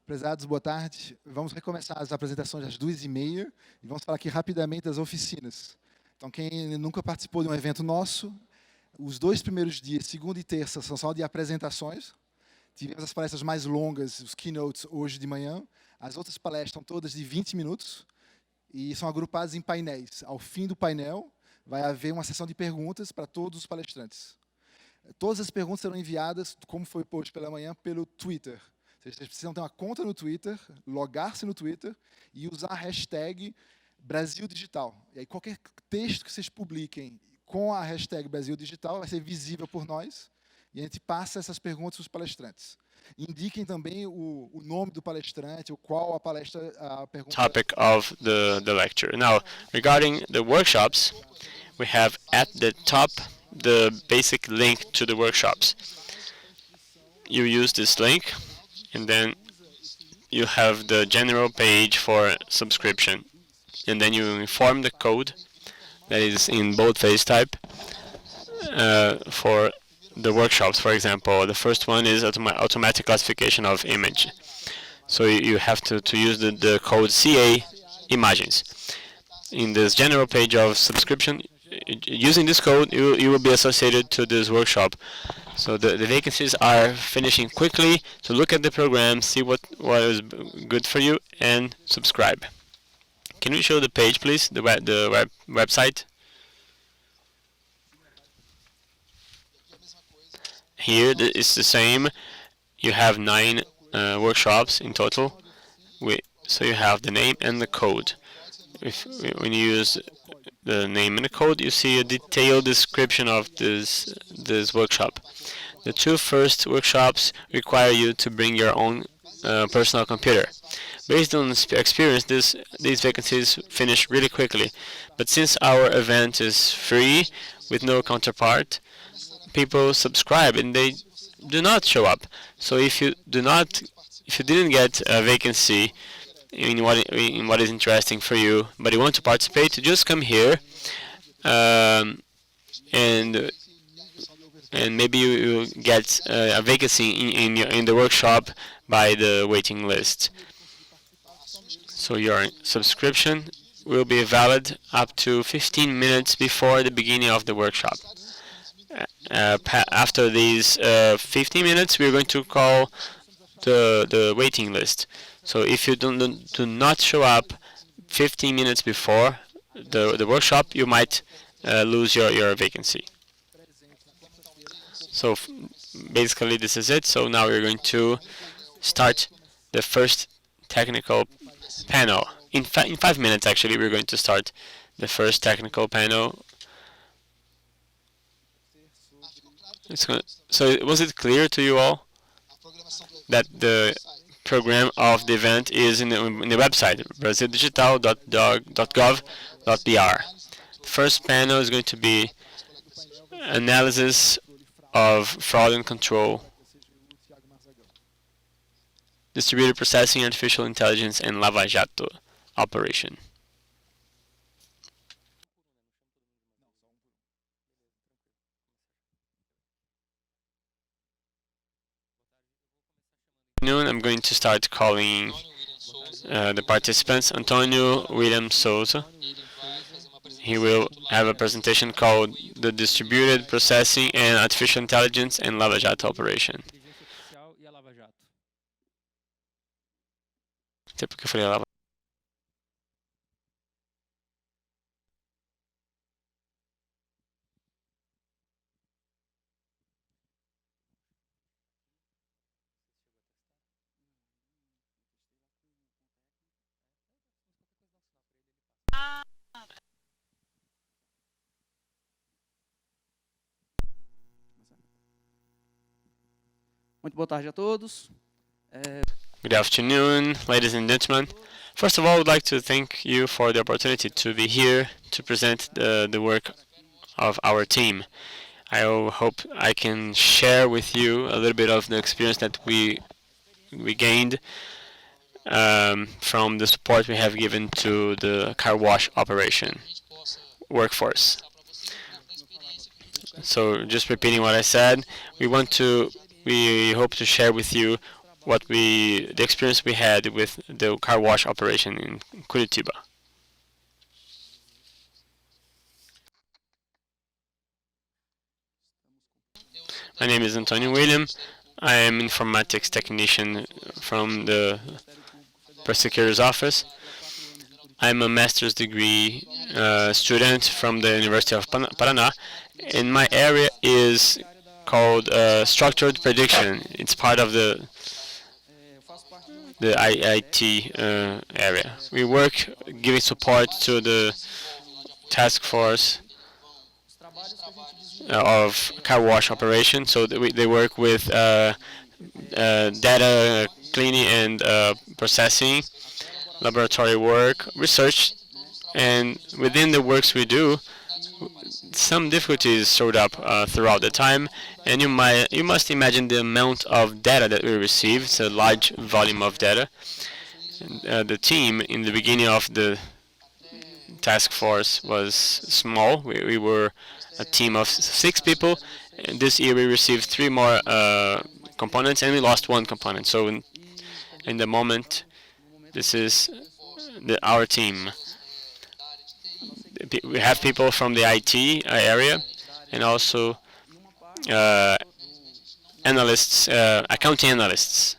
Prezados, boa tarde. Vamos recomeçar as apresentações às 2h30 e vamos falar aqui rapidamente das oficinas. Então, quem nunca participou de um evento nosso, os 2 primeiros dias, segunda e terça, são só de apresentações. Tivemos as palestras mais longas, os keynotes, hoje de manhã. As outras palestras são todas de 20 minutos e são agrupadas em painéis. Ao fim do painel, vai haver uma sessão de perguntas para todos os palestrantes. Todas as perguntas serão enviadas, como foi hoje pela manhã, pelo Twitter. Vocês precisam ter uma conta no Twitter, logar-se no Twitter e usar a hashtag Brasil Digital. E aí qualquer texto que vocês publiquem com a hashtag Brasil Digital vai ser visível por nós e a gente passa essas perguntas para os palestrantes. Indiquem também o nome do palestrante, o qual a palestra, a pergunta... Topic of the lecture. Now, regarding the workshops, we have at the top the basic link to the workshops. You use this link, and then you have the general page for subscription. And then you inform the code that is in boldface type for the workshops. For example, the first one is automatic classification of image. So you have to use the code CA imagens. In this general page of subscription, using this code, you will be associated to this workshop. So the vacancies are finishing quickly, so look at the program, see what is good for you, and subscribe. Can we show the page, please, the website? Here it's the same. You have 9 workshops in total. So you have the name and the code. When you use the name and the code, you see a detailed description of this workshop. The 2 first workshops require you to bring your own personal computer. Based on experience, these vacancies finish really quickly. But since our event is free, with no counterpart, people subscribe and they do not show up. So if you didn't get a vacancy in what is interesting for you, but you want to participate, just come here, and maybe you get a vacancy in the workshop by the waiting list. So your subscription will be valid up to 15 minutes before the beginning of the workshop. After these 15 minutes, we're going to call the waiting list. So if you do not show up 15 minutes before the workshop, you might lose your vacancy. So basically this is it. So now we're going to start the first technical panel. In 5 minutes, actually, we're going to start the first technical panel. So was it clear to you all that the program of the event is in the website, brasildigital.gov.br. The first panel is going to be analysis of fraud and control, distributed processing, artificial intelligence, and Lava Jato operation. I'm going to start calling the participants. Antonia Williams. He will have a presentation called the Distributed Processing and Artificial Intelligence and Lava Jato Operation. Até porque eu falei Lava. Muito boa tarde a todos. Good afternoon, ladies and gentlemen. First of all, I would like to thank you for the opportunity to be here to present the work of our team. I hope I can share with you a little bit of the experience that we gained from the support we have given to the car wash operation workforce. So just repeating what I said, we hope to share with you the experience we had with the car wash operation in Curitiba. My name is Antonia Williams. I am informatics technician from the prosecutor's office. I'm a master's degree student from the University of Paraná, and my area is called structured prediction. It's part of the IIT area. We work giving support to the task force of car wash operation. So they work with data cleaning and processing, laboratory work, research, and within the works we do, some difficulties showed up throughout the time, and you must imagine the amount of data that we receive. It's a large volume of data. And, the team in the beginning of the task force was small. We were a team of 6 people. And this year we received 3 more components, and we lost 1 component. So in the moment, this is our team. We have people from the IT area, and also analysts, accounting analysts.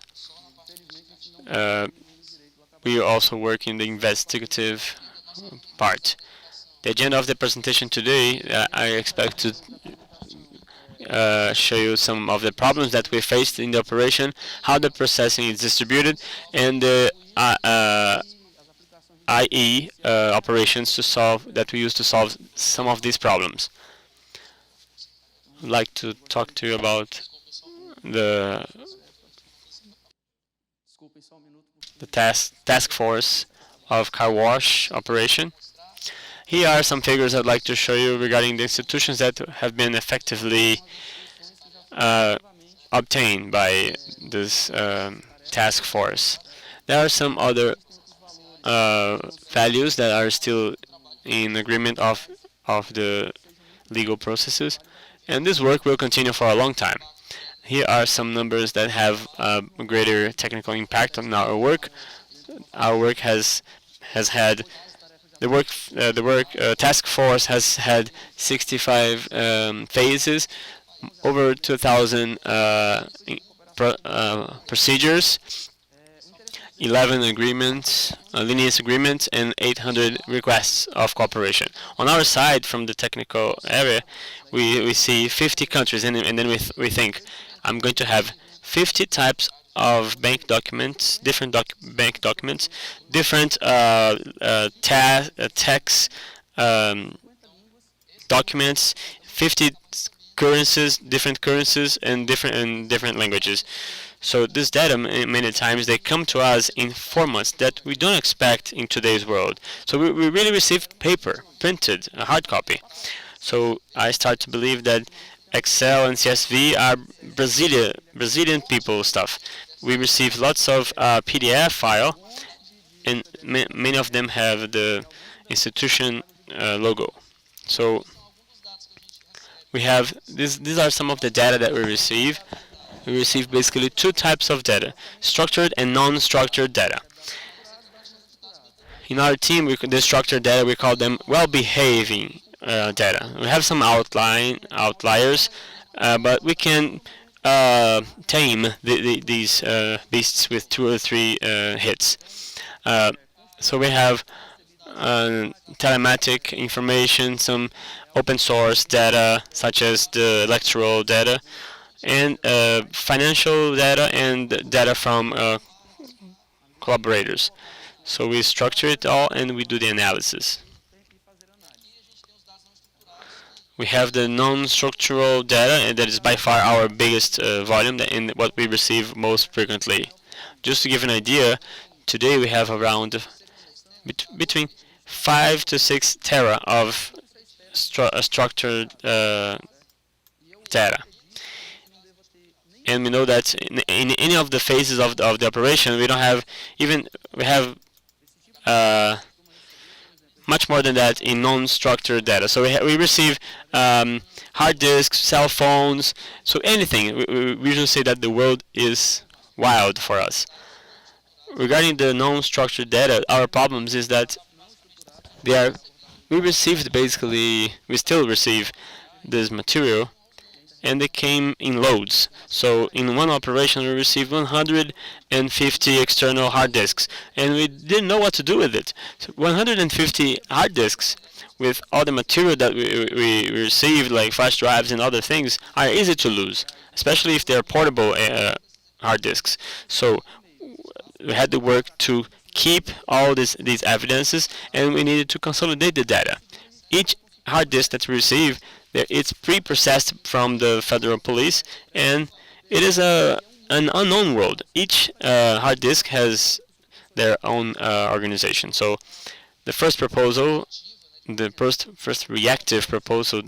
We also work in the investigative part. The agenda of the presentation today, I expect to show you some of the problems that we faced in the operation, how the processing is distributed, and the IE operations that we use to solve some of these problems. I'd like to talk to you about the task force of car wash operation. Here are some figures I'd like to show you regarding the institutions that have been effectively obtained by this task force. There are some other values that are still in agreement of the legal processes, and this work will continue for a long time. Here are some numbers that have a greater technical impact on our work. Our work has had the work task force has had 65 phases, over 2,000 procedures, 11 agreements, lineage agreements, and 800 requests of cooperation. On our side, from the technical area, we see 50 countries, and then we think, I'm going to have 50 types of bank documents, different bank documents, different tax documents, 50 currencies, different currencies, and different languages. So this data, many times, they come to us in formats that we don't expect in today's world. So we really receive paper, printed, a hard copy. So I start to believe that Excel and CSV are Brazilian people stuff. We receive lots of PDF file, and many of them have the institution logo. So we have these are some of the data that we receive. We receive basically 2 types of data: structured and non-structured data. In our team, the structured data, we call them well-behaving data. We have some outliers, but we can tame these beasts with 2 or 3 hits. So we have telematic information, some open source data such as the electoral data, and financial data and data from collaborators. So we structure it all and we do the analysis. We have the non-structural data, and that is by far our biggest volume and what we receive most frequently. Just to give an idea, today we have around between 5 to 6 tera of structured data. And we know that in any of the phases of the operation, we don't have we have much more than that in non-structured data. So we receive hard disks, cell phones, so anything. We usually say that the world is wild for us. Regarding the non-structured data, our problems is that they are we still receive this material, and they came in loads. So in one operation we received 150 external hard disks, and we didn't know what to do with it. So 150 hard disks with all the material that we received, like flash drives and other things, are easy to lose, especially if they're portable hard disks. So we had to work to keep all these evidences, and we needed to consolidate the data. Each hard disk that we receive, it's pre-processed from the federal police, and it is an unknown world. Each hard disk has their own organization. So the first proposal, the first reactive proposal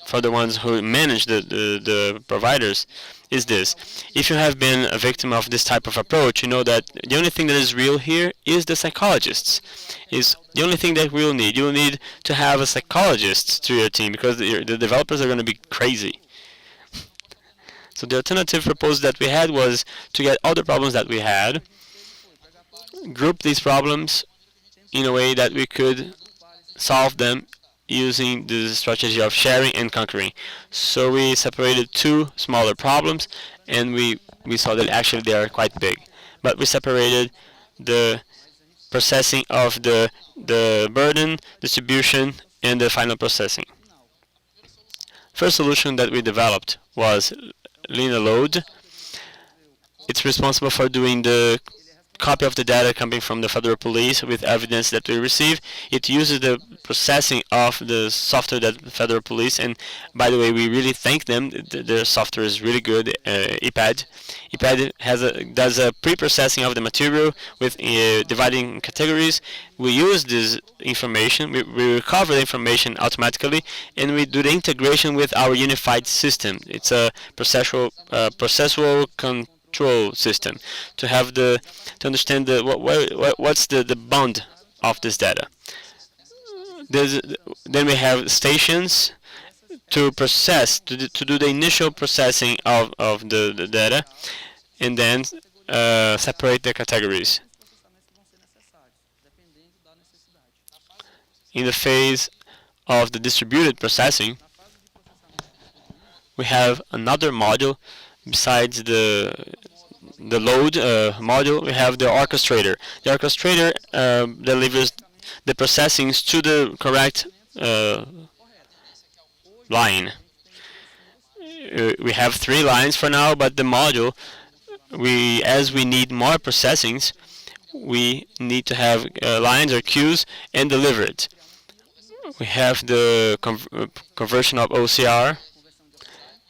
for the ones who manage the providers is this: if you have been a victim of this type of approach, you know that the only thing that is real here is the psychologists. Is the only thing that we'll need. You'll need to have a psychologist to your team, because the developers are going to be crazy. So the alternative proposal that we had was to get all the problems that we had, group these problems in a way that we could solve them using the strategy of sharing and conquering. So we separated two smaller problems, and we saw that actually they are quite big. But we separated the processing of the burden, distribution, and the final processing. First solution that we developed was linear load. It's responsible for doing the copy of the data coming from the federal police with evidence that we receive. It uses the processing of the software that the federal police, and by the way, we really thank them. Their software is really good. IPAD does a pre-processing of the material with dividing categories. We use this information, we recover the information automatically, and we do the integration with our unified system. It's a processual control system to have to understand what's the bond of this data. Then we have stations to process, to do the initial processing of the data, and then separate the categories. In the phase of the distributed processing, we have another module besides the load module. We have the orchestrator. The orchestrator delivers the processings to the correct line. We have 3 lines for now, but the module, as we need more processings, we need to have lines or queues and deliver it. We have the conversion of OCR.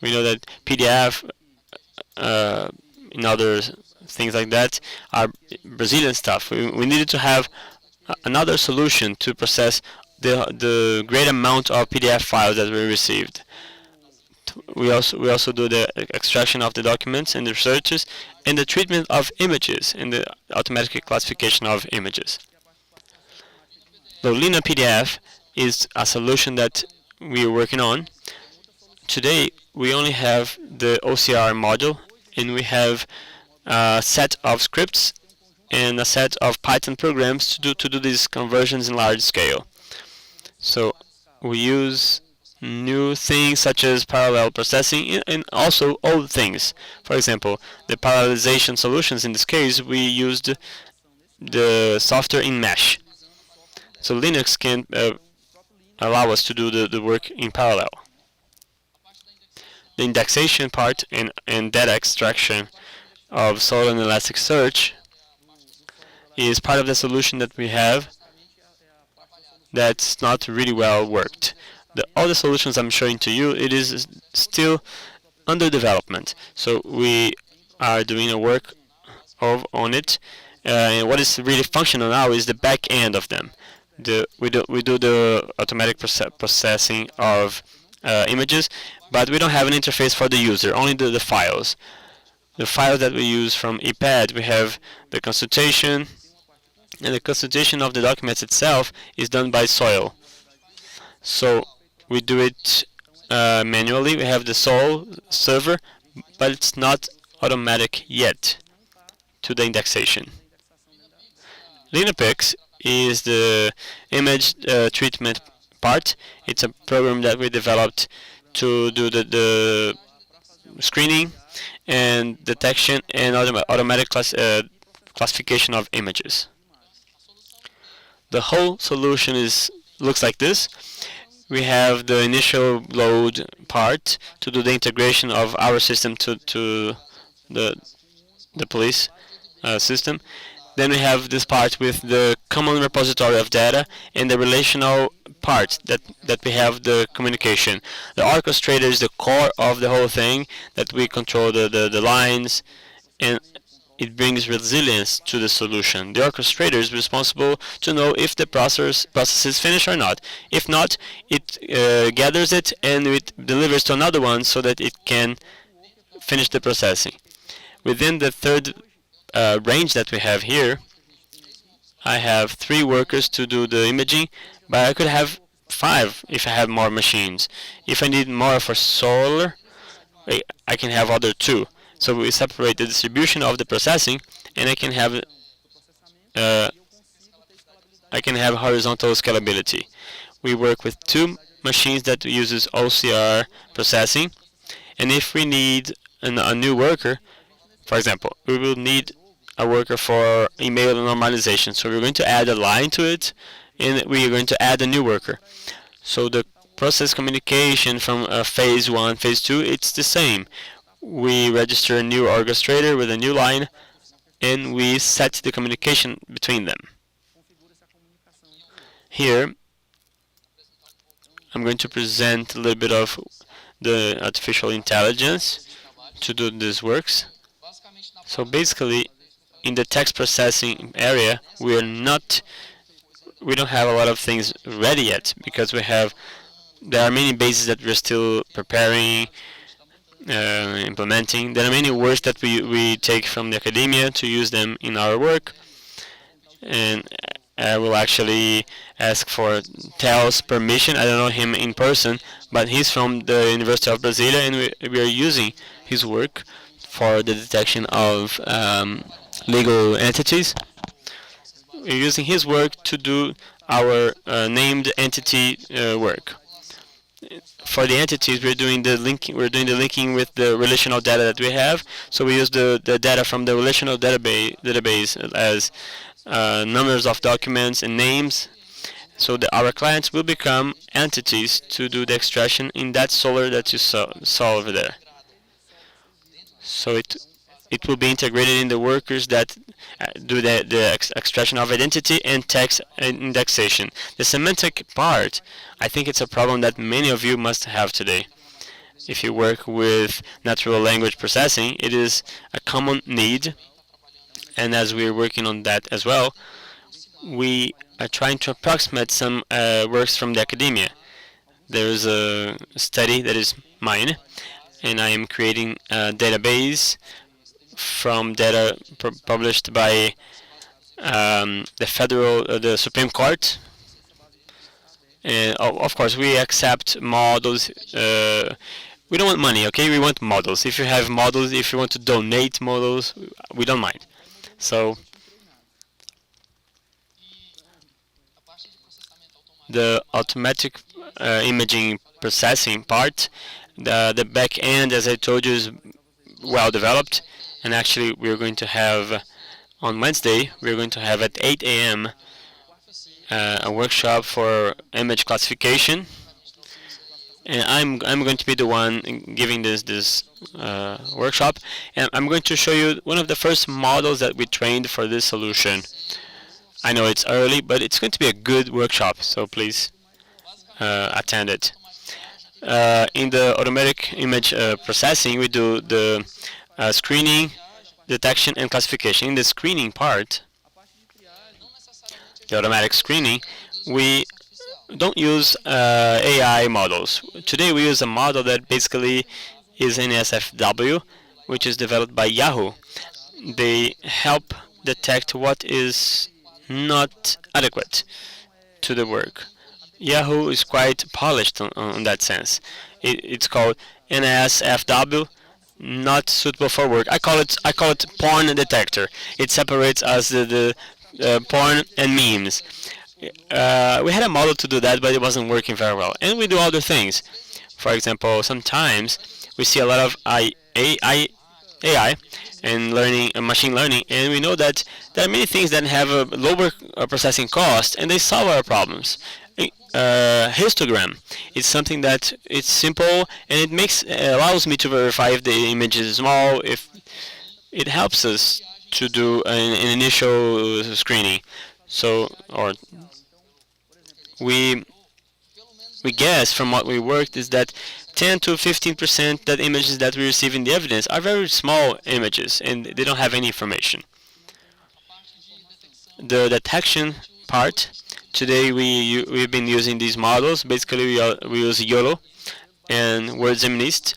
We know that PDF and other things like that are Brazilian stuff. We needed to have another solution to process the great amount of PDF files that we received. We also do the extraction of the documents and the researches, and the treatment of images and the automatic classification of images. The Lina PDF is a solution that we are working on. Today we only have the OCR module, and we have a set of scripts and a set of Python programs to do these conversions in large scale. So we use new things such as parallel processing and also old things. For example, the parallelization solutions. In this case, we used the software in mesh. So Linux can allow us to do the work in parallel. The indexation part and data extraction of Solid and Elasticsearch is part of the solution that we have that's not really well worked. All the solutions I'm showing to you, it is still under development. So we are doing a work on it, and what is really functional now is the back end of them. We do the automatic processing of images, but we don't have an interface for the user, only the files. The files that we use from IPAD, we have the consultation, and the consultation of the documents itself is done by Soil. So we do it manually. We have the Soil server, but it's not automatic yet to the indexation. Linapix is the image treatment part. It's a program that we developed to do the screening and detection and automatic classification of images. The whole solution looks like this. We have the initial load part to do the integration of our system to the police system. Then we have this part with the common repository of data and the relational part that we have the communication. The orchestrator is the core of the whole thing, that we control the lines, and it brings resilience to the solution. The orchestrator is responsible to know if the process is finished or not. If not, it gathers it and it delivers to another one so that it can finish the processing. Within the third range that we have here, I have 3 workers to do the imaging, but I could have 5 if I have more machines. If I need more for solar, I can have other 2. So we separate the distribution of the processing, and I can have horizontal scalability. We work with 2 machines that uses OCR processing, and if we need a new worker, for example, we will need a worker for email normalization. So we're going to add a line to it, and we are going to add a new worker. So the process communication from phase 1, phase 2, it's the same. We register a new orchestrator with a new line, and we set the communication between them. Here, I'm going to present a little bit of the artificial intelligence to do these works. So basically, in the text processing area, we don't have a lot of things ready yet, because there are many bases that we're still preparing, implementing. There are many words that we take from the academia to use them in our work, and I will actually ask for Tel's permission. I don't know him in person, but he's from the University of Brasília, and we are using his work for the detection of legal entities. We're using his work to do our named entity work. For the entities, we're doing the linking with the relational data that we have. So we use the data from the relational database as numbers of documents and names. So our clients will become entities to do the extraction in that solar that you saw over there. So it will be integrated in the workers that do the extraction of identity and text indexation. The semantic part, I think it's a problem that many of you must have today. If you work with natural language processing, it is a common need, and as we're working on that as well, we are trying to approximate some works from the academia. There is a study that is mine, and I am creating a database from data published by the Supreme Court. And of course, we accept models. We don't want money, okay? We want models. If you have models, if you want to donate models, we don't mind. So the automatic imaging processing part, the back end, as I told you, is well developed. And actually, we're going to have, on Wednesday, we're going to have at 8 a.m. A workshop for image classification. And I'm going to be the one giving this workshop. And I'm going to show you one of the first models that we trained for this solution. I know it's early, but it's going to be a good workshop, so please attend it. In the automatic image processing, we do the screening, detection, and classification. In the screening part, the automatic screening, we don't use AI models. Today we use a model that basically is an SFW, which is developed by Yahoo. They help detect what is not adequate to the work. Yahoo is quite polished on that sense. It's called NSFW. not suitable for work. I call it porn detector. It separates us the porn and memes. We had a model to do that, but it wasn't working very well. And we do other things. For example, sometimes we see a lot of AI and learning, machine learning, and we know that there are many things that have a lower processing cost, and they solve our problems. Histogram is something that it's simple and it allows me to verify if the image is small, if it helps us to do an initial screening. So, or we guess from what we worked is that 10 to 15% that images that we receive in the evidence are very small images and they don't have any information. The detection part, today we've been using these models. Basically we use YOLO and WordZeminist,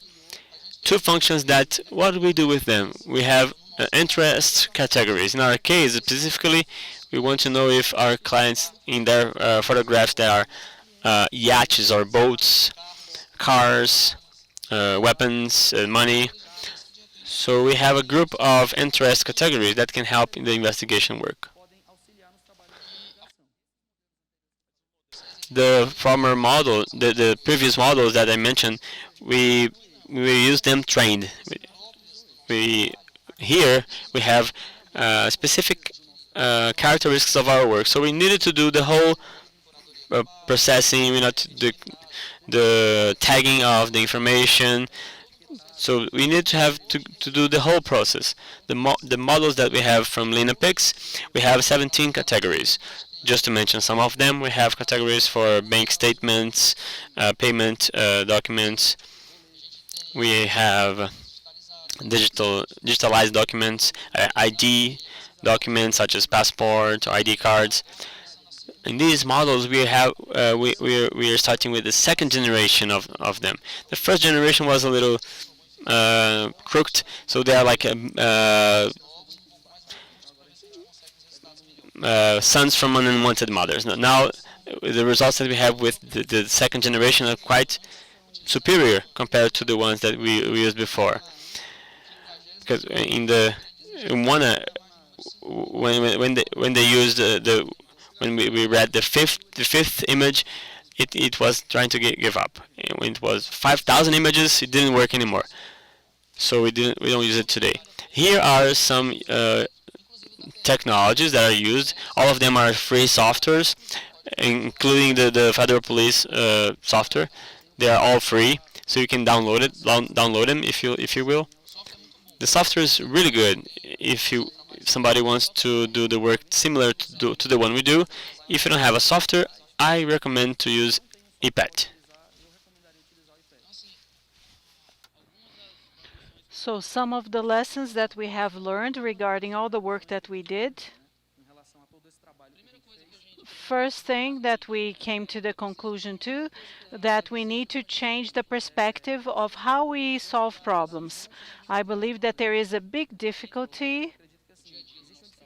two functions that what do we do with them? We have interest categories. In our case specifically, we want to know if our clients in their photographs there are yachts or boats, cars, weapons, money. So we have a group of interest categories that can help in the investigation work. The former model, the previous models that I mentioned, we use them trained. Here we have specific characteristics of our work. So we needed to do the whole processing, the tagging of the information. So we need to have to do the whole process. The models that we have from Linapix, we have 17 categories. Just to mention some of them, we have categories for bank statements, payment documents. We have digitalized documents, ID documents such as passport or ID cards. In these models, we are starting with the second generation of them. The first generation was a little crooked, so they are like sons from unwanted mothers. Now, the results that we have with the second generation are quite superior compared to the ones that we used before. Because when they used when we read the fifth image, it was trying to give up. And when it was 5,000 images, it didn't work anymore. So we don't use it today. Here are some technologies that are used. All of them are free softwares, including the Federal Police software. They are all free, so you can download them if you will. The software is really good if somebody wants to do the work similar to the one we do. If you don't have a software, I recommend to use iPad. So some of the lessons that we have learned regarding all the work that we did. First thing that we came to the conclusion to, that we need to change the perspective of how we solve problems. I believe that there is a big difficulty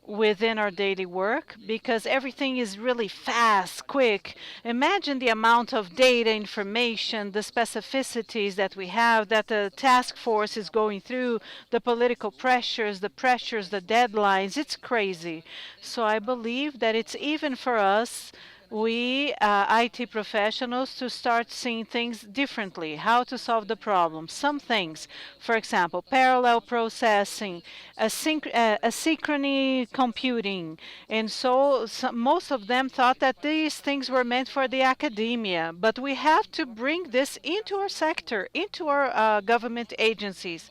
within our daily work because everything is really fast, quick. Imagine the amount of data, information, the specificities that we have, that the task force is going through, the political pressures, the deadlines. It's crazy. So I believe that it's even for us, we IT professionals, to start seeing things differently, how to solve the problem. Some things, for example, parallel processing, asynchrony computing. And so most of them thought that these things were meant for the academia, but we have to bring this into our sector, into our government agencies.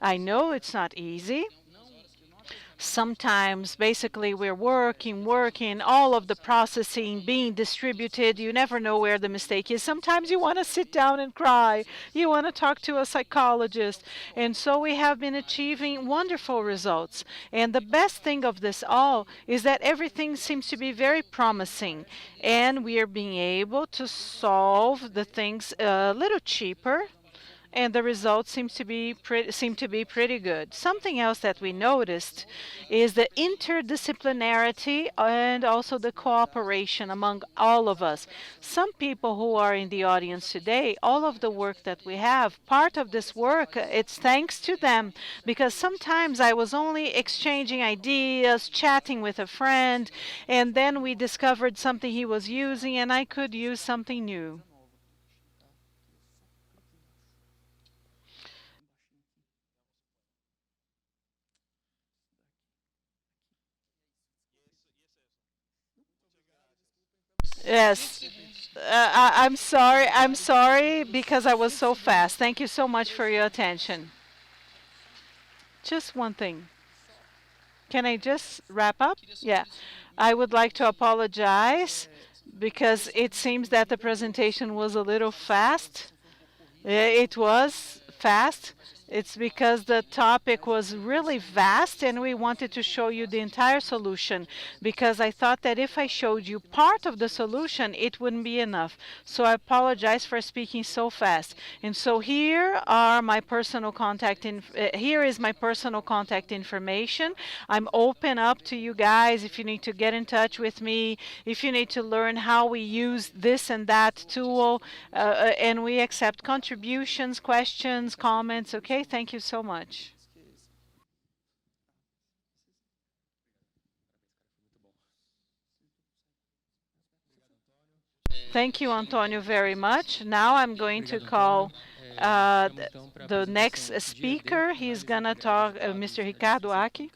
I know it's not easy. Sometimes, basically, we're working, all of the processing being distributed. You never know where the mistake is. Sometimes you want to sit down and cry. You want to talk to a psychologist. And so we have been achieving wonderful results. And the best thing of this all is that everything seems to be very promising. And we are being able to solve the things a little cheaper and the results seem to be pretty good. Something else that we noticed is the interdisciplinarity and also the cooperation among all of us. Some people who are in the audience today, all of the work that we have, part of this work, it's thanks to them, because sometimes I was only exchanging ideas, chatting with a friend, and then we discovered something he was using and I could use something new. Yes. I'm sorry. I'm sorry because I was so fast. Thank you so much for your attention. Just one thing. Can I just wrap up? Yeah. I would like to apologize because it seems that the presentation was a little fast. It was fast. It's because the topic was really vast and we wanted to show you the entire solution, because I thought that if I showed you part of the solution, it wouldn't be enough. So I apologize for speaking so fast. And so here is my personal contact information. I'm open up to you guys if you need to get in touch with me, if you need to learn how we use this and that tool, and we accept contributions, questions, comments, okay? Thank you so much. Thank you, Antonio, very much. Now I'm going to call the next speaker. He's going to talk, Mr. Hikaru Akal.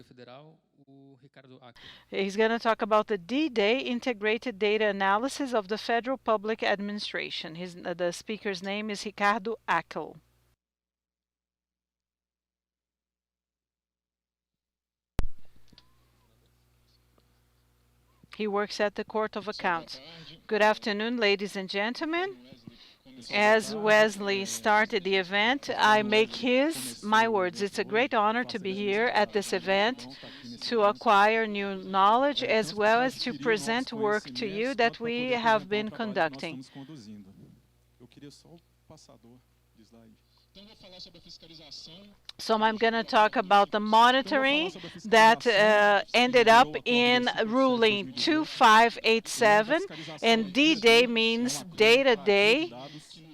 He's going to talk about the D-Day Integrated Data Analysis of the Federal Public Administration. The speaker's name is Hikaru Akal. He works at the Court of Accounts. Good afternoon, ladies and gentlemen. As Wesley started the event, I make my words. It's a great honor to be here at this event to acquire new knowledge as well as to present work to you that we have been conducting. So I'm going to talk about the monitoring that ended up in ruling 2587, and D-Day means data day.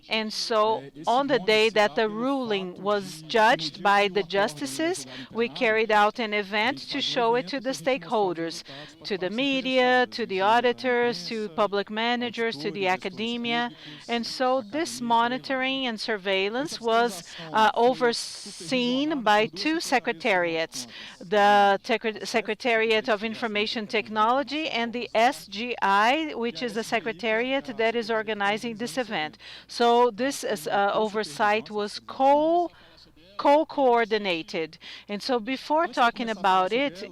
And so on the day that the ruling was judged by the justices, we carried out an event to show it to the stakeholders, to the media, to the auditors, to public managers, to the academia. And so this monitoring and surveillance was overseen by two secretariats, the Secretariat of Information Technology and the SGI, which is the secretariat that is organizing this event. So this oversight was co-coordinated. And so before talking about it,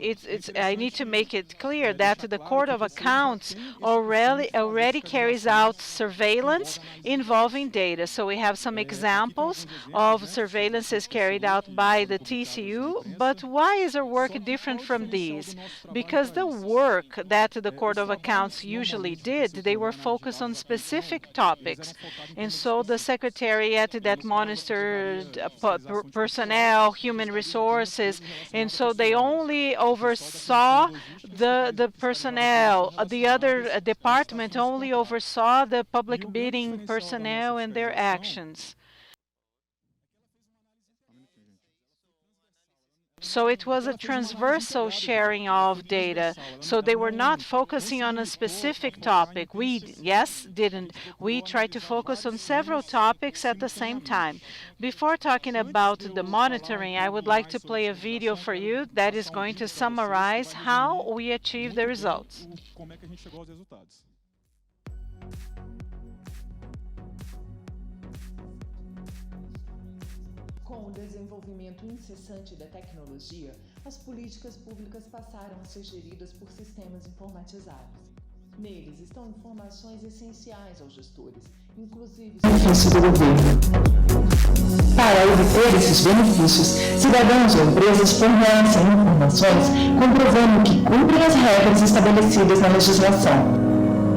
I need to make it clear that the Court of Accounts already carries out surveillance involving data. So we have some examples of surveillances carried out by the TCU, but why is our work different from these? Because the work that the Court of Accounts usually did, they were focused on specific topics. And so the secretariat that monitored personnel, human resources, and so they only oversaw the personnel. The other department only oversaw the public bidding personnel and their actions. So it was a transversal sharing of data. So they were not focusing on a specific topic. We tried to focus on several topics at the same time. Before talking about the monitoring, I would like to play a video for you that is going to summarize how we achieved the results. Com o desenvolvimento incessante da tecnologia, as políticas públicas passaram a ser geridas por sistemas informatizados. Neles estão informações essenciais aos gestores, inclusive benefícios do governo. Para obter esses benefícios, cidadãos ou empresas fornecem informações comprovando que cumprem as regras estabelecidas na legislação.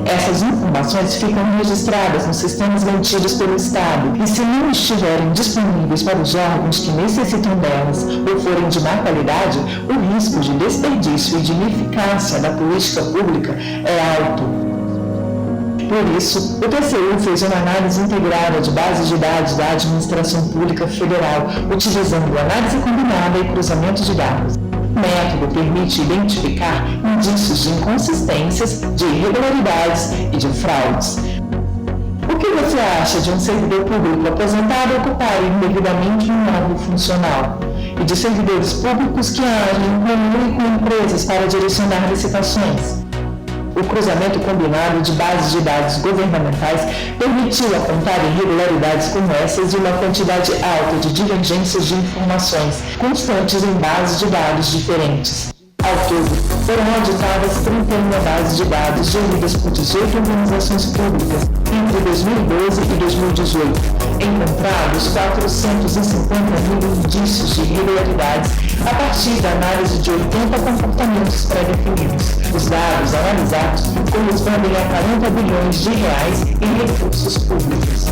Essas informações ficam registradas nos sistemas mantidos pelo Estado e, se não estiverem disponíveis para os órgãos que necessitam delas ou forem de má qualidade, o risco de desperdício e de ineficácia da política pública é alto. Por isso, o TCU fez uma análise integrada de bases de dados da Administração Pública Federal, utilizando análise combinada e cruzamento de dados. O método permite identificar indícios de inconsistências, de irregularidades e de fraudes. O que você acha de um servidor público aposentado ocupar indevidamente um módulo funcional? E de servidores públicos que agem em comum e com empresas para direcionar licitações? O cruzamento combinado de bases de dados governamentais permitiu apontar irregularidades como essas e uma quantidade alta de divergências de informações constantes em bases de dados diferentes. Ao todo, foram auditadas 31 bases de dados geridas por 18 organizações públicas entre 2012 e 2018, encontrados 450.000 indícios de irregularidades a partir da análise de 80 comportamentos pré-definidos. Os dados analisados correspondem a 40 bilhões de reais em recursos públicos.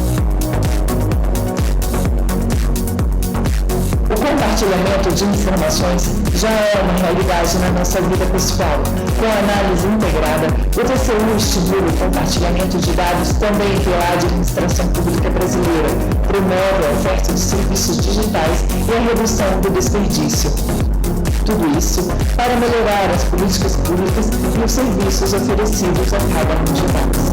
O compartilhamento de informações já é uma realidade na nossa vida pessoal. Com a análise integrada, o TCU estimula o compartilhamento de dados também pela administração pública brasileira, promove a oferta de serviços digitais e a redução do desperdício. Tudo isso para melhorar as políticas públicas e os serviços oferecidos a cada um de nós.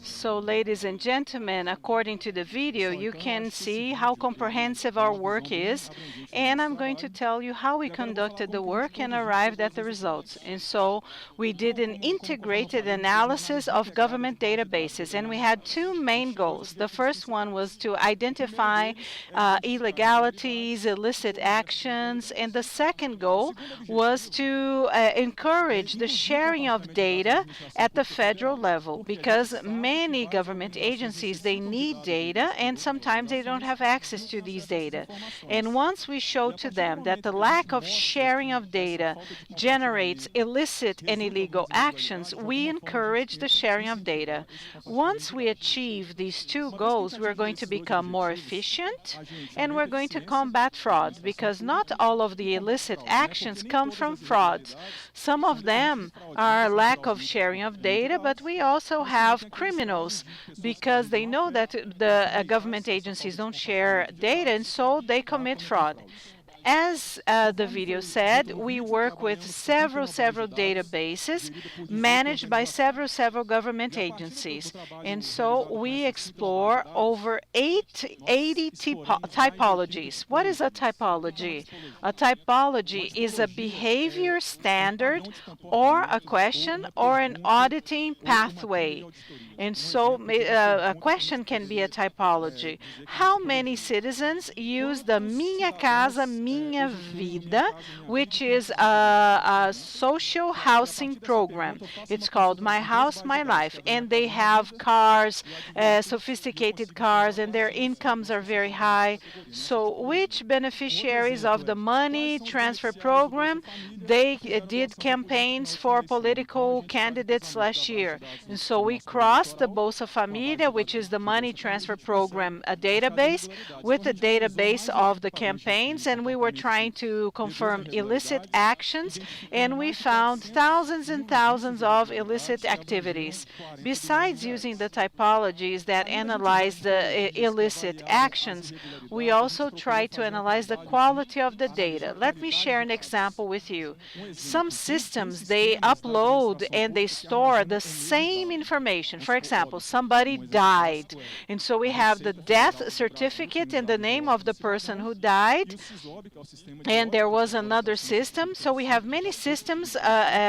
So, ladies and gentlemen, according to the video, you can see how comprehensive our work is, and I'm going to tell you how we conducted the work and arrived at the results. And so, we did an integrated analysis of government databases, and we had two main goals. The first one was to identify illegalities, illicit actions, and the second goal was to encourage the sharing of data at the federal level, because many government agencies, they need data, and sometimes they don't have access to these data. And once we show to them that the lack of sharing of data generates illicit and illegal actions, we encourage the sharing of data. Once we achieve these two goals, we're going to become more efficient, and we're going to combat fraud, because not all of the illicit actions come from frauds. Some of them are lack of sharing of data, but we also have criminals, because they know that the government agencies don't share data, and so they commit fraud. As the video said, we work with several databases managed by several government agencies. And so we explore over 80 typologies. What is a typology? A typology is a behavior standard or a question or an auditing pathway. And so a question can be a typology. How many citizens use the Minha Casa, Minha Vida, which is a social housing program? It's called My House, My Life. And they have cars, sophisticated cars, and their incomes are very high. So which beneficiaries of the money transfer program, they did campaigns for political candidates last year. And so we crossed the Bolsa Família, which is the money transfer program, a database, with the database of the campaigns, and we were trying to confirm illicit actions, and we found thousands and thousands of illicit activities. Besides using the typologies that analyze the illicit actions, we also try to analyze the quality of the data. Let me share an example with you. Some systems, they upload and they store the same information. For example, somebody died, and so we have the death certificate and the name of the person who died, and there was another system. So we have many systems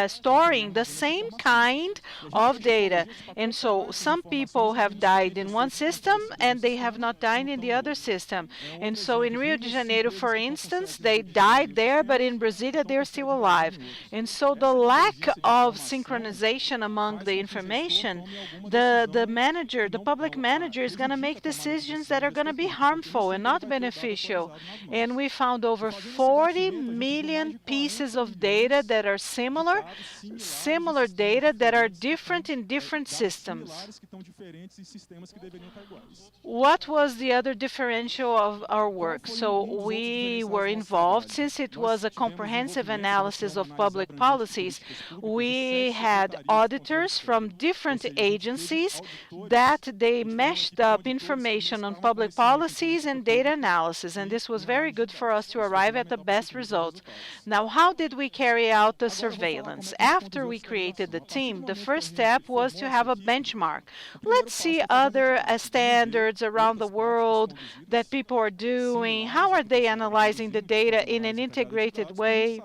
storing the same kind of data. And so some people have died in one system and they have not died in the other system. And so in Rio de Janeiro, for instance, they died there, but in Brasília, they're still alive. And so the lack of synchronization among the information, the manager, the public manager is going to make decisions that are going to be harmful and not beneficial. And we found over 40 million pieces of data that are similar data that are different in different systems. What was the other differential of our work? So we were involved, since it was a comprehensive analysis of public policies, we had auditors from different agencies that they meshed up information on public policies and data analysis, and this was very good for us to arrive at the best results. Now, how did we carry out the surveillance? After we created the team, the first step was to have a benchmark. Let's see other standards around the world that people are doing. How are they analyzing the data in an integrated way?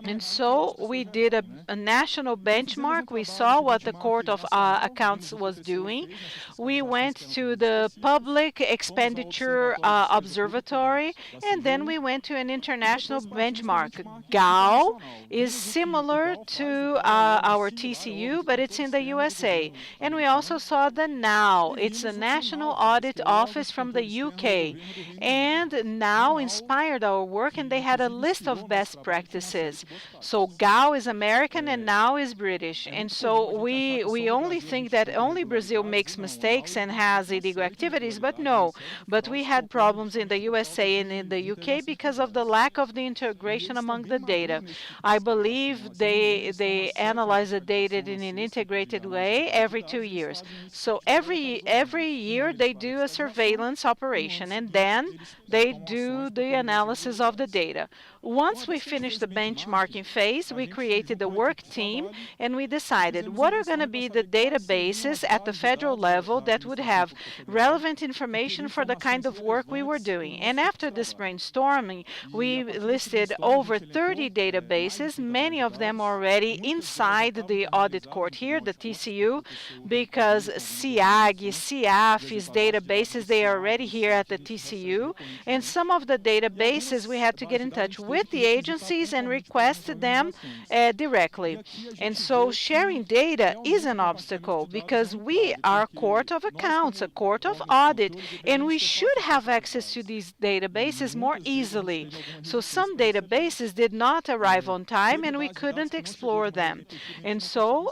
And so we did a national benchmark. We saw what the Court of Accounts was doing. We went to the Public Expenditure Observatory, and then we went to an international benchmark. GAO is similar to our TCU, but it's in the USA. And we also saw the NOW. It's a National Audit Office from the UK. And NOW inspired our work, and they had a list of best practices. So GAO is American and NOW is British. And so we only think that only Brazil makes mistakes and has illegal activities, but no. But we had problems in the USA and in the UK because of the lack of the integration among the data. I believe they analyze the data in an integrated way every 2 years. So every year they do a surveillance operation, and then they do the analysis of the data. Once we finished the benchmarking phase, we created a work team, and we decided what are going to be the databases at the federal level that would have relevant information for the kind of work we were doing. And after this brainstorming, we listed over 30 databases, many of them already inside the audit court here, the TCU, because SIAG, CIAF's databases, they are already here at the TCU. And some of the databases, we had to get in touch with the agencies and request them directly. And so sharing data is an obstacle because we are a court of accounts, a court of audit, and we should have access to these databases more easily. So some databases did not arrive on time and we couldn't explore them. And so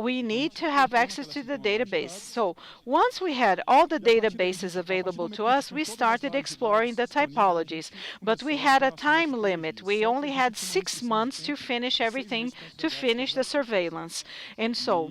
we need to have access to the database. So once we had all the databases available to us, we started exploring the typologies. But we had a time limit. We only had 6 months to finish everything, to finish the surveillance. And so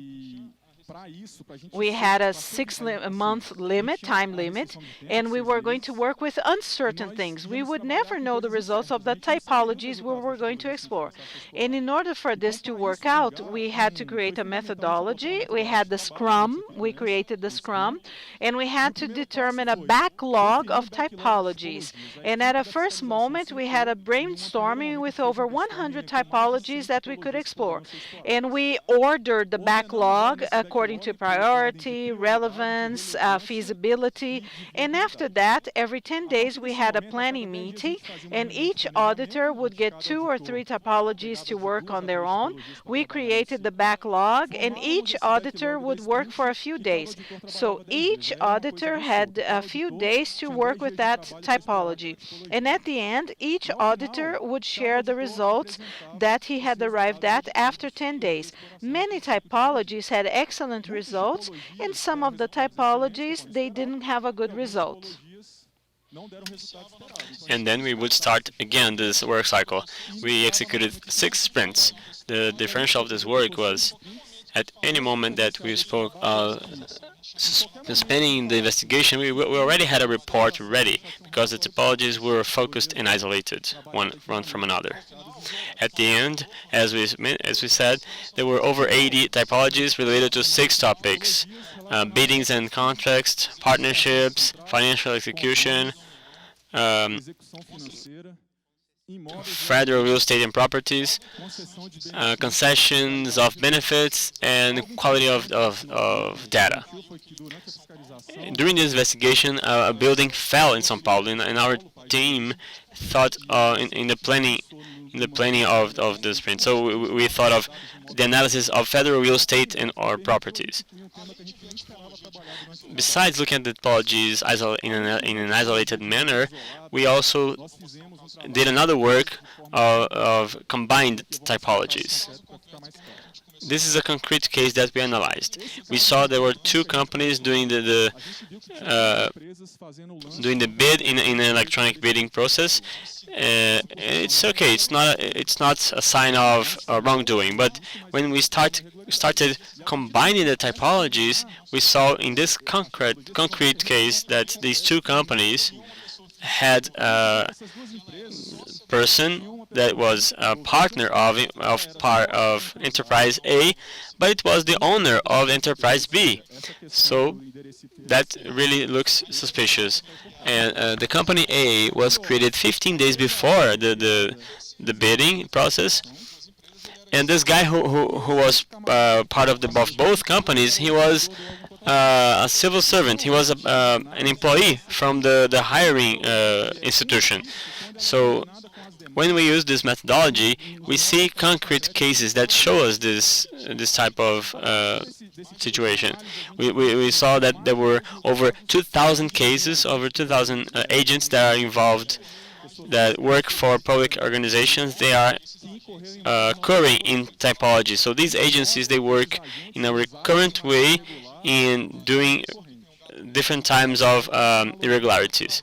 we had a 6-month limit, time limit, and we were going to work with uncertain things. We would never know the results of the typologies we were going to explore. And in order for this to work out, we had to create a methodology. We had the Scrum. We created the Scrum, and we had to determine a backlog of typologies. And at a first moment, we had a brainstorming with over 100 typologies that we could explore. And we ordered the backlog according to priority, relevance, feasibility. And after that, every 10 days, we had a planning meeting, and each auditor would get 2 or 3 typologies to work on their own. We created the backlog, and each auditor would work for a few days. So each auditor had a few days to work with that typology. And at the end, each auditor would share the results that he had arrived at after 10 days. Many typologies had excellent results, and some of the typologies, they didn't have a good result. And then we would start again this work cycle. We executed 6 sprints. The differential of this work was at any moment that we spoke suspending the investigation, we already had a report ready because the typologies were focused and isolated one from another. At the end, as we said, there were over 80 typologies related to 6 topics: biddings and contracts, partnerships, financial execution, um, federal real estate and properties, concessions of benefits, and quality of data. During this investigation, a building fell in São Paulo, and our team thought in the planning of the sprint. So we thought of the analysis of federal real estate and our properties. Besides looking at the topologies in an isolated manner, we also did another work of combined typologies. This is a concrete case that we analyzed. We saw there were two companies doing the bid in an electronic bidding process. It's okay. It's not a sign of wrongdoing. But when we started combining the typologies, we saw in this concrete case that these two companies had a person that was a partner of Enterprise A, but it was the owner of Enterprise B. So that really looks suspicious. And the company A was created 15 days before the bidding process. And this guy who was part of both companies, he was a civil servant. He was an employee from the hiring institution. So when we use this methodology, we see concrete cases that show us this type of situation. We saw that there were over 2,000 cases, over 2,000 agents that are involved, that work for public organizations. They are occurring in typology. So these agencies, they work in a recurrent way in doing different types of irregularities.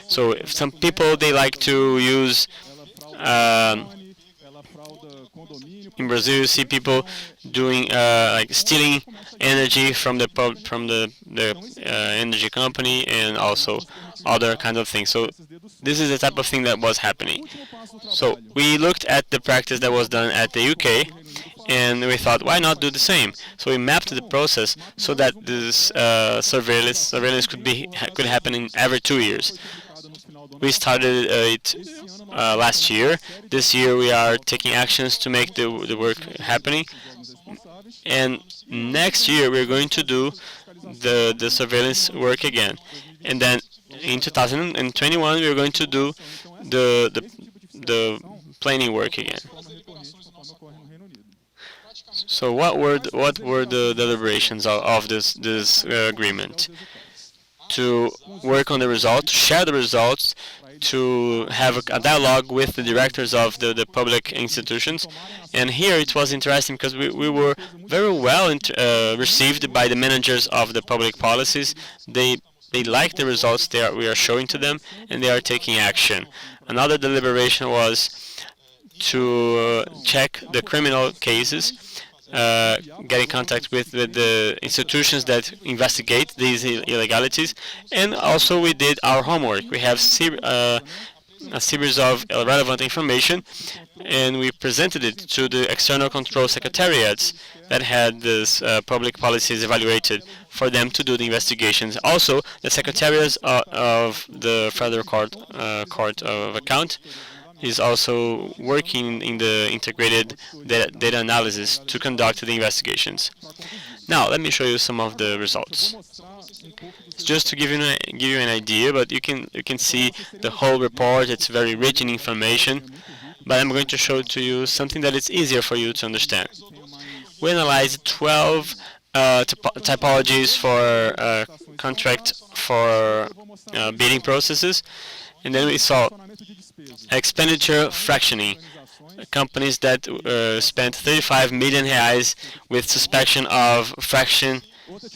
So if some people, they like to use in Brazil, you see people doing like stealing energy from the energy company, and also other kind of things. So this is the type of thing that was happening. So we looked at the practice that was done at the UK, and we thought, why not do the same? So we mapped the process so that this surveillance could happen in every 2 years. We started it last year. This year we are taking actions to make the work happening. And next year we're going to do the surveillance work again. And then in 2021 we're going to do the planning work again. So what were the deliberations of this agreement? To work on the results, share the results, to have a dialogue with the directors of the public institutions. And here it was interesting because we were very well received by the managers of the public policies. They like the results we are showing to them, and they are taking action. Another deliberation was to check the criminal cases, get in contact with the institutions that investigate these illegalities, and also we did our homework. We have a series of relevant information, and we presented it to the external control secretariats that had this public policies evaluated for them to do the investigations. Also, the secretariats of the Federal Court of Account is also working in the integrated data analysis to conduct the investigations. Now, let me show you some of the results. It's just to give you an idea, but you can see the whole report. It's very rich in information, but I'm going to show to you something that is easier for you to understand. We analyzed 12 typologies for contract for bidding processes, and then we saw expenditure fractioning, companies that spent 35 million reais with suspicion of fraction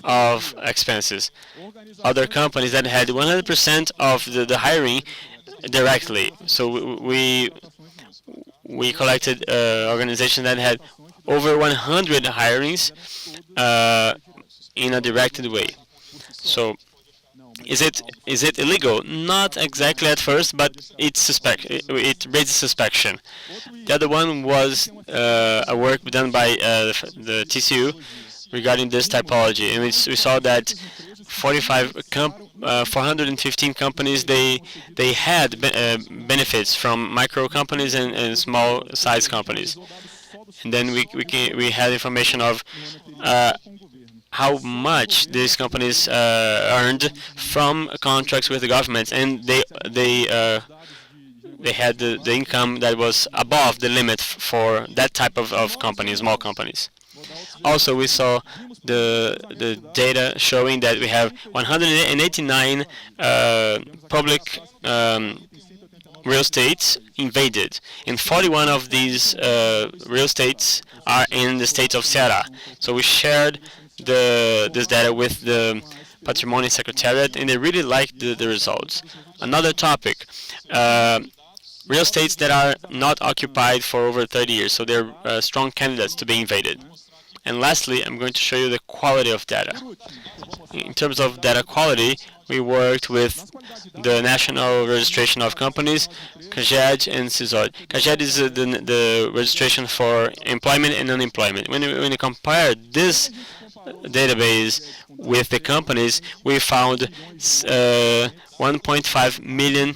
of expenses. Other companies that had 100% of the hiring directly. So we collected organizations that had over 100 hirings in a directed way. So is it illegal? Not exactly at first, but it raises suspicion. The other one was a work done by the TCU regarding this typology, and we saw that 415 companies, they had benefits from micro companies and small size companies. And then we had information of how much these companies earned from contracts with the government, and they had the income that was above the limit for that type of companies, small companies. Also, we saw the data showing that we have 189 public real estates invaded, and 41 of these real estates are in the state of Ceará. So we shared this data with the Patrimony Secretariat, and they really liked the results. Another topic, real estates that are not occupied for over 30 years, so they're strong candidates to be invaded. And lastly, I'm going to show you the quality of data. In terms of data quality, we worked with the National Registration of Companies, CAGED, and CISOD. CAGED is the registration for employment and unemployment. When you compare this database with the companies, we found 1.5 million,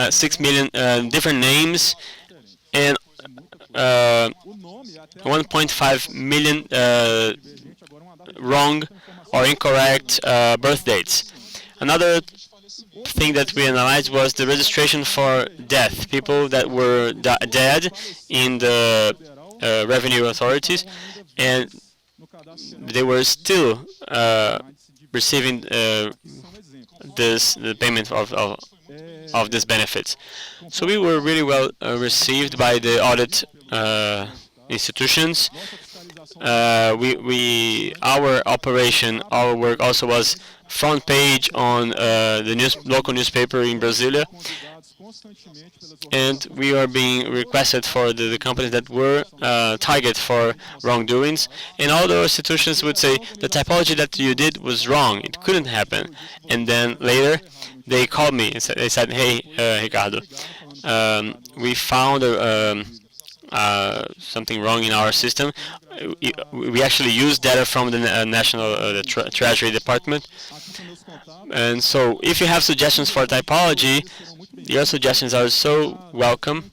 6 million different names, and 1.5 million wrong or incorrect birth dates. Another thing that we analyzed was the registration for death, people that were dead in the revenue authorities, and they were still receiving the payment of these benefits. So we were really well received by the audit institutions. Our operation, our work also was front page on the local newspaper in Brasília, and we are being requested for the companies that were target for wrongdoings. And all the institutions would say the typology that you did was wrong; it couldn't happen. And then later, they called me and they said, "Hey, Ricardo, we found something wrong in our system. We actually use data from the National Treasury Department. And so if you have suggestions for typology, your suggestions are so welcome.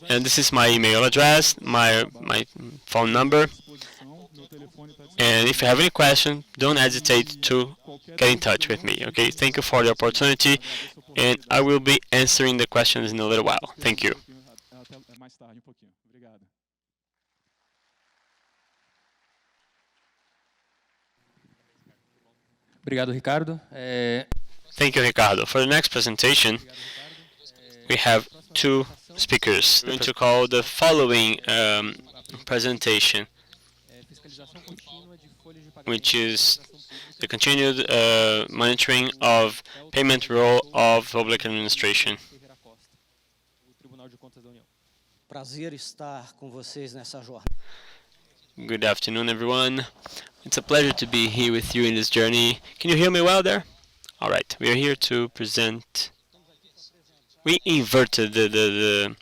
And this is my email address, my phone number. And if you have any question, don't hesitate to get in touch with me. Okay, thank you for the opportunity, and I will be answering the questions in a little while. Thank you. Obrigado, Ricardo. Thank you, Ricardo. For the next presentation, we have two speakers. I'm going to call the following presentation, which is the continued monitoring of payment role of public administration. Prazer estar com vocês nessa jornada. Good afternoon, everyone. It's a pleasure to be here with you in this journey. Can you hear me well there? All right, we are here to present. We inverted the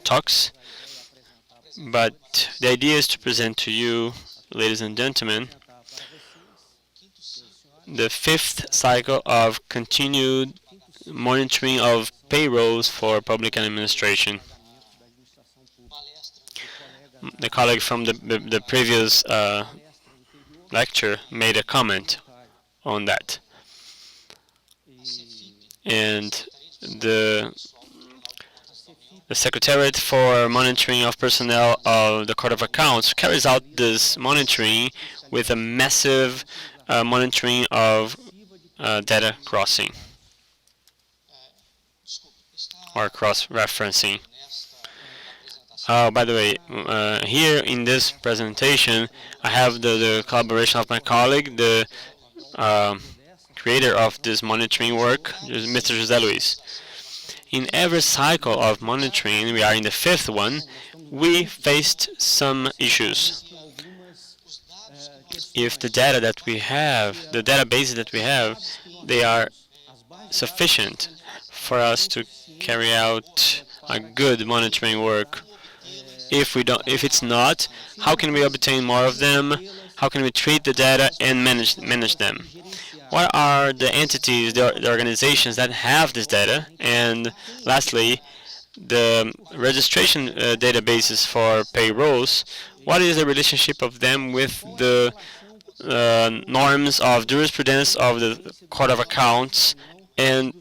talks, but the idea is to present to you, ladies and gentlemen, the fifth cycle of continued monitoring of payrolls for public administration. The colleague from the previous lecture made a comment on that. And the Secretariat for Monitoring of Personnel of the Court of Accounts carries out this monitoring with a massive monitoring of data crossing or cross-referencing. By the way, here in this presentation, I have the collaboration of my colleague, the creator of this monitoring work, Mr. José Luis. In every cycle of monitoring, we are in the fifth one, we faced some issues. If the data that we have, the databases that we have, they are sufficient for us to carry out a good monitoring work. If it's not, how can we obtain more of them? How can we treat the data and manage them? What are the entities, the organizations that have this data? And lastly, the registration databases for payrolls, what is the relationship of them with the norms of jurisprudence of the Court of Accounts and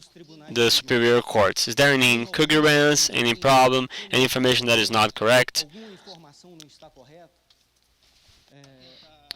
the superior courts? Is there any incongruence, any problem, any information that is not correct?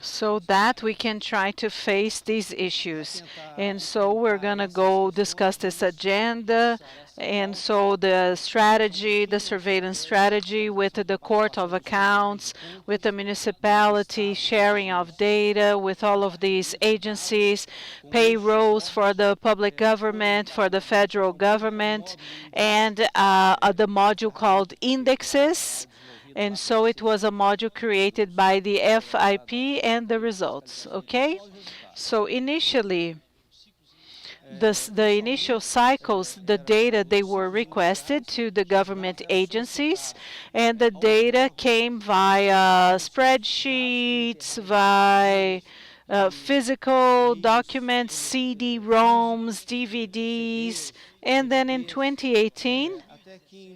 So that we can try to face these issues. And so we're going to go discuss this agenda. And so the strategy, the surveillance strategy with the Court of Accounts, with the municipality, sharing of data with all of these agencies, payrolls for the public government, for the federal government, and the module called indexes. And so it was a module created by the FIP and the results, okay? So initially, the initial cycles, the data, they were requested to the government agencies, and the data came via spreadsheets, via physical documents, CD-ROMs, DVDs, and then in 2018,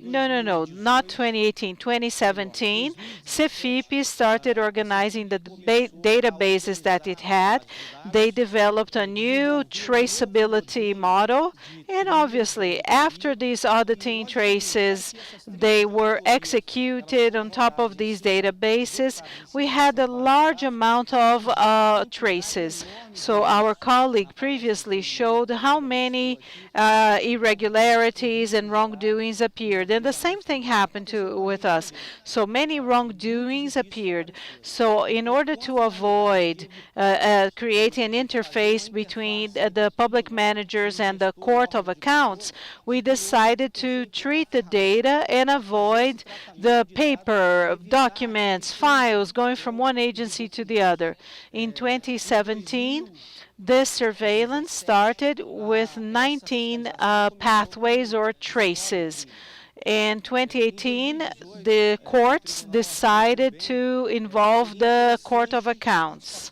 no, not 2018, 2017, CEFIP started organizing the databases that it had. They developed a new traceability model, and obviously, after these auditing traces, they were executed on top of these databases. We had a large amount of traces. So our colleague previously showed how many irregularities and wrongdoings appeared. And the same thing happened with us. So many wrongdoings appeared. So in order to avoid creating an interface between the public managers and the Court of Accounts, we decided to treat the data and avoid the paper, documents, files going from one agency to the other. In 2017, this surveillance started with 19 pathways or traces. In 2018, the courts decided to involve the Court of Accounts.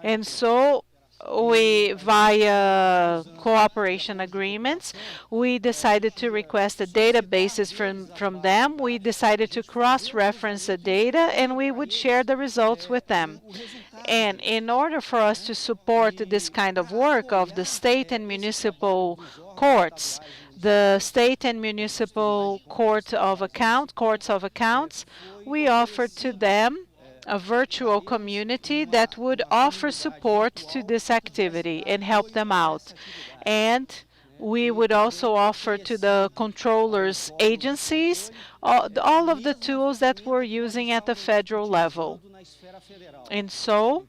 And so we, via cooperation agreements, we decided to request the databases from them. We decided to cross-reference the data, and we would share the results with them. And in order for us to support this kind of work of the state and municipal courts, the state and municipal courts of accounts, we offered to them a virtual community that would offer support to this activity and help them out. And we would also offer to the controllers' agencies all of the tools that we're using at the federal level. And so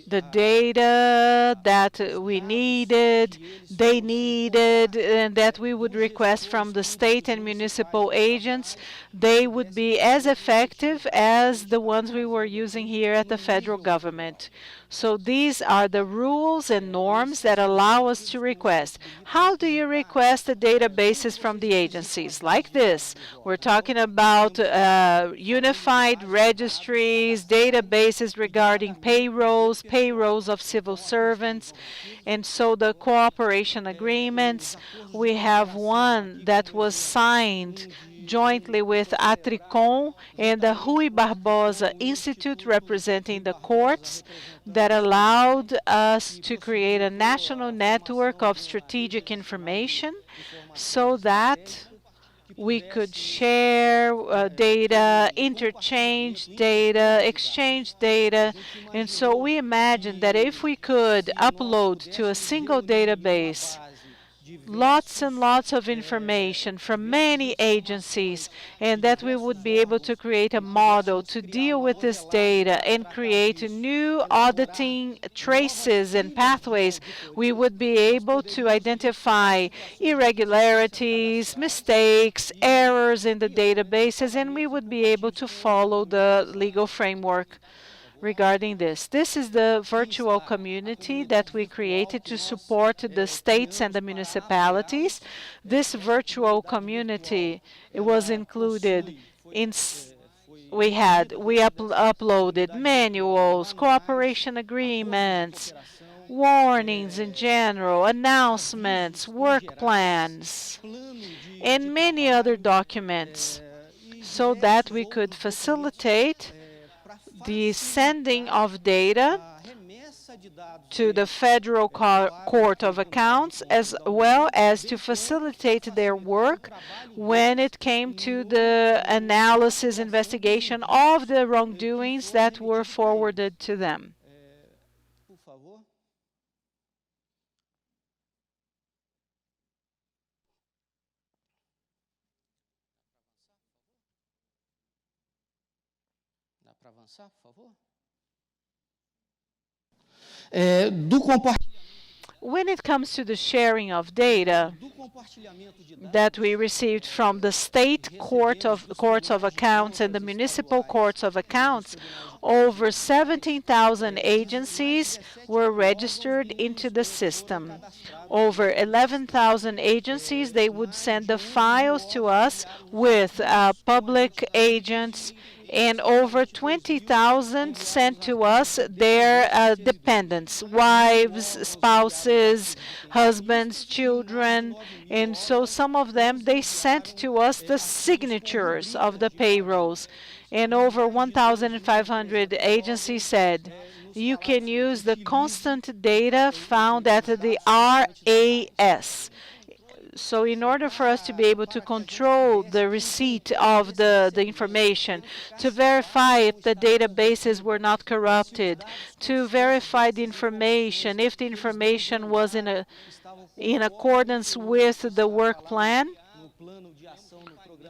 the data that we needed, they needed, and that we would request from the state and municipal agents, they would be as effective as the ones we were using here at the federal government. So these are the rules and norms that allow us to request. How do you request the databases from the agencies? Like this. We're talking about unified registries, databases regarding payrolls of civil servants, and so the cooperation agreements. We have one that was signed jointly with Atricom and the Rui Barbosa Institute representing the courts that allowed us to create a national network of strategic information so that we could share data, interchange data, exchange data. And so we imagined that if we could upload to a single database lots and lots of information from many agencies, and that we would be able to create a model to deal with this data and create new auditing traces and pathways, we would be able to identify irregularities, mistakes, errors in the databases, and we would be able to follow the legal framework regarding this. This is the virtual community that we created to support the states and the municipalities. This virtual community, it was included in we uploaded manuals, cooperation agreements, warnings in general, announcements, work plans, and many other documents, so that we could facilitate the sending of data to the Federal Court of Accounts, as well as to facilitate their work when it came to the analysis, investigation of the wrongdoings that were forwarded to them. When it comes to the sharing of data that we received from the state courts of accounts and the municipal courts of accounts, over 17,000 agencies were registered into the system. Over 11,000 agencies, they would send the files to us with public agents, and over 20,000 sent to us their dependents, wives, spouses, husbands, children, and so some of them, they sent to us the signatures of the payrolls. And over 1,500 agencies said, you can use the constant data found at the RAS. So in order for us to be able to control the receipt of the information, to verify if the databases were not corrupted, to verify the information, if the information was in accordance with the work plan,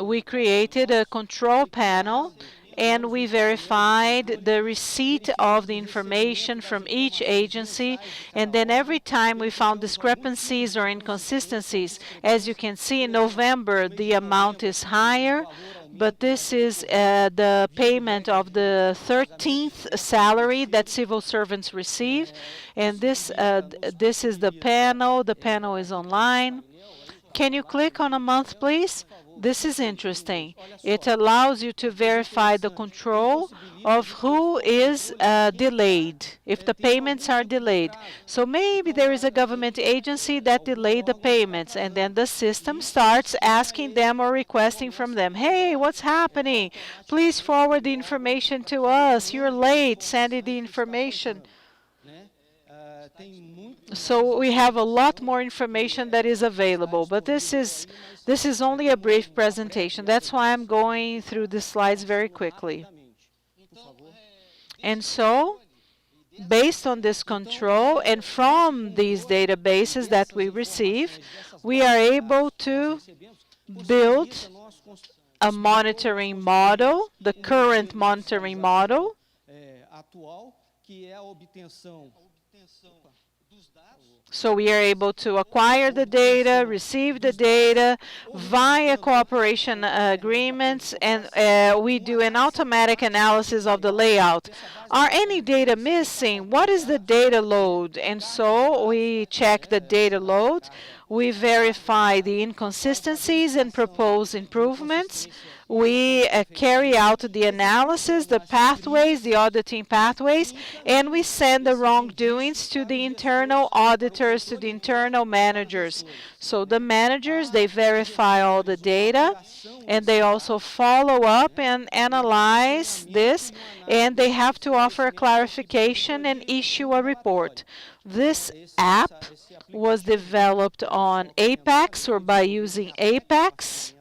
we created a control panel, and we verified the receipt of the information from each agency. And then every time we found discrepancies or inconsistencies, as you can see in November, the amount is higher, but this is the payment of the 13th salary that civil servants receive. And this is the panel. The panel is online. Can you click on a month, please? This is interesting. It allows you to verify the control of who is delayed, if the payments are delayed. So maybe there is a government agency that delayed the payments, and then the system starts asking them or requesting from them, hey, what's happening? Please forward the information to us. You're late sending the information. So we have a lot more information that is available, but this is only a brief presentation. That's why I'm going through the slides very quickly. And so, based on this control and from these databases that we receive, we are able to build a monitoring model, the current monitoring model, so we are able to acquire the data, receive the data via cooperation agreements, and we do an automatic analysis of the layout. Are any data missing? What is the data load? And so we check the data load. We verify the inconsistencies and propose improvements. We carry out the analysis, the pathways, the auditing pathways, and we send the wrongdoings to the internal auditors, to the internal managers. So the managers, they verify all the data, and they also follow up and analyze this, and they have to offer a clarification and issue a report. This app was developed on Apex, or by using Apex.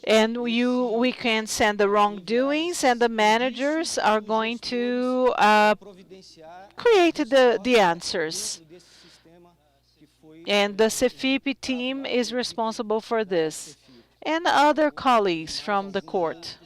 And we can send the wrongdoings, and the managers are going to create the answers. And the CEFIP team is responsible for this, and other colleagues from the court.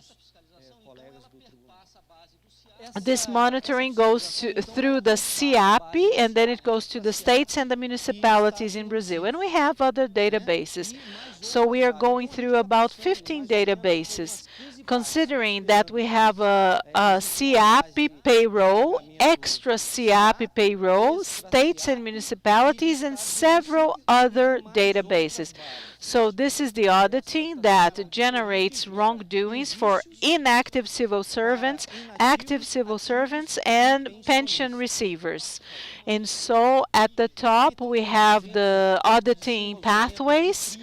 This monitoring goes through the CIAP, and then it goes to the states and the municipalities in Brazil. And we have other databases. So we are going through about 15 databases. considering that we have a SIAP payroll, extra SIAP payroll, states and municipalities, and several other databases. So this is the auditing that generates wrongdoings for inactive civil servants, active civil servants, and pension receivers. And so at the top we have the auditing pathways,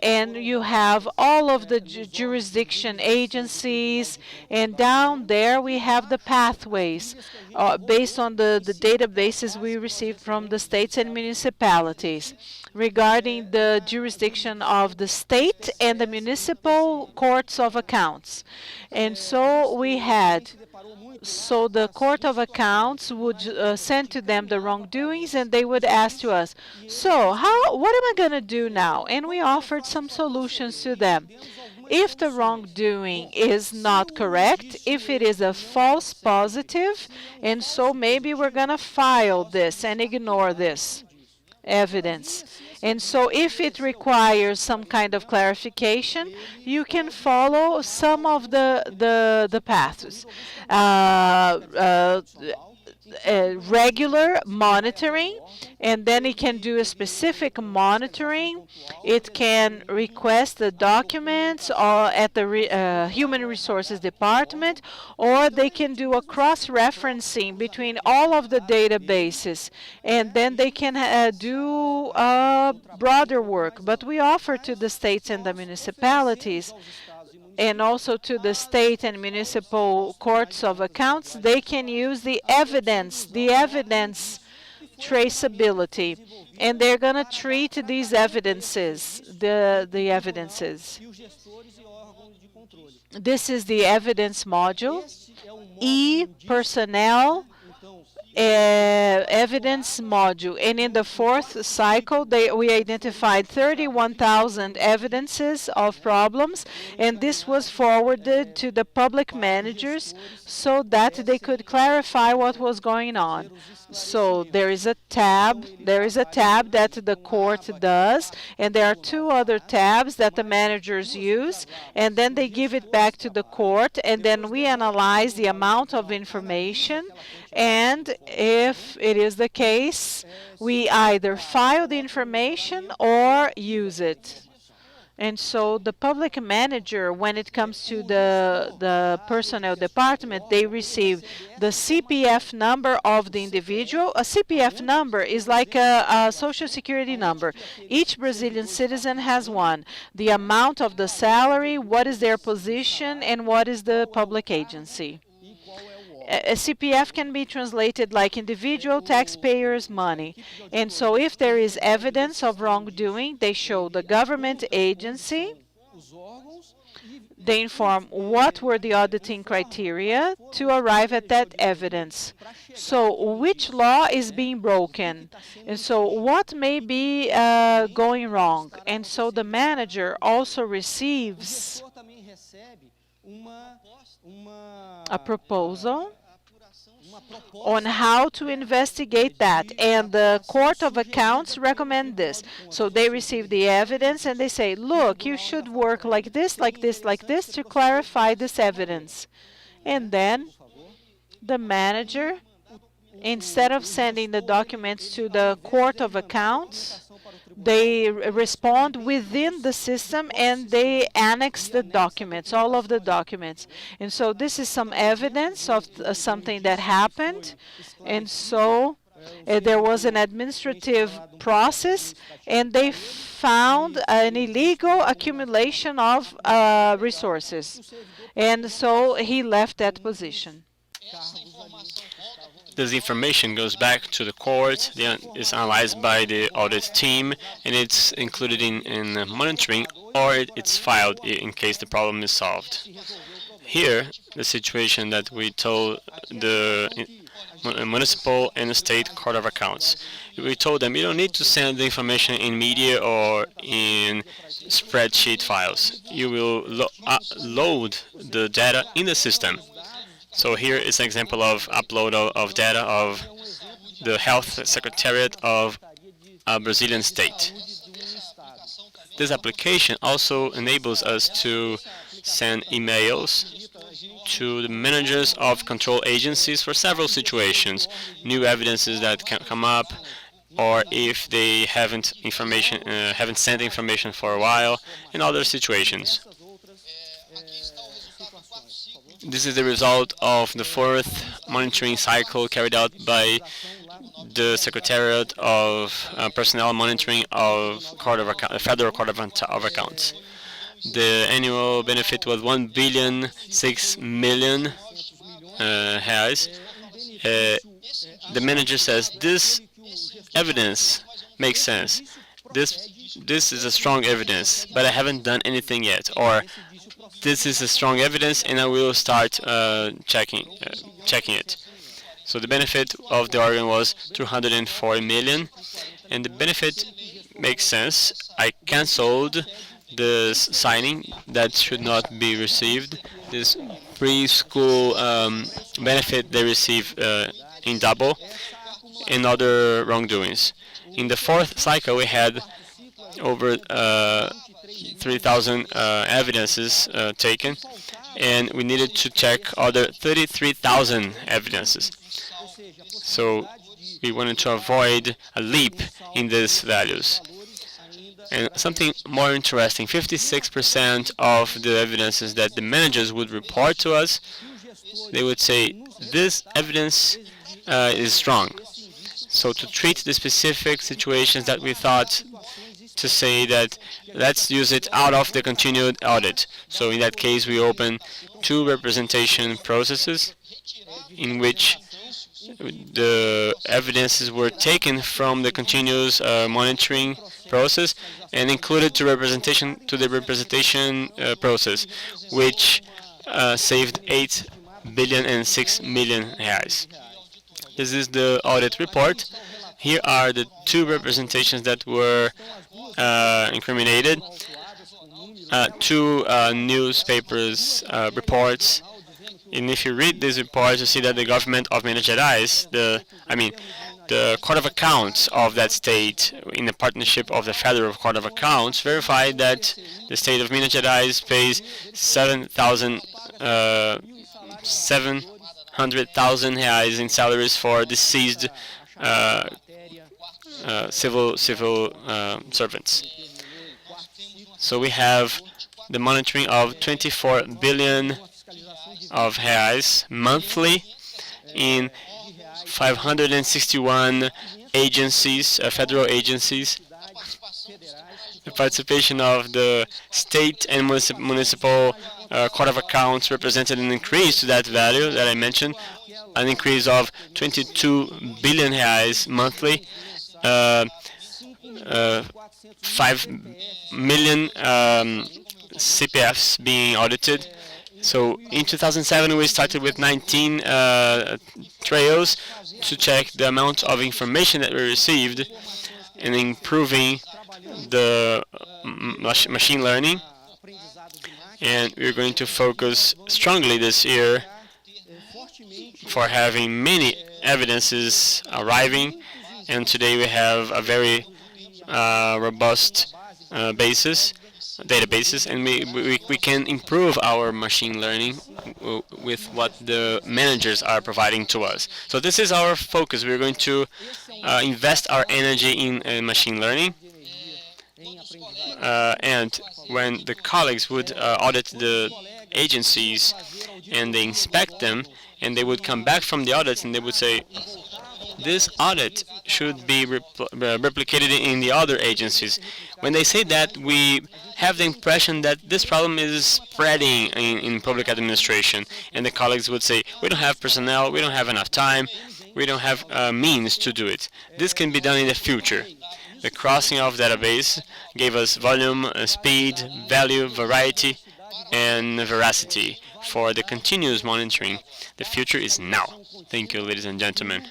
and you have all of the jurisdiction agencies, and down there we have the pathways based on the databases we received from the states and municipalities regarding the jurisdiction of the state and the municipal courts of accounts. And so we had, so the Court of Accounts would send to them the wrongdoings, and they would ask to us, so what am I going to do now? And we offered some solutions to them. If the wrongdoing is not correct, if it is a false positive, and so maybe we're going to file this and ignore this evidence. And so if it requires some kind of clarification, you can follow some of the paths. Regular monitoring, and then it can do a specific monitoring. It can request the documents at the Human Resources Department, or they can do a cross-referencing between all of the databases, and then they can do broader work. But we offer to the states and the municipalities, and also to the state and municipal courts of accounts, they can use the evidence traceability, and they're going to treat these evidences, the evidences. This is the evidence module, personnel evidence module, and in the fourth cycle we identified 31,000 evidences of problems, and this was forwarded to the public managers so that they could clarify what was going on. So there is a tab that the court does, and there are two other tabs that the managers use, and then they give it back to the court, and then we analyze the amount of information, and if it is the case, we either file the information or use it. And so the public manager, when it comes to the personnel department, they receive the CPF number of the individual. A CPF number is like a social security number. Each Brazilian citizen has one. The amount of the salary, what is their position, and what is the public agency. A CPF can be translated like individual taxpayers' money. And so if there is evidence of wrongdoing, they show the government agency, they inform what were the auditing criteria to arrive at that evidence. So which law is being broken? And so what may be going wrong? And so the manager also receives a proposal on how to investigate that, and the Court of Accounts recommend this. So they receive the evidence and they say, look, you should work like this, like this, like this to clarify this evidence. And then the manager, instead of sending the documents to the Court of Accounts, they respond within the system and they annex the documents, all of the documents. And so this is some evidence of something that happened. And so there was an administrative process, and they found an illegal accumulation of resources. And so he left that position. This information goes back to the court, it's analyzed by the audit team, and it's included in monitoring, or it's filed in case the problem is solved. Here, the situation that we told the municipal and the state court of accounts. We told them you don't need to send the information in media or in spreadsheet files. You will load the data in the system. So here is an example of upload of data of the Health Secretariat of a Brazilian state. This application also enables us to send emails to the managers of control agencies for several situations, new evidences that can come up, or if they haven't sent information for a while, in other situations. This is the result of the fourth monitoring cycle carried out by the Secretariat of Personnel Monitoring of Federal Court of Accounts. The annual benefit was 1,006,000,000 reais. The manager says this evidence makes sense. This is a strong evidence, but I haven't done anything yet. Or this is a strong evidence, and I will start checking it. So the benefit of the organ was 204 million, and the benefit makes sense. I cancelled the signing that should not be received. This preschool benefit they receive in double, and other wrongdoings. In the fourth cycle, we had over 3,000 evidences taken, and we needed to check other 33,000 evidences. So we wanted to avoid a leap in these values. And something more interesting, 56% of the evidences that the managers would report to us, they would say, this evidence is strong. So to treat the specific situations that we thought to say that let's use it out of the continued audit. So in that case, we open 2 representation processes in which the evidences were taken from the continuous monitoring process and included to the representation process, which saved 8,006,000,000 reais. This is the audit report. Here are the 2 representations that were incriminated. 2 newspapers reports. And if you read these reports, you see that the government of Minas Gerais, the Court of Accounts of that state, in the partnership of the Federal Court of Accounts, verified that the state of Minas Gerais pays 700,000 reais in salaries for deceased civil servants. So we have the monitoring of 24 billion of reais monthly in 561 agencies, federal agencies. The participation of the state and municipal Court of Accounts represented an increase to that value that I mentioned, an increase of 22 billion reais monthly, 5 million CPFs being audited. So in 2007, we started with 19 trails to check the amount of information that we received and improving the machine learning. And we're going to focus strongly this year for having many evidences arriving. And today we have a very robust databases, and we can improve our machine learning with what the managers are providing to us. So this is our focus. We're going to invest our energy in machine learning. And when the colleagues would audit the agencies and they inspect them, and they would come back from the audits and they would say, this audit should be replicated in the other agencies. When they say that, we have the impression that this problem is spreading in public administration, and the colleagues would say, we don't have personnel, we don't have enough time, we don't have means to do it. This can be done in the future. The crossing of database gave us volume, speed, value, variety, and veracity for the continuous monitoring. The future is now. Thank you, ladies and gentlemen.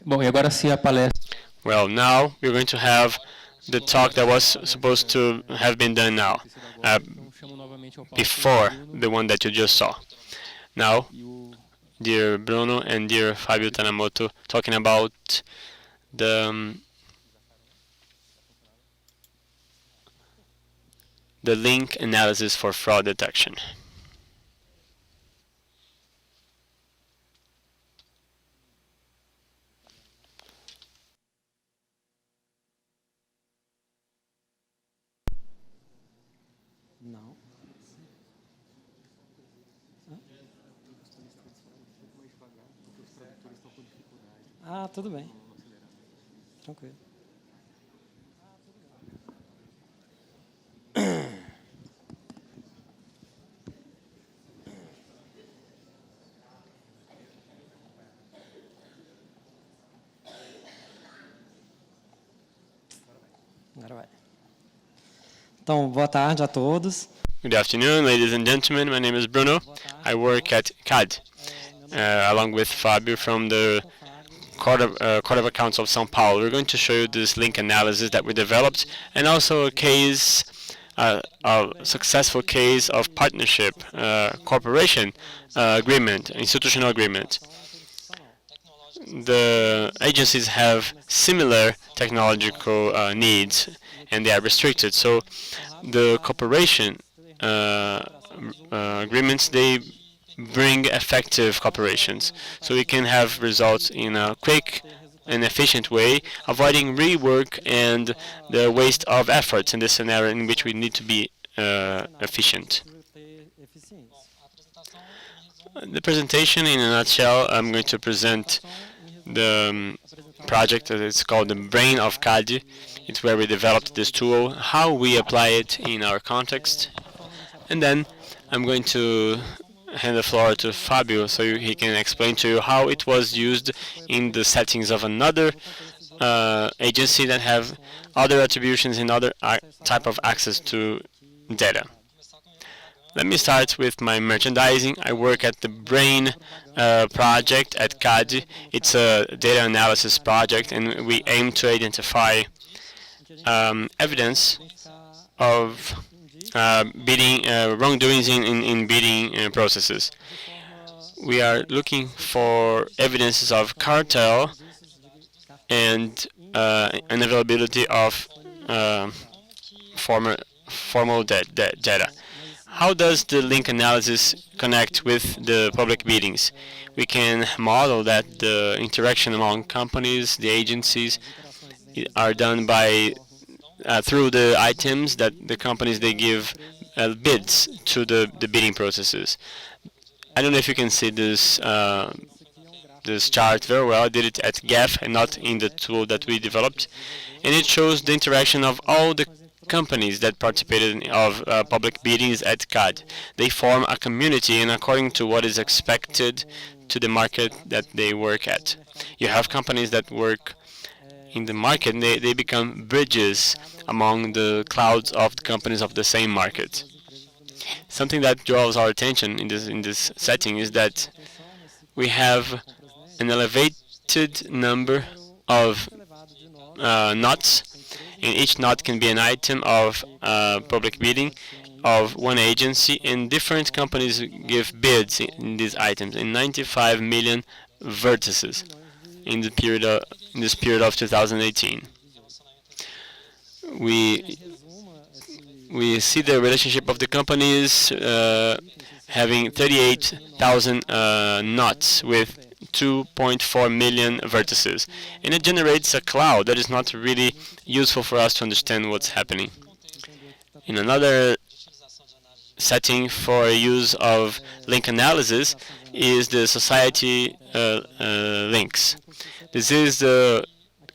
Bom, e agora se a palestra... Well, now we're going to have the talk that was supposed to have been done now, Então, chamo novamente ao palco before o Bruno the one that you just saw. Now, e o dear Bruno and dear Fabio Tanamoto, talking about the link analysis for fraud detection. Não. Ah, tudo bem. Tranquilo. Agora vai. Então, boa tarde a todos. Good afternoon, ladies and gentlemen. My name is Bruno. I work at CAD, along with Fabio from the Court of Accounts of São Paulo. We're going to show you this link analysis that we developed, and also a case, a successful case of partnership, cooperation agreement, institutional agreement. The agencies have similar technological needs, and they are restricted. So the cooperation agreements, they bring effective cooperations. So we can have results in a quick and efficient way, avoiding rework and the waste of efforts in this scenario in which we need to be efficient. The presentation in a nutshell, I'm going to present the project that is called the Brain of CAD. It's where we developed this tool, how we apply it in our context. And then I'm going to hand the floor to Fabio so he can explain to you how it was used in the settings of another agency that have other attributions and other type of access to data. Let me start with my merchandising. I work at the Brain project at CAD. It's a data analysis project, and we aim to identify evidence of bidding wrongdoings in bidding processes. We are looking for evidences of cartel and unavailability of formal data. How does the link analysis connect with the public biddings? We can model that the interaction among companies, the agencies, are done by through the items that the companies they give bids to the bidding processes. I don't know if you can see this this chart very well. I did it at GAF and not in the tool that we developed, and it shows the interaction of all the companies that participated in public biddings at CAD. They form a community, and according to what is expected to the market that they work at. You have companies that work in the market, and they become bridges among the clouds of the companies of the same market. Something that draws our attention in this setting is that we have an elevated number of knots, and each knot can be an item of public bidding of one agency, and different companies give bids in these items in 95 million vertices in the period in this period of 2018. We see the relationship of the companies having 38,000 knots with 2.4 million vertices, and it generates a cloud that is not really useful for us to understand what's happening. In another setting for use of link analysis is the society links. This is the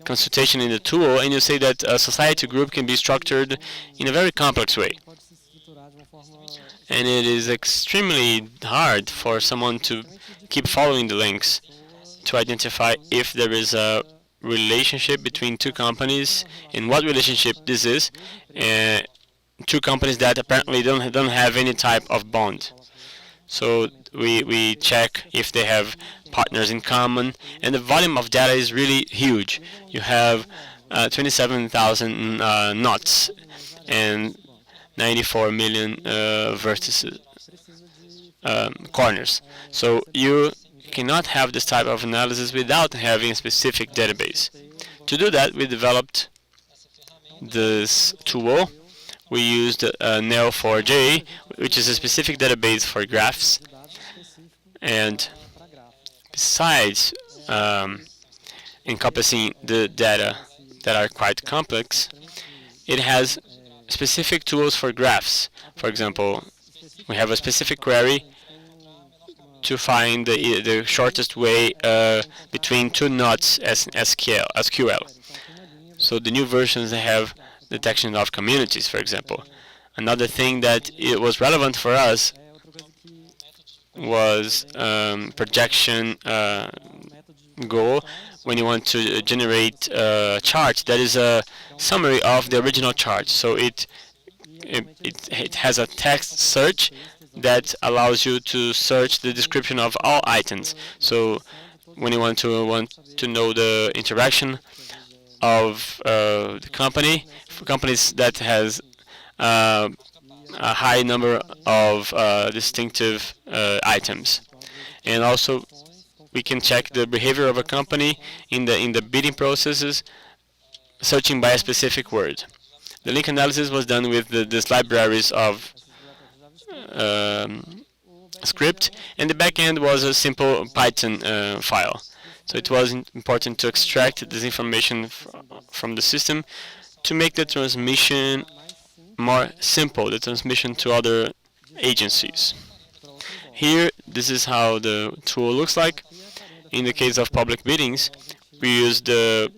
consultation in the tool, and you say that a society group can be structured in a very complex way. And it is extremely hard for someone to keep following the links to identify if there is a relationship between two companies and what relationship this is. Two companies that apparently don't have any type of bond. So we check if they have partners in common, and the volume of data is really huge. You have 27,000 knots and 94 million vertices, corners. So you cannot have this type of analysis without having a specific database. To do that, we developed this tool. We used Neo4j, which is a specific database for graphs. And besides encompassing the data that are quite complex, it has specific tools for graphs. For example, we have a specific query to find the shortest way between two knots as SQL. So the new versions have detection of communities, for example. Another thing that it was relevant for us was projection goal. When you want to generate a chart that is a summary of the original chart. So it has a text search that allows you to search the description of all items. So when you want to know the interaction of the company, for companies that has a high number of distinctive items, and also we can check the behavior of a company in the bidding processes, searching by a specific word. The link analysis was done with these libraries of script, and the backend was a simple Python file. So it was important to extract this information from the system to make the transmission more simple, the transmission to other agencies. Here, this is how the tool looks like. In the case of public biddings, we use the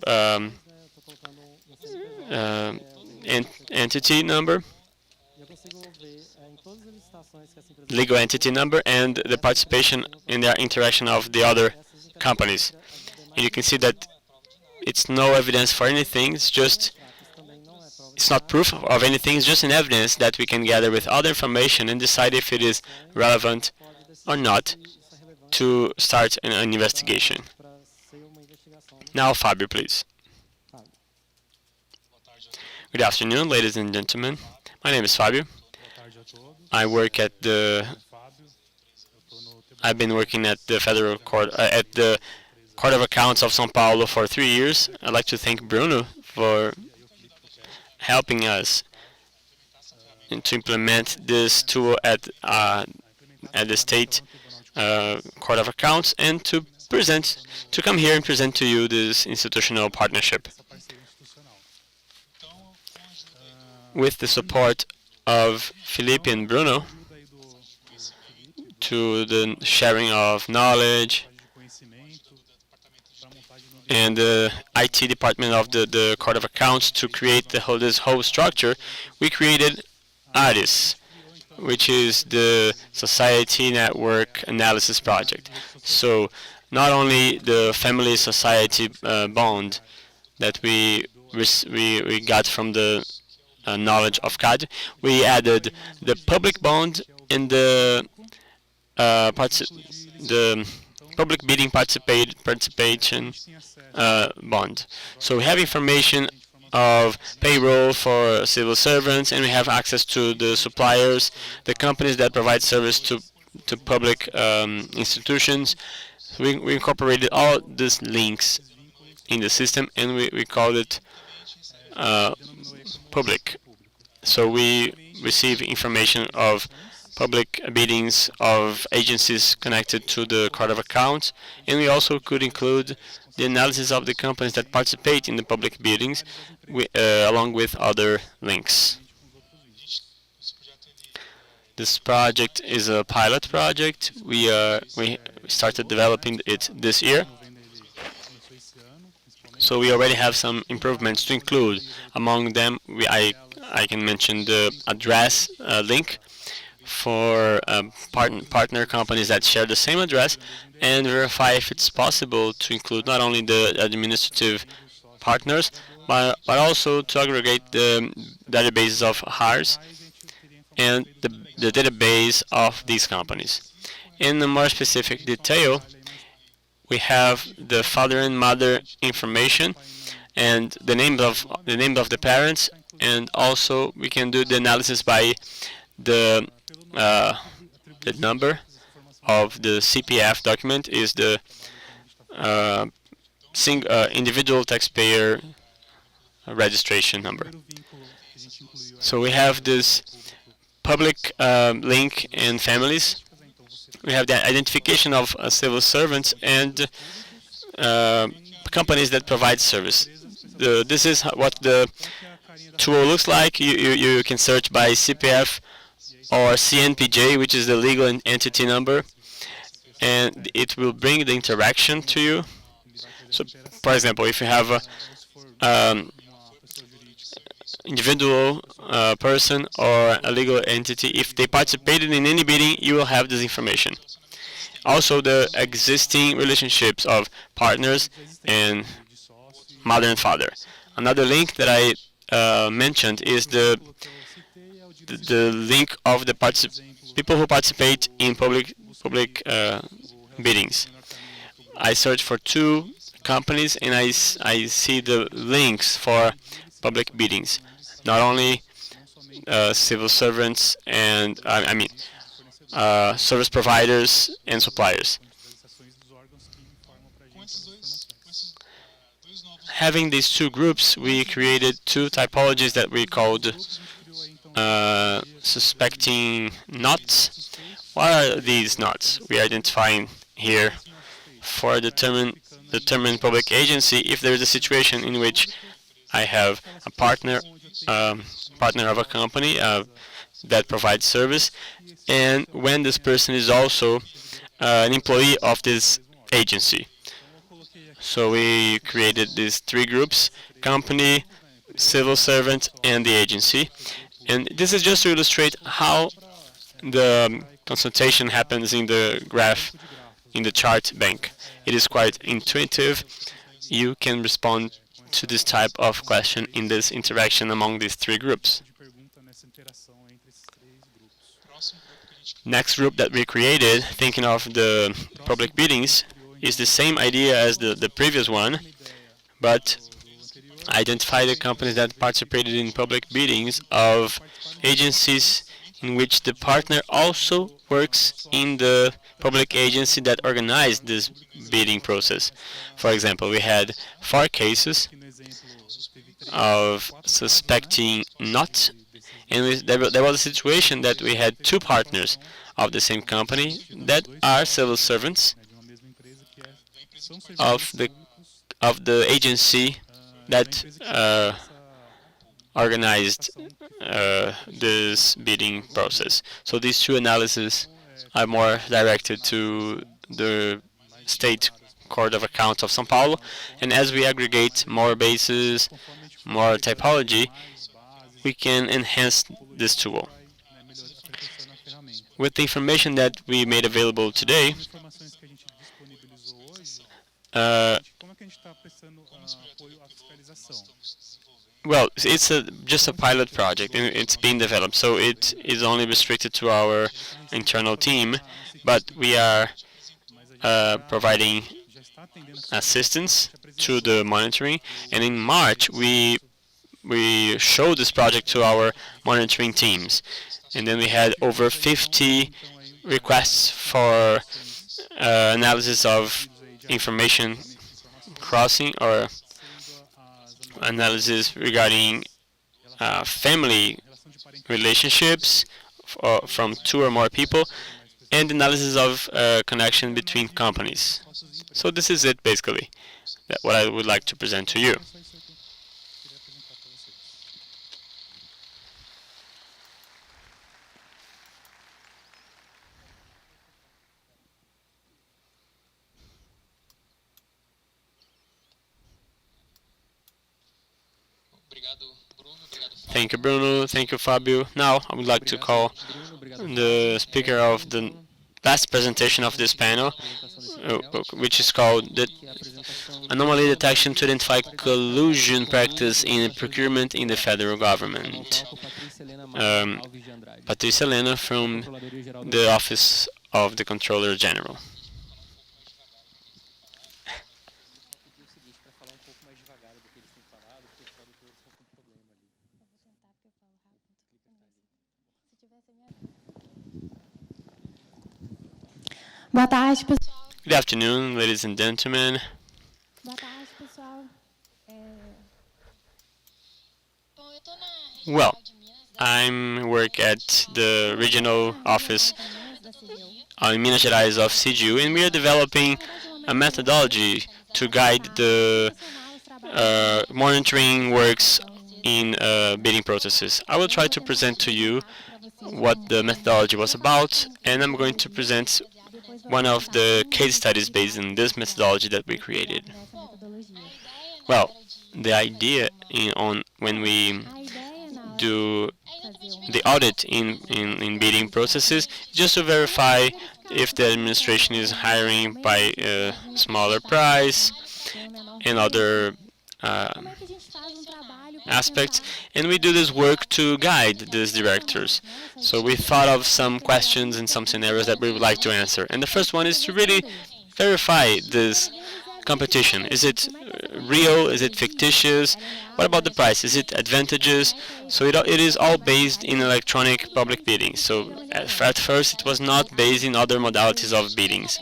entity number, legal entity number, and the participation in the interaction of the other companies. And you can see that it's no evidence for anything, it's not proof of anything, it's just an evidence that we can gather with other information and decide if it is relevant or not to start an investigation. Now, Fabio, please. Good afternoon, ladies and gentlemen. My name is Fabio. I've been working at the Federal Court, at the Court of Accounts of São Paulo for 3 years. I'd like to thank Bruno for helping us to implement this tool at the State Court of Accounts, and to come here and present to you this institutional partnership. With the support of Felipe and Bruno, to the sharing of knowledge and the IT department of the Court of Accounts to create this whole structure, we created ARIS, which is the Society Network Analysis Project. So not only the family society bond that we got from the knowledge of CAD, we added the public bond and the public bidding participation bond. So we have information of payroll for civil servants, and we have access to the suppliers, the companies that provide service to public institutions. We incorporated all these links in the system, and we called it public. So we receive information of public biddings of agencies connected to the Court of Accounts, and we also could include the analysis of the companies that participate in the public biddings, along with other links. This project is a pilot project. We started developing it this year. So we already have some improvements to include. Among them, I can mention the address link for partner companies that share the same address, and verify if it's possible to include not only the administrative partners, but also to aggregate the databases of hires and the database of these companies. In a more specific detail, we have the father and mother information and the names of the parents, and also we can do the analysis by the number of the CPF document is the individual taxpayer registration number. So we have this public link in families. We have the identification of civil servants and companies that provide service. This is what the tool looks like. You can search by CPF or CNPJ, which is the legal entity number, and it will bring the interaction to you. So, for example, if you have a individual person or a legal entity, if they participated in any bidding, you will have this information. Also, the existing relationships of partners and mother and father. Another link that I mentioned is the link of the people who participate in public biddings. I search for 2 companies and I see the links for public biddings. Not only civil servants and service providers and suppliers. Having these 2 groups, we created 2 typologies that we called suspecting knots. What are these knots? We are identifying here for determine public agency if there is a situation in which I have a partner of a company that provides service, and when this person is also an employee of this agency. So we created these 3 groups: company, civil servant, and the agency. And this is just to illustrate how the consultation happens in the graph, in the chart bank. It is quite intuitive. You can respond to this type of question in this interaction among these 3 groups. Next group that we created, thinking of the public biddings, is the same idea as the previous one, but identify the companies that participated in public biddings of agencies in which the partner also works in the public agency that organized this bidding process. For example, we had 4 cases of suspecting not, and there was a situation that we had 2 partners of the same company that are civil servants of the agency that organized this bidding process. So these 2 analyses are more directed to the State Court of Accounts of São Paulo, and as we aggregate more bases, more typology, we can enhance this tool. With the information that we made available today, well, it's just a pilot project, and it's being developed, so it is only restricted to our internal team, but we are providing assistance to the monitoring, and in March we showed this project to our monitoring teams, and then we had over 50 requests for analysis of information crossing or analysis regarding family relationships from 2 or more people, and analysis of connection between companies. So this is it, basically, what I would like to present to you. Thank you, Bruno. Thank you, Fabio. Now, I would like to call the speaker of the last presentation of this panel, which is called the Anomaly Detection to Identify Collusion Practice in Procurement in the Federal Government. Patrícia Helena from the Office of the Controller General. Boa tarde, pessoal. Good afternoon, ladies and gentlemen. Boa tarde, pessoal. Well, I work at the regional office in Minas Gerais of CGU, and we are developing a methodology to guide the monitoring works in bidding processes. I will try to present to you what the methodology was about, and I'm going to present one of the case studies based on this methodology that we created. Well, the idea when we do the audit in bidding processes just to verify if the administration is hiring by a smaller price and other aspects, and we do this work to guide these directors. So we thought of some questions and some scenarios that we would like to answer. And the first one is to really verify this competition. Is it real? Is it fictitious? What about the price? Is it advantageous? So it is all based in electronic public bidding. So at first it was not based in other modalities of biddings.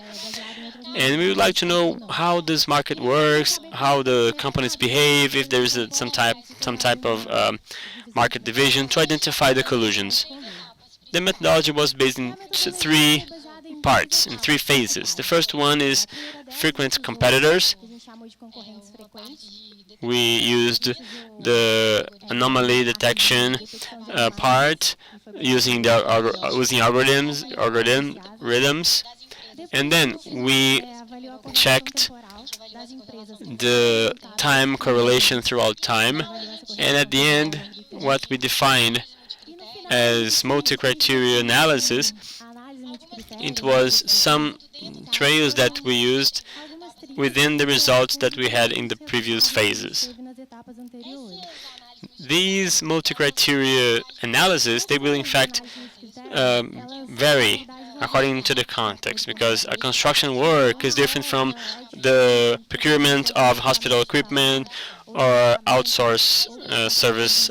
And we would like to know how this market works, how the companies behave, if there is some type of market division, to identify the collusions. The methodology was based in three parts, in three phases. The first one is frequent competitors. We used the anomaly detection part using algorithms. And then we checked the time correlation throughout time, and at the end, what we defined as multi-criteria analysis, it was some trails that we used within the results that we had in the previous phases. These multi-criteria analysis, they will in fact vary according to the context, because a construction work is different from the procurement of hospital equipment or outsource service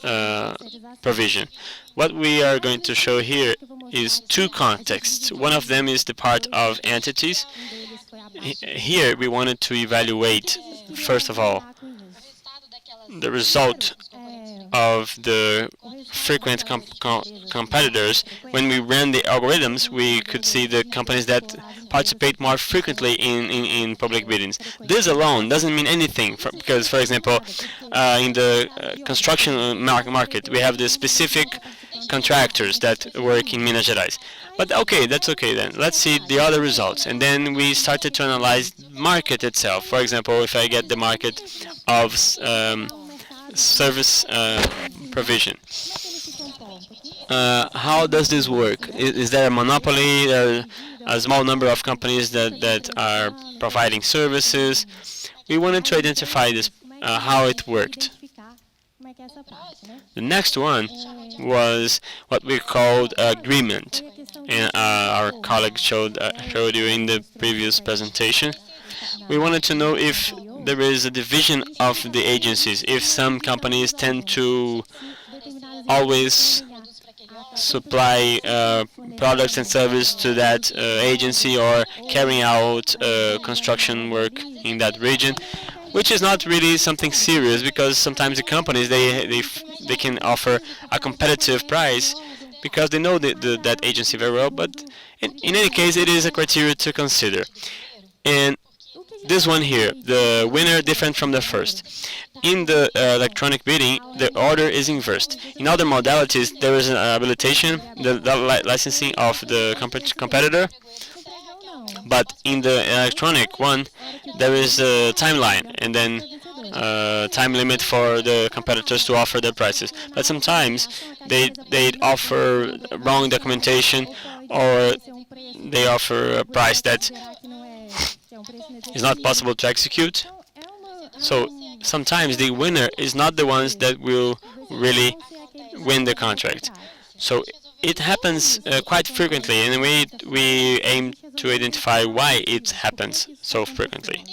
provision. What we are going to show here is two contexts. One of them is the part of entities. Here we wanted to evaluate, first of all, the result of the frequent competitors. When we ran the algorithms, we could see the companies that participate more frequently in public biddings. This alone doesn't mean anything, because, for example, in the construction market, we have the specific contractors that work in Minas Gerais. But okay, that's okay then. Let's see the other results. And then we started to analyze the market itself. For example, if I get the market of service provision. How does this work? Is there a monopoly? There are a small number of companies that are providing services. We wanted to identify this, how it worked. The next one was what we called agreement, and our colleague showed you in the previous presentation. We wanted to know if there is a division of the agencies, if some companies tend to always supply products and services to that agency, or carrying out construction work in that region, which is not really something serious, because sometimes the companies they can offer a competitive price because they know that agency very well. But in any case, it is a criteria to consider. And this one here, the winner different from the first. In the electronic bidding, the order is inversed. In other modalities, there is an habilitation, the licensing of the competitor. But in the electronic one, there is a timeline, and then time limit for the competitors to offer their prices. But sometimes they offer wrong documentation, or they offer a price that is not possible to execute. So sometimes the winner is not the ones that will really win the contract. So it happens quite frequently, and we aim to identify why it happens so frequently.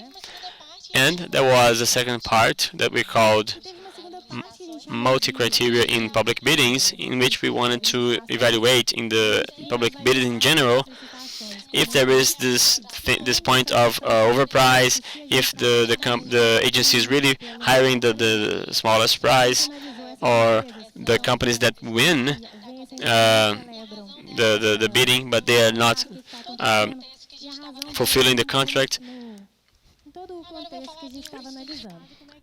And there was a second part that we called multi-criteria in public biddings, in which we wanted to evaluate in the public bidding in general if there is this point of overprice, if the agency is really hiring the smallest price, or the companies that win the bidding, but they are not fulfilling the contract.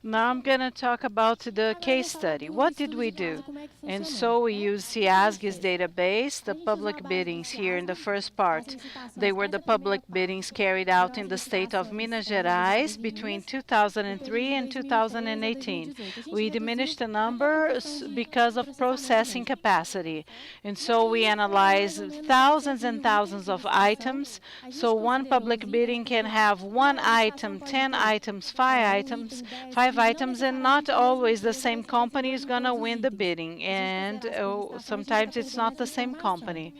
Now I'm going to talk about the case study. What did we do? And so we used SIASG's database, the public biddings here in the first part. They were the public biddings carried out in the state of Minas Gerais between 2003 and 2018. We diminished the number because of processing capacity. And so we analyzed thousands and thousands of items. So one public bidding can have one item, 10 items, 5 items, and not always the same company is going to win the bidding. And sometimes it's not the same company.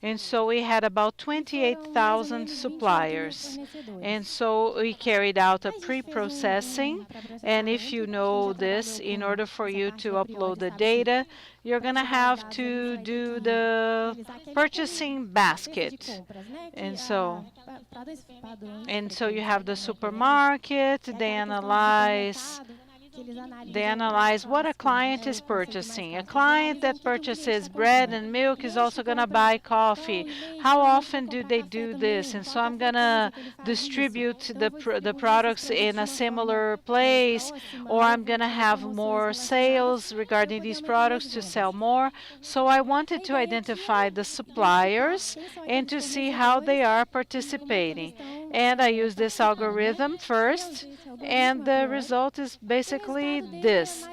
And so we had about 28,000 suppliers. And so we carried out a pre-processing. And if you know this, in order for you to upload the data, you're going to have to do the purchasing basket. And so you have the supermarket, they analyze what a client is purchasing. A client that purchases bread and milk is also going to buy coffee. How often do they do this? And so I'm going to distribute the products in a similar place, or I'm going to have more sales regarding these products to sell more. So I wanted to identify the suppliers and to see how they are participating. And I used this algorithm first, and the result is basically this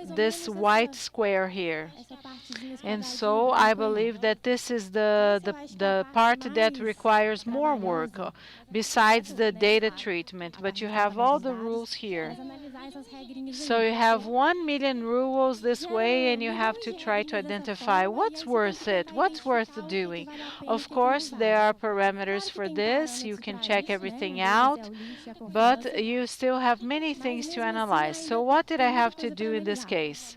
white square here. And so I believe that this is the part that requires more work besides the data treatment, but you have all the rules here. So you have 1 million rules this way, and you have to try to identify what's worth it, what's worth doing. Of course, there are parameters for this. You can check everything out, but you still have many things to analyze. So what did I have to do in this case?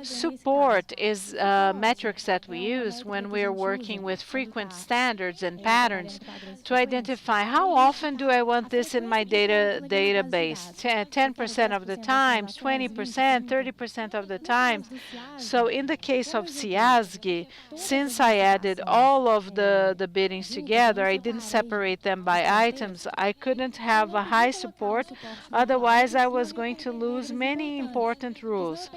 Support is metrics that we use when we are working with frequent standards and patterns to identify how often do I want this in my database. 10% of the times, 20%, 30% of the times. So in the case of SIASG, since I added all of the biddings together, I didn't separate them by items, I couldn't have a high support. Otherwise, I was going to lose many important rules.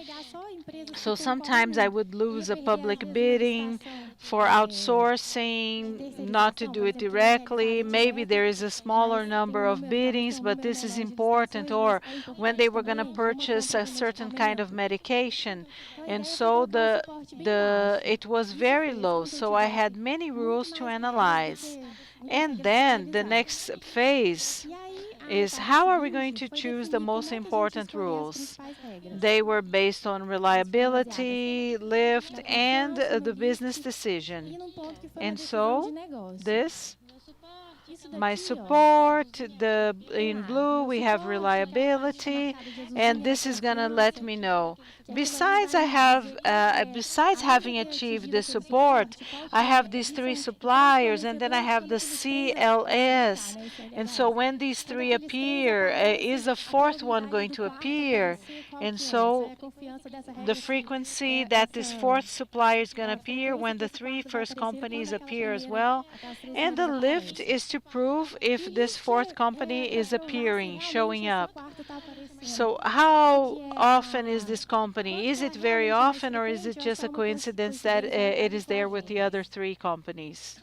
So sometimes I would lose a public bidding for outsourcing, not to do it directly. Maybe there is a smaller number of biddings, but this is important, or when they were going to purchase a certain kind of medication. And so it was very low. So I had many rules to analyze. And then the next phase is how are we going to choose the most important rules? They were based on reliability, lift, and the business decision. And so this, my support, in blue we have reliability, and this is going to let me know. Besides having achieved the support, I have these 3 suppliers, and then I have the CLS. And so when these 3 appear, is a 4th one going to appear? And so the frequency that this 4th supplier is going to appear when the 3 first companies appear as well. And the lift is to prove if this 4th company is appearing, showing up. So how often is this company? Is it very often, or is it just a coincidence that it is there with the other 3 companies?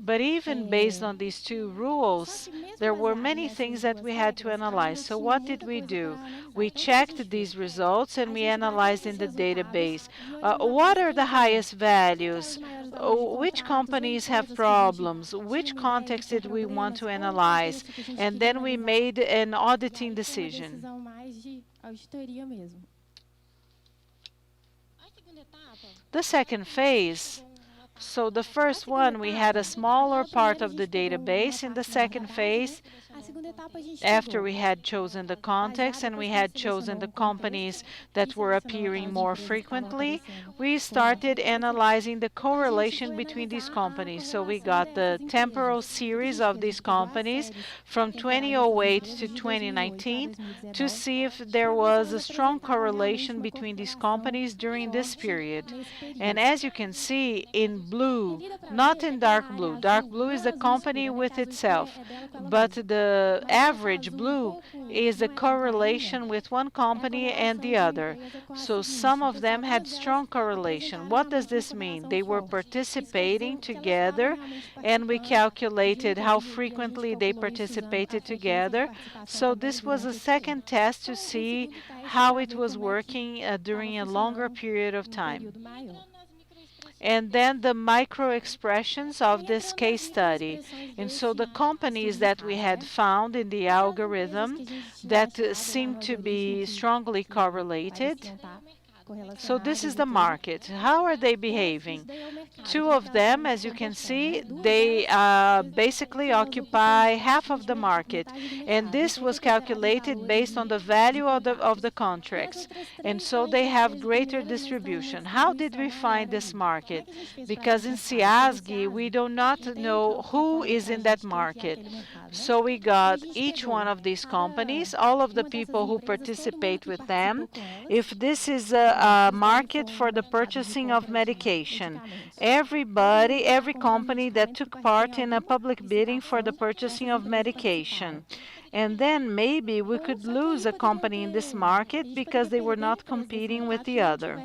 But even based on these 2 rules, there were many things that we had to analyze. So what did we do? We checked these results and we analyzed in the database. What are the highest values? Which companies have problems? Which context did we want to analyze? And then we made an auditing decision. The second phase, so the first one, we had a smaller part of the database. In the second phase, after we had chosen the context and we had chosen the companies that were appearing more frequently, we started analyzing the correlation between these companies. So we got the temporal series of these companies from 2008 to 2019 to see if there was a strong correlation between these companies during this period. And as you can see in blue, not in dark blue. Dark blue is the company with itself, but the average blue is a correlation with one company and the other. So some of them had strong correlation. What does this mean? They were participating together, and we calculated how frequently they participated together. So this was a second test to see how it was working during a longer period of time. And then the micro expressions of this case study. And so the companies that we had found in the algorithm that seemed to be strongly correlated. So this is the market. How are they behaving? Two of them, as you can see, they basically occupy half of the market. And this was calculated based on the value of the contracts. And so they have greater distribution. How did we find this market? Because in SIASG, we do not know who is in that market. So we got each one of these companies, all of the people who participate with them. If this is a market for the purchasing of medication, every company that took part in a public bidding for the purchasing of medication. And then maybe we could lose a company in this market because they were not competing with the other.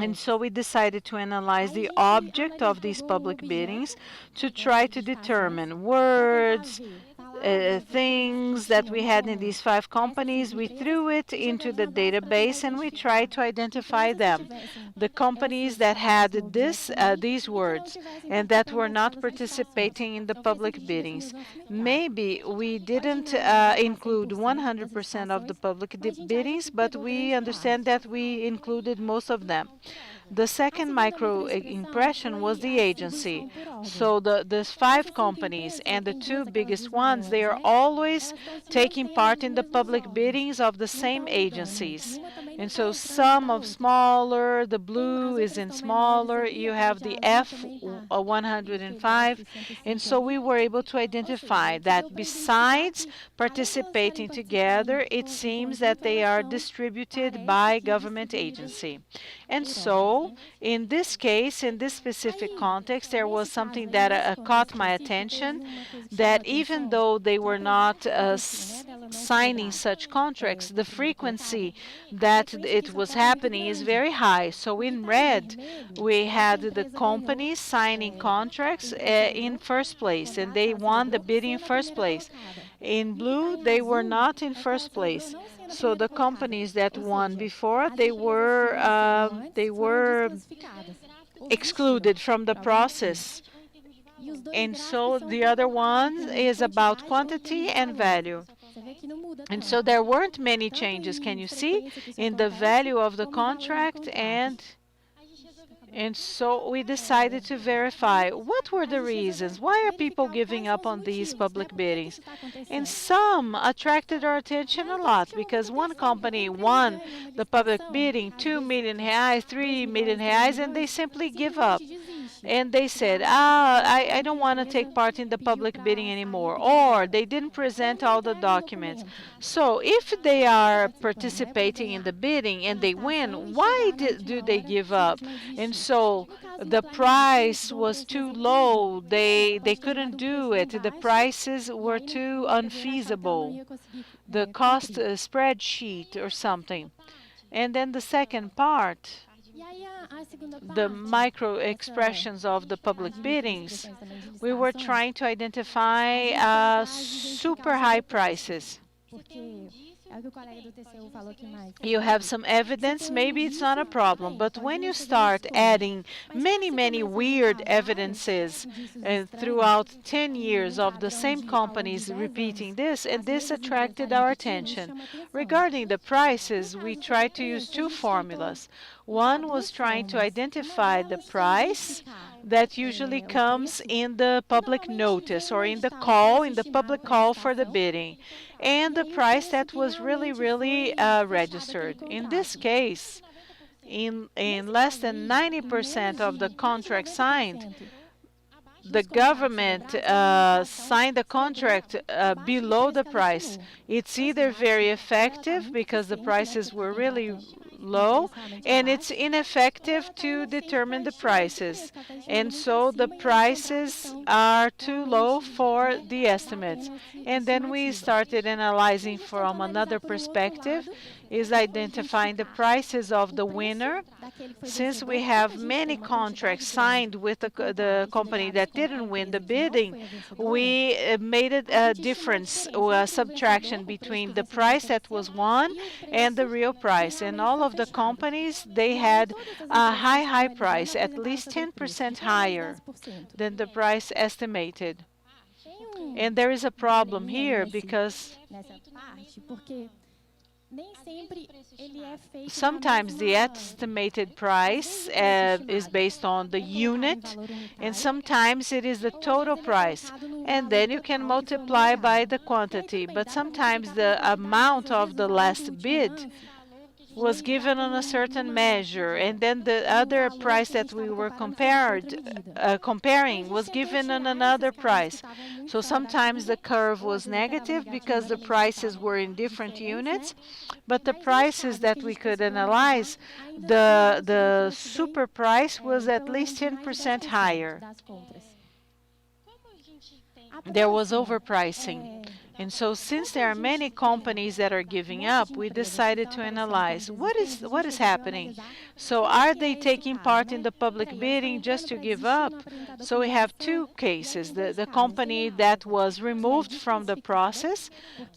And so we decided to analyze the object of these public biddings to try to determine words, things that we had in these 5 companies. We threw it into the database and we tried to identify them. The companies that had these words and that were not participating in the public biddings. Maybe we didn't include 100% of the public biddings, but we understand that we included most of them. The second micro impression was the agency. So there's 5 companies, and the 2 biggest ones, they are always taking part in the public biddings of the same agencies. And so some of smaller, the blue is in smaller, you have the F105, and so we were able to identify that besides participating together, it seems that they are distributed by government agency. And so, in this case, in this specific context, there was something that caught my attention, that even though they were not signing such contracts, the frequency that it was happening is very high. So in red, we had the companies signing contracts in first place, and they won the bidding in first place. In blue, they were not in first place. So the companies that won before, they were excluded from the process. And so the other one is about quantity and value. And so there weren't many changes, can you see, in the value of the contract. And so we decided to verify what were the reasons. Why are people giving up on these public biddings? And some attracted our attention a lot because one company won the public bidding, 2 million reais, 3 million reais, and they simply give up. And they said, I don't want to take part in the public bidding anymore, or they didn't present all the documents. So if they are participating in the bidding and they win, why do they give up? And so the price was too low, they couldn't do it, the prices were too unfeasible, the cost spreadsheet or something. And then the second part, the micro expressions of the public biddings, we were trying to identify super high prices. É o que o colega do TCU falou que mais. You have some evidence, maybe it's not a problem. But when you start adding many weird evidences throughout 10 years of the same companies repeating this, and this attracted our attention. Regarding the prices, we tried to use two formulas. One was trying to identify the price that usually comes in the public notice or in the public call for the bidding, and the price that was really registered. In this case, in less than 90% of the contracts signed, the government signed the contract below the price. It's either very effective because the prices were really low, and it's ineffective to determine the prices. And so the prices are too low for the estimates. And then we started analyzing from another perspective, is identifying the prices of the winner. Since we have many contracts signed with the company that didn't win the bidding, we made a difference, a subtraction between the price that was won and the real price. And all of the companies, they had a high price, at least 10% higher than the price estimated. And there is a problem here because sometimes the estimated price is based on the unit, and sometimes it is the total price. And then you can multiply by the quantity. But sometimes the amount of the last bid was given on a certain measure, and then the other price that we were comparing was given on another price. So sometimes the curve was negative because the prices were in different units, but the prices that we could analyze, the super price was at least 10% higher. There was overpricing. And so since there are many companies that are giving up, we decided to analyze what is happening. So are they taking part in the public bidding just to give up? So we have two cases. The company that was removed from the process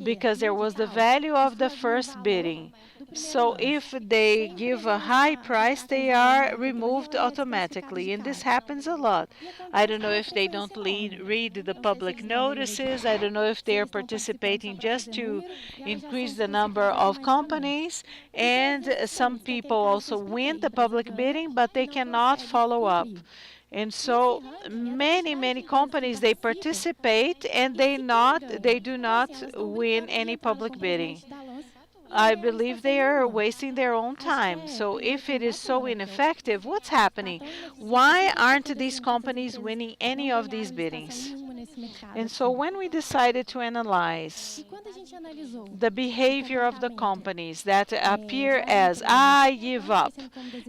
because there was the value of the first bidding. So if they give a high price, they are removed automatically, and this happens a lot. I don't know if they don't read the public notices. I don't know if they are participating just to increase the number of companies, and some people also win the public bidding, but they cannot follow up. And so many companies, they participate and they do not win any public bidding. I believe they are wasting their own time. So if it is so ineffective, what's happening? Why aren't these companies winning any of these biddings? And so when we decided to analyze the behavior of the companies that appear as, I give up.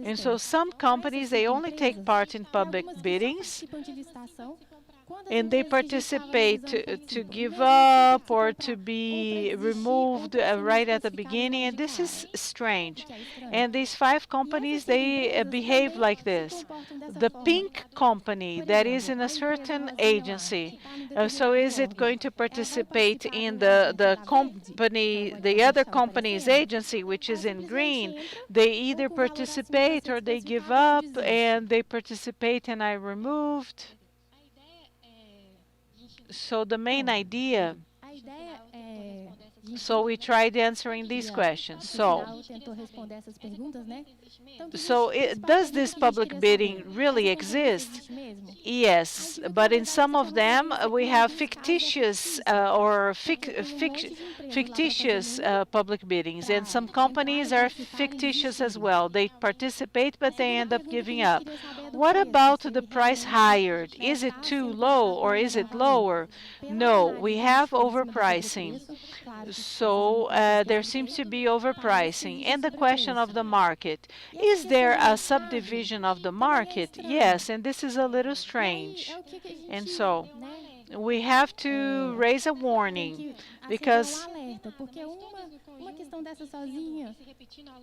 And so some companies, they only take part in public biddings, and they participate to give up or to be removed right at the beginning, and this is strange. And these 5 companies, they behave like this. The pink company that is in a certain agency, so is it going to participate in the other company's agency, which is in green? They either participate or they give up, and they participate and are removed. So the main idea, so we tried answering these questions. Does this public bidding really exist? Yes, but in some of them we have fictitious fictitious public biddings, and some companies are fictitious as well. They participate, but they end up giving up. What about the price hired? Is it too low or is it lower? No, we have overpricing. So there seems to be overpricing. And the question of the market. Is there a subdivision of the market? Yes, and this is a little strange. And so we have to raise a warning, because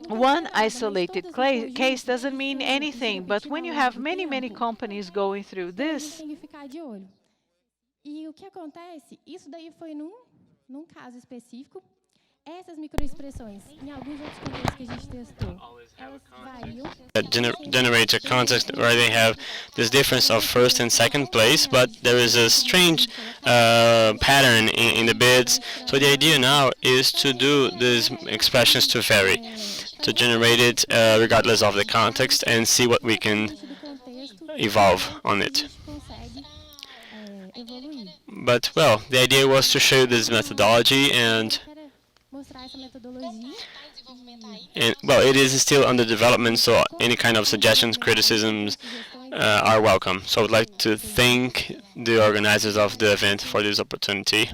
one isolated case doesn't mean anything, but when you have many companies going through this, E o que acontece? Isso daí foi num caso específico. Essas microexpressões, em alguns outros contextos que a gente testou, elas variam. That generates a context where they have this difference of first and second place, but there is a strange pattern in the bids. So the idea now is to do these expressions to vary, to generate it regardless of the context and see what we can evolve on it. But, well, the idea was to show this methodology and well, it is still under development, so any kind of suggestions, criticisms are welcome. So I would like to thank the organizers of the event for this opportunity.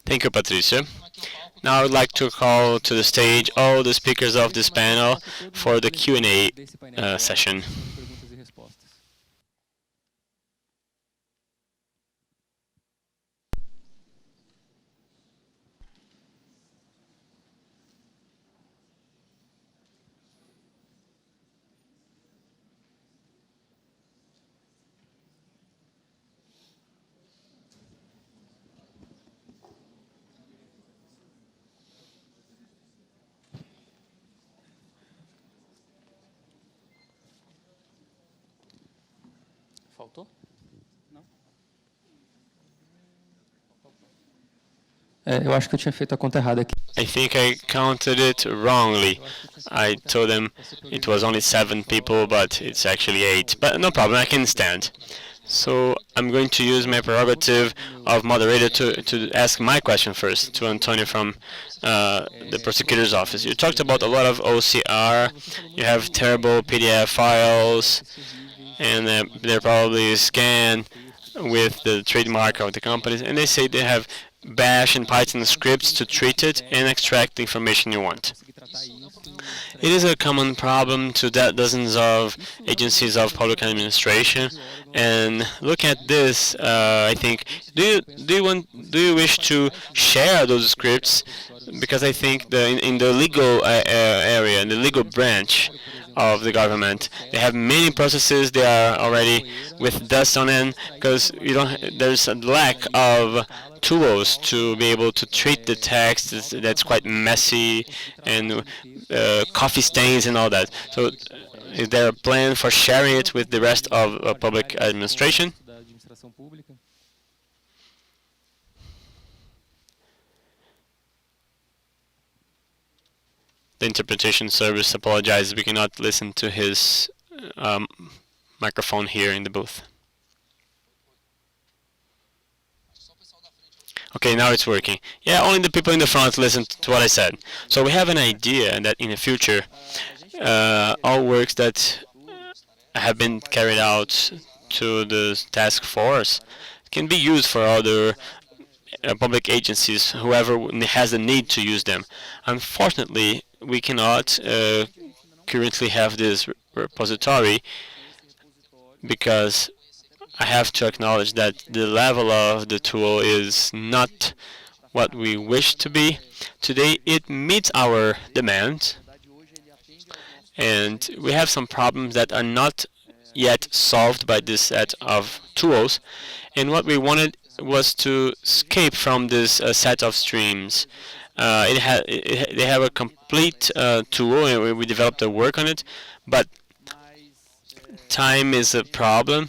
Thank you, Patricia. Now I would like to call to the stage all the speakers of this panel for the Q&A session. Perguntas e respostas. Faltou? Não? Eu acho que eu tinha feito a conta errada aqui. I think I counted it wrongly. I told them it was only 7 people, but it's actually 8. But no problem, I can stand. So I'm going to use my prerogative of moderator to ask my question first to Antonia from the prosecutor's office. You talked about a lot of OCR. You have terrible PDF files, and they're probably scanned with the trademark of the companies, and they say they have Bash and Python scripts to treat it and extract the information you want. It is a common problem to dozens of agencies of public administration, and look at this. I think, do you wish to share those scripts? Because I think in the legal area, in the legal branch of the government, they have many processes. They are already with dust on them because there's a lack of tools to be able to treat the text. That's quite messy, and coffee stains and all that. So is there a plan for sharing it with the rest of public administration? The interpretation service apologizes. We cannot listen to his microphone here in the booth. Okay, now it's working. Yeah, only the people in the front listened to what I said. So we have an idea that in the future, all works that have been carried out to the task force can be used for other public agencies, whoever has the need to use them. Unfortunately, we cannot currently have this repository because I have to acknowledge that the level of the tool is not what we wish to be. Today it meets our demands, and we have some problems that are not yet solved by this set of tools, and what we wanted was to escape from this set of streams. They have a complete tool, and we developed a work on it, but time is a problem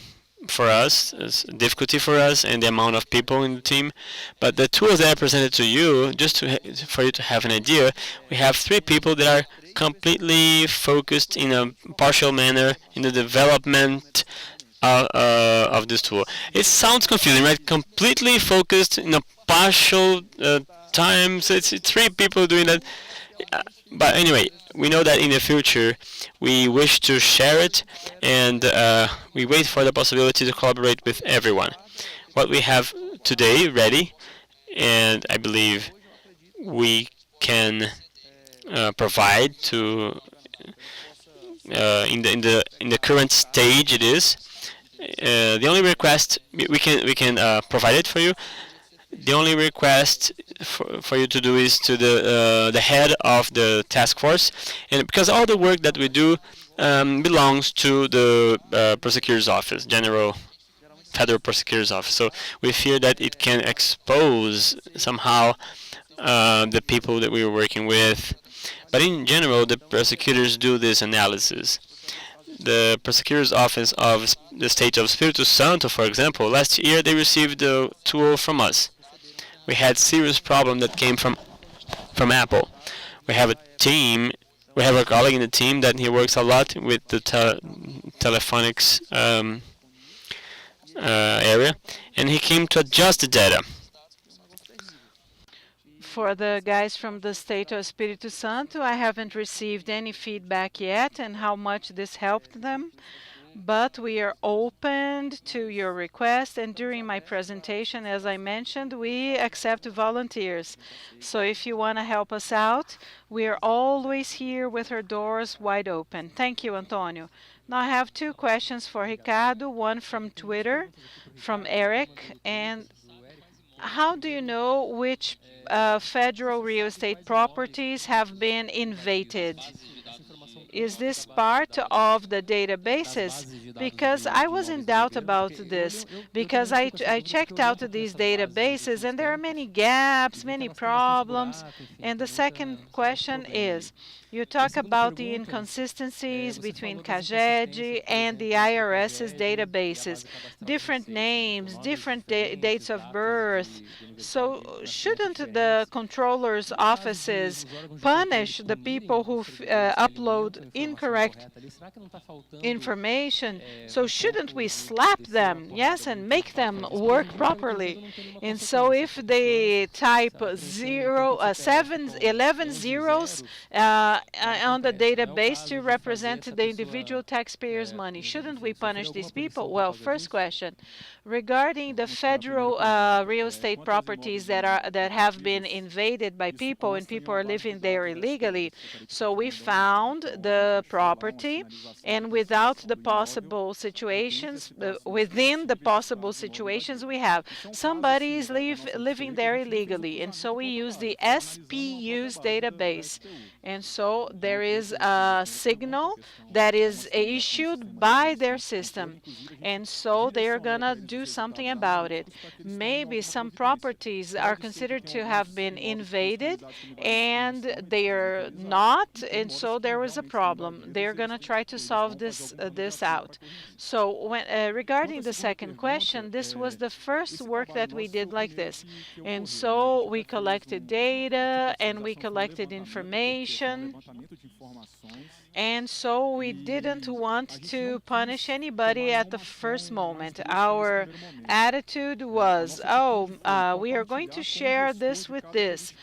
for us, it's a difficulty for us, and the amount of people in the team. But the tools that I presented to you, just for you to have an idea, we have 3 people that are completely focused in a partial manner in the development of this tool. It sounds confusing, right? Completely focused in a partial time, so it's 3 people doing that. But anyway, we know that in the future we wish to share it, and we wait for the possibility to collaborate with everyone. What we have today ready, and I believe we can provide to in the current stage it is. The only request we can provide it for you. The only request for you to do is to the head of the task force, and because all the work that we do belongs to the prosecutor's office, General Federal Prosecutor's Office. So we fear that it can expose somehow the people that we were working with. But in general, the prosecutors do this analysis. The prosecutor's office of the state of Espírito Santo, for example, last year they received a tool from us. We had serious problem that came from Apple. We have a team. We have a colleague in the team that he works a lot with the telephonics area, and he came to adjust the data. For the guys from the state of Espírito Santo, I haven't received any feedback yet and how much this helped them, but we are open to your request, and during my presentation, as I mentioned, we accept volunteers. So if you want to help us out, we are always here with our doors wide open. Thank you, Antonio. Now I have two questions for Ricardo, one from Twitter, from Eric, and how do you know which federal real estate properties have been invaded? Is this part of the databases? Because I was in doubt about this, because I checked out these databases and there are many gaps, many problems. And the second question is, you talk about the inconsistencies between CAGED and the IRS's databases, different names, different dates of birth. So shouldn't the controller's offices punish the people who upload incorrect information? So shouldn't we slap them, yes, and make them work properly? And so if they type 11 zeros on the database to represent the individual taxpayers' money, shouldn't we punish these people? Well, first question, regarding the federal real estate properties that have been invaded by people and people are living there illegally, so we found the property, and without the possible situations, within the possible situations, we have somebody is living there illegally, and so we use the SPU's database. And so there is a signal that is issued by their system. And so they're going to do something about it. Maybe some properties are considered to have been invaded and they are not, and so there was a problem. They're going to try to solve this out. So regarding the second question, this was the first work that we did like this. And so we collected data and we collected information. And so we didn't want to punish anybody at the first moment. Our attitude was, we are going to share this with this.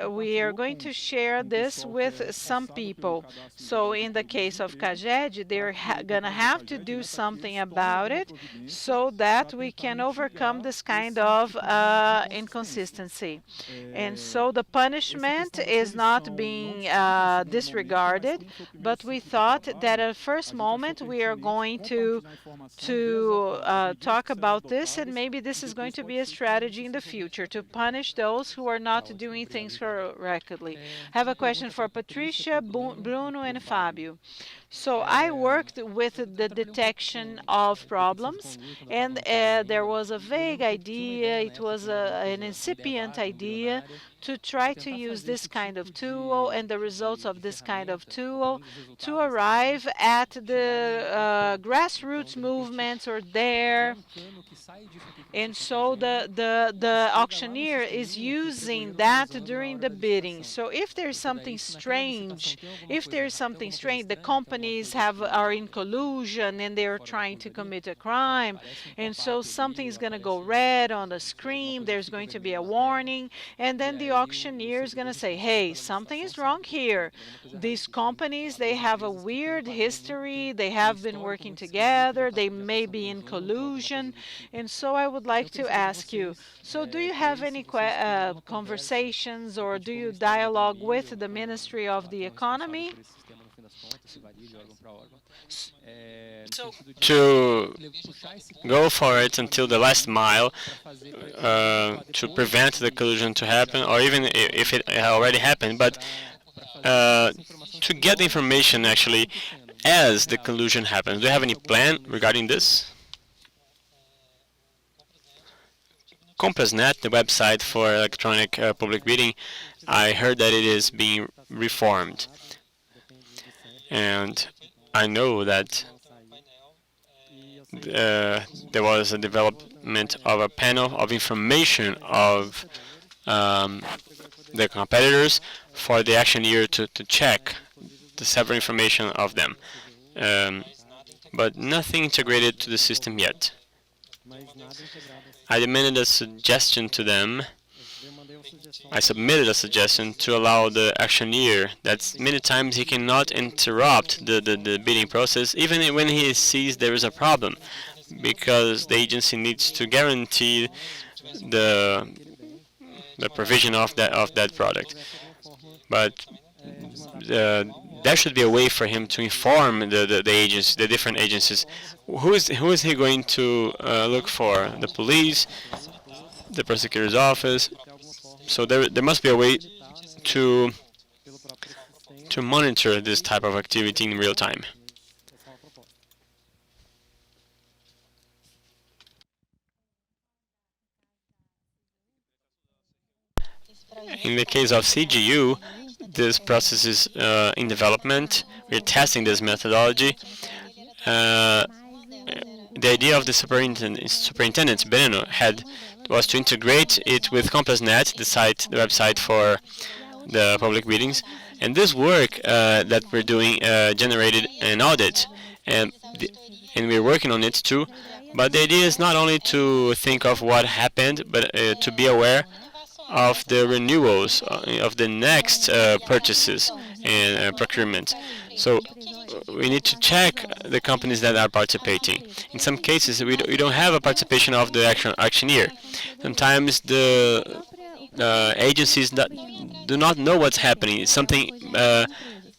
We are going to share this with some people. So in the case of CAGED, they're going to have to do something about it so that we can overcome this kind of inconsistency. And so the punishment is not being disregarded, but we thought that at first moment we are going to talk about this, and maybe this is going to be a strategy in the future to punish those who are not doing things correctly. I have a question for Patricia, Bruno, and Fabio. So I worked with the detection of problems, and there was a vague idea, it was an incipient idea to try to use this kind of tool and the results of this kind of tool to arrive at the grassroots movements or there. And so the auctioneer is using that during the bidding. So if there's something strange, the companies are in collusion and they're trying to commit a crime, and so something is going to go red on the screen, there's going to be a warning, and then the auctioneer is going to say, hey, something is wrong here. These companies, they have a weird history, they have been working together, they may be in collusion. And so I would like to ask you, so do you have any conversations or do you dialogue with the Ministry of the Economy to go for it until the last mile to prevent the collusion to happen, or even if it already happened, but to get the information actually as the collusion happens. Do you have any plan regarding this? Compassnet, the website for electronic public bidding, I heard that it is being reformed. And I know that there was a development of a panel of information of the competitors for the auctioneer to check the several information of them. But nothing integrated to the system yet. I demanded a suggestion to them. I submitted a suggestion to allow the auctioneer that many times he cannot interrupt the bidding process even when he sees there is a problem, because the agency needs to guarantee the provision of that product. But there should be a way for him to inform the different agencies. Who is he going to look for? The police, the prosecutor's office. So there must be a way to monitor this type of activity in real time. In the case of CGU, this process is in development. We're testing this methodology. The idea of the superintendent Breno was to integrate it with Compassnet, the website for the public biddings. And this work that we're doing generated an audit, and we're working on it too. But the idea is not only to think of what happened, but to be aware of the renewals of the next purchases and procurement. So we need to check the companies that are participating. In some cases, we don't have a participation of the auctioneer. Sometimes the agencies that do not know what's happening. It's something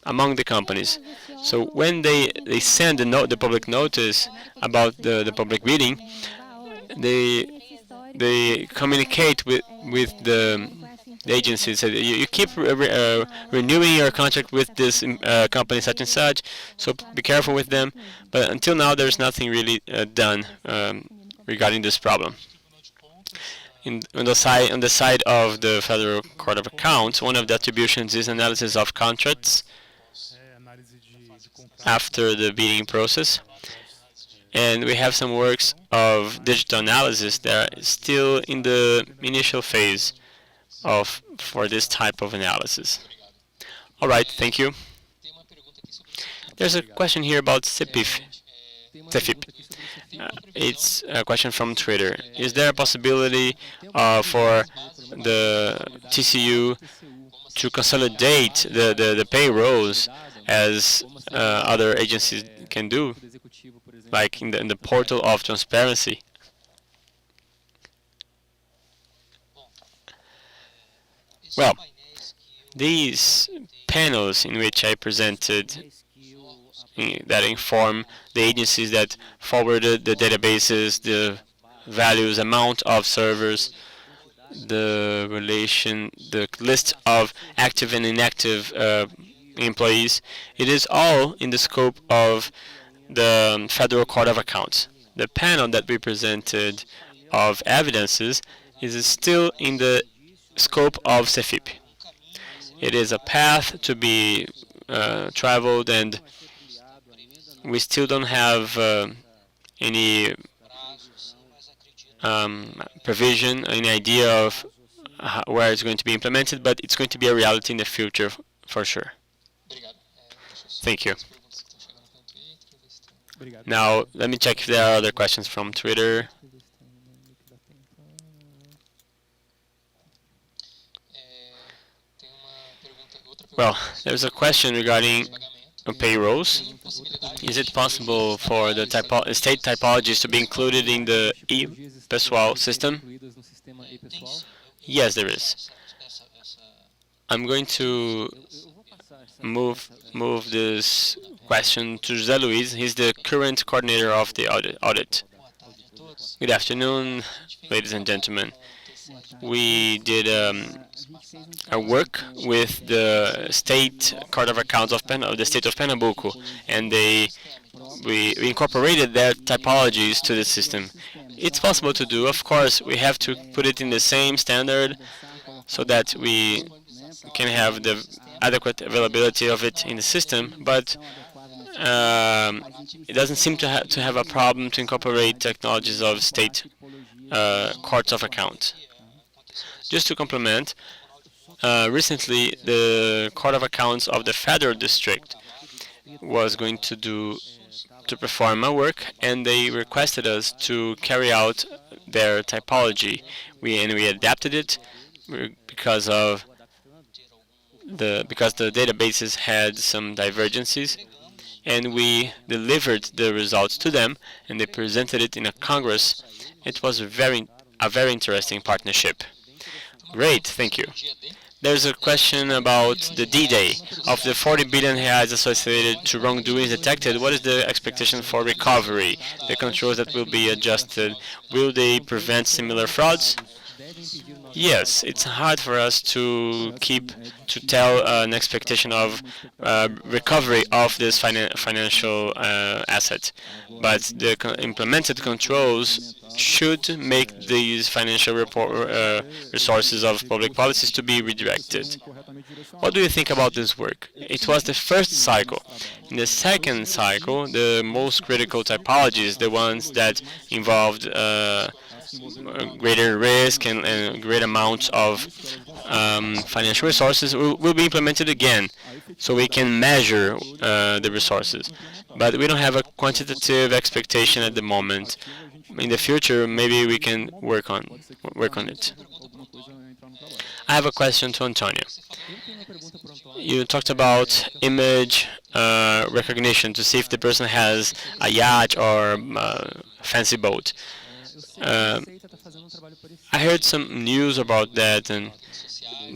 among the companies. So when they send the public notice about the public bidding, they communicate with the agencies. So you keep renewing your contract with this company such and such, so be careful with them. But until now, there's nothing really done regarding this problem. On the side of the Federal Court of Accounts, one of the attributions is analysis of contracts after the bidding process. And we have some works of digital analysis that are still in the initial phase for this type of analysis. All right, thank you. There's a question here about CEPIF. It's a question from Twitter. Is there a possibility for the TCU to consolidate the payrolls as other agencies can do, like in the portal of transparency? Well, these panels in which I presented that inform the agencies that forwarded the databases, the values, amount of servers, the list of active and inactive employees, it is all in the scope of the Federal Court of Accounts. The panel that we presented of evidences is still in the scope of CEFIP. It is a path to be traveled, and we still don't have any provision, any idea of where it's going to be implemented, but it's going to be a reality in the future for sure. Thank you. Now, let me check if there are other questions from Twitter. Well, there's a question regarding payrolls. Is it possible for the state typologies to be included in the e-pessoal system? Yes, there is. I'm going to move this question to José Luis. He's the current coordinator of the audit. Good afternoon, ladies and gentlemen. We did a work with the State Court of Accounts of the state of Pernambuco, and we incorporated their typologies to the system. It's possible to do. Of course, we have to put it in the same standard so that we can have the adequate availability of it in the system, but it doesn't seem to have a problem to incorporate technologies of state courts of account. Just to complement, recently the Court of Accounts of the Federal District was going to perform a work, and they requested us to carry out their typology. We adapted it because the databases had some divergences, and we delivered the results to them, and they presented it in a congress. It was a very interesting partnership. Great, thank you. There's a question about the D-Day. Of the 40 billion reais associated to wrongdoings detected, what is the expectation for recovery? The controls that will be adjusted, will they prevent similar frauds? Yes, it's hard for us to tell an expectation of recovery of this financial asset, but the implemented controls should make these financial resources of public policies to be redirected. What do you think about this work? It was the first cycle. In the second cycle, the most critical typologies, the ones that involved greater risk and great amounts of financial resources will be implemented again, so we can measure the resources. But we don't have a quantitative expectation at the moment. In the future, maybe we can work on it. I have a question to Antonia. You talked about image recognition to see if the person has a yacht or a fancy boat. I heard some news about that, and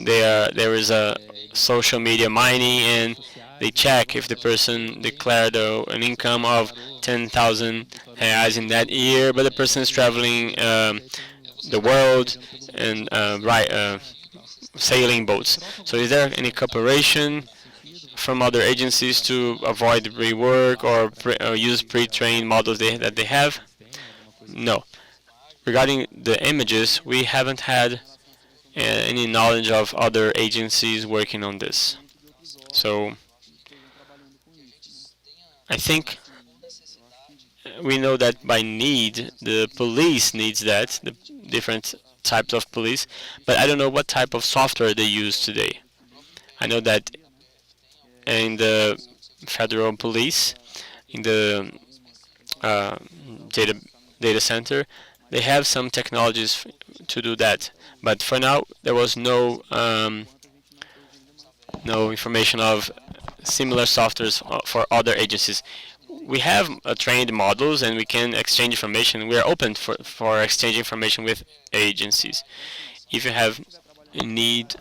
there is a social media mining, and they check if the person declared an income of 10,000 reais in that year, but the person is traveling the world and sailing boats. So is there any cooperation from other agencies to avoid rework or use pre-trained models that they have? No. Regarding the images, we haven't had any knowledge of other agencies working on this. So I think we know that by need, the police needs that, the different types of police, but I don't know what type of software they use today. I know that in the federal police, in the data center, they have some technologies to do that, but for now there was no information of similar softwares for other agencies. We have trained models, and we can exchange information. We are open for exchange information with agencies. If you have a need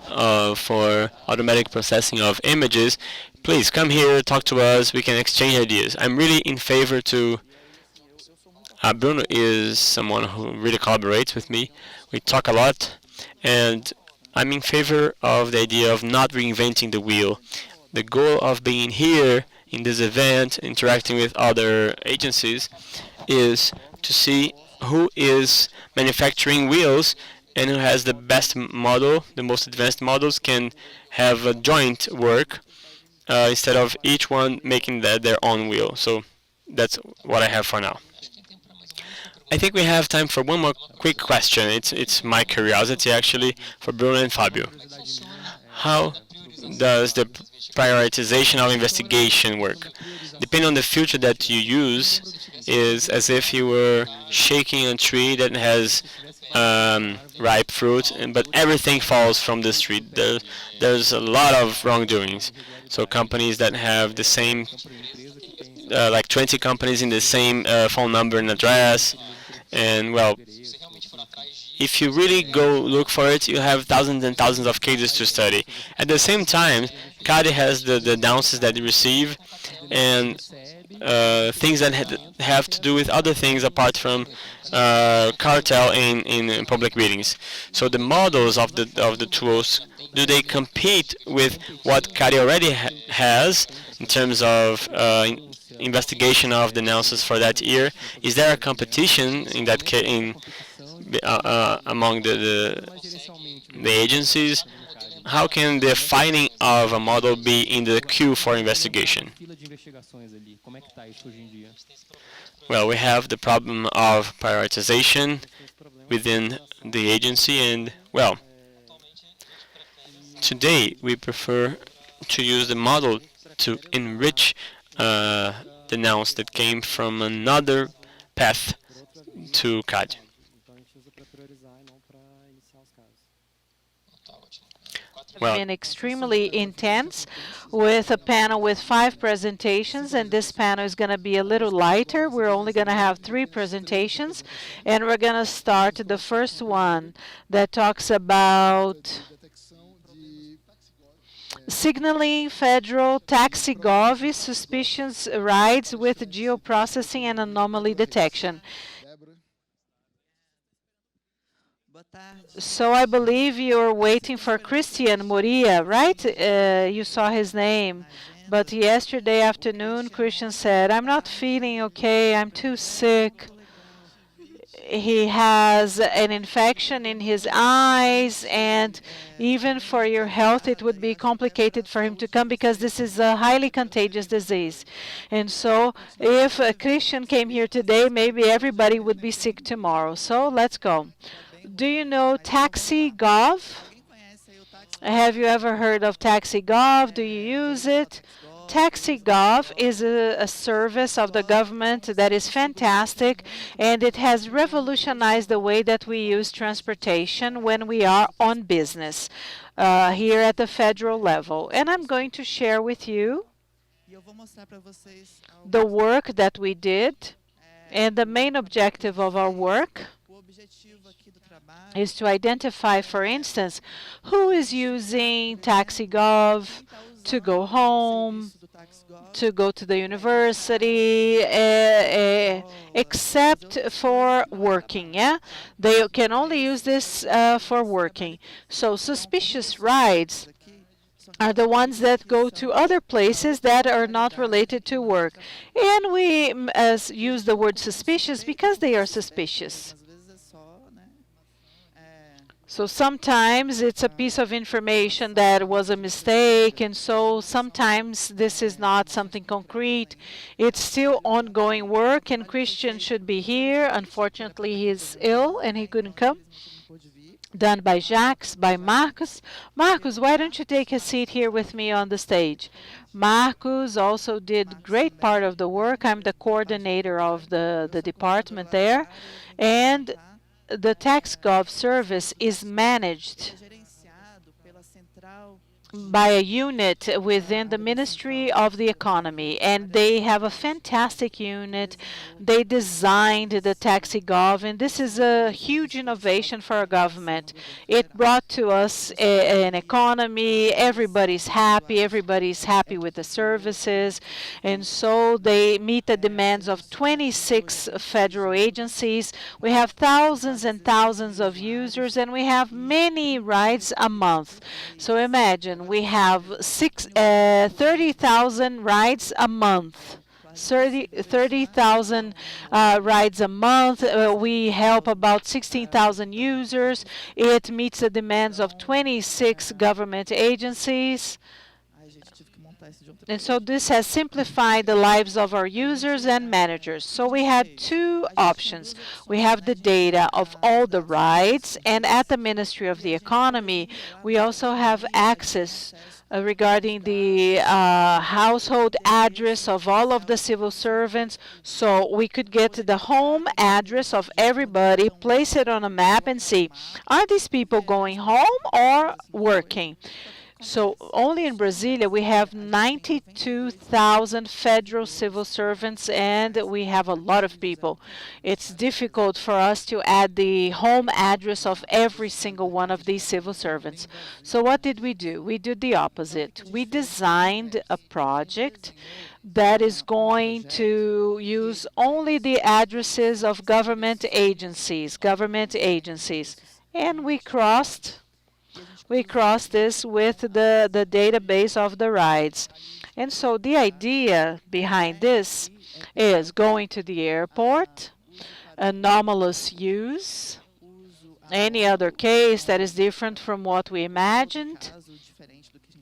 for automatic processing of images, please come here, talk to us. We can exchange ideas. I'm really in favor to. Bruno is someone who really collaborates with me. We talk a lot, and I'm in favor of the idea of not reinventing the wheel. The goal of being here in this event, interacting with other agencies, is to see who is manufacturing wheels and who has the best model, the most advanced models, can have a joint work instead of each one making their own wheel. So that's what I have for now. I think we have time for one more quick question. It's my curiosity, actually, for Bruno and Fabio. How does the prioritization of investigation work? Depending on the filter that you use, is as if you were shaking a tree that has ripe fruit, but everything falls from this tree. There's a lot of wrongdoings. So companies that have the same, like 20 companies in the same phone number and address, and well, if you really go look for it, you have thousands and thousands of cases to study. At the same time, CADE has the denounces that you receive and things that have to do with other things apart from cartel in public meetings. So the models of the tools, do they compete with what CADE already has in terms of investigation of denounces for that year? Is there a competition in that among the agencies? How can the finding of a model be in the queue for investigation? Well, we have the problem of prioritization within the agency, and well, today we prefer to use the model to enrich the nouns that came from another path to CAD. Well, been extremely intense with a panel with 5 presentations, and this panel is going to be a little lighter. We're only going to have 3 presentations, and we're going to start the first one that talks about signaling federal taxi gov suspicious rides with geoprocessing and anomaly detection. So I believe you're waiting for Christian Moria, right? You saw his name. But yesterday afternoon, Christian said, I'm not feeling okay, I'm too sick. He has an infection in his eyes, and even for your health, it would be complicated for him to come because this is a highly contagious disease. And so if Christian came here today, maybe everybody would be sick tomorrow. So let's go. Do you know TaxiGov? Have you ever heard of TaxiGov? Do you use it? TaxiGov is a service of the government that is fantastic, and it has revolutionized the way that we use transportation when we are on business here at the federal level. And I'm going to share with you the work that we did, and the main objective of our work is to identify, for instance, who is using TaxiGov to go home, to go to the university, except for working. Yeah, they can only use this for working. So suspicious rides are the ones that go to other places that are not related to work. And we use the word suspicious because they are suspicious. So sometimes it's a piece of information that was a mistake, and so sometimes this is not something concrete. It's still ongoing work, and Christian should be here. Unfortunately, he's ill and he couldn't come. Done by Jacques, by Marcos. Marcos, why don't you take a seat here with me on the stage? Marcos also did great part of the work. I'm the coordinator of the department there. And the TaxiGov service is managed by a unit within the Ministry of the Economy, and they have a fantastic unit. They designed the TaxiGov, and this is a huge innovation for our government. It brought to us an economy. Everybody's happy with the services, and so they meet the demands of 26 federal agencies. We have thousands and thousands of users, and we have many rides a month. So imagine we have 30,000 rides a month. 30,000 rides a month. We help about 16,000 users. It meets the demands of 26 government agencies. And so this has simplified the lives of our users and managers. So we had 2 options. We have the data of all the rides, and at the Ministry of the Economy, we also have access regarding the household address of all of the civil servants. So we could get the home address of everybody, place it on a map, and see, are these people going home or working? So only in Brasília, we have 92,000 federal civil servants, and we have a lot of people. It's difficult for us to add the home address of every single one of these civil servants. So what did we do? We did the opposite. We designed a project that is going to use only the addresses of government agencies, and we crossed this with the database of the rides. And so the idea behind this is going to the airport, anomalous use, any other case that is different from what we imagined,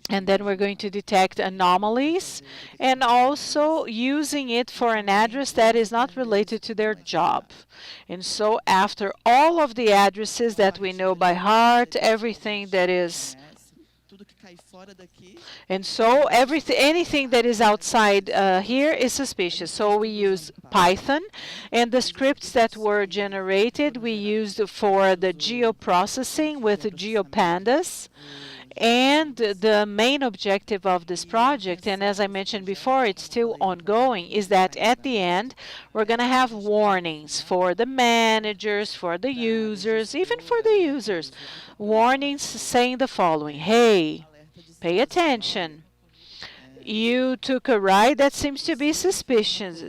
and then we're going to detect anomalies, and also using it for an address that is not related to their job. And so after all of the addresses that we know by heart, everything that is, and so anything that is outside here is suspicious. So we use Python, and the scripts that were generated we used for the geoprocessing with GeoPandas. And the main objective of this project, and as I mentioned before, it's still ongoing, is that at the end, we're going to have warnings for the managers, for the users, even for the users. Warnings saying the following: hey, pay attention. You took a ride that seems to be suspicious.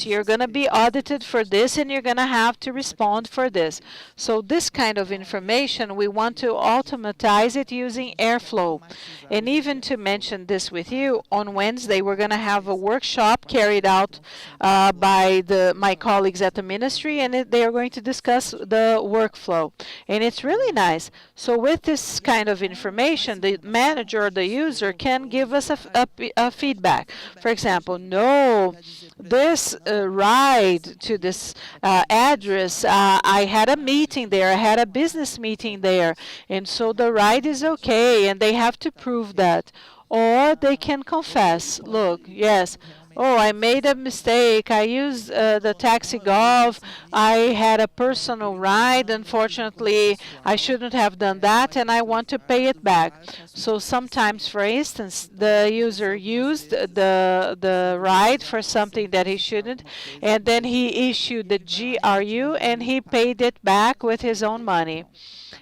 You're going to be audited for this, and you're going to have to respond for this. So this kind of information, we want to automatize it using Airflow. And even to mention this with you, on Wednesday, we're going to have a workshop carried out by my colleagues at the ministry, and they are going to discuss the workflow. And it's really nice. So with this kind of information, the manager or the user can give us a feedback. For example, no, this ride to this address, I had a meeting there, I had a business meeting there, and so the ride is okay, and they have to prove that. Or they can confess, look, yes, oh, I made a mistake, I used the taxi gov, I had a personal ride, unfortunately I shouldn't have done that, and I want to pay it back. So sometimes, for instance, the user used the ride for something that he shouldn't, and then he issued the GRU and he paid it back with his own money.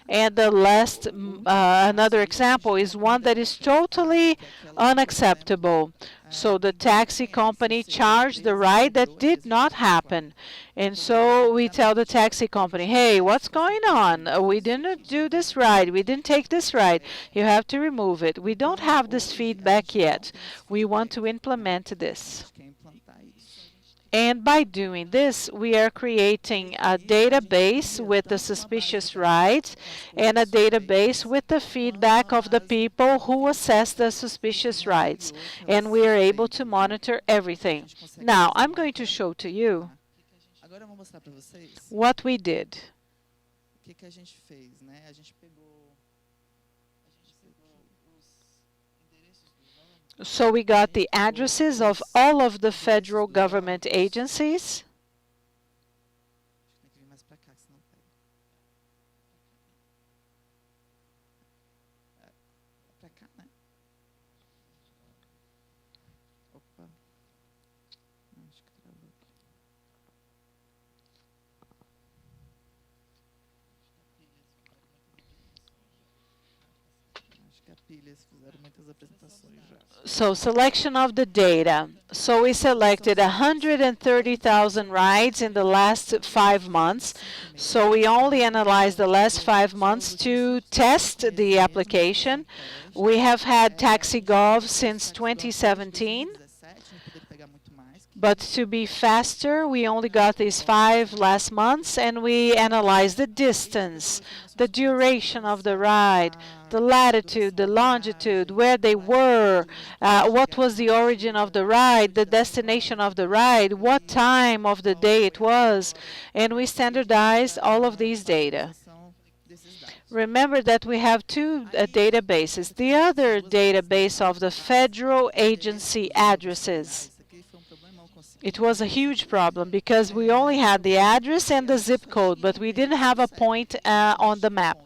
And the last, another example is one that is totally unacceptable. So the taxi company charged the ride that did not happen. And so we tell the taxi company, hey, what's going on? We didn't do this ride. We didn't take this ride. You have to remove it. We don't have this feedback yet. We want to implement this. And by doing this, we are creating a database with the suspicious rides and a database with the feedback of the people who assess the suspicious rides. And we are able to monitor everything. Now, I'm going to show to you what we did. So we got the addresses of all of the federal government agencies. So selection of the data. So we selected 130,000 rides in the last 5 months. So we only analyzed the last 5 months to test the application. We have had TaxiGov since 2017. But to be faster, we only got these 5 last months, and we analyzed the distance, the duration of the ride, the latitude, the longitude, where they were, what was the origin of the ride, the destination of the ride, what time of the day it was, and we standardized all of these data. Remember that we have 2 databases. The other database of the federal agency addresses. It was a huge problem because we only had the address and the zip code, but we didn't have a point on the map.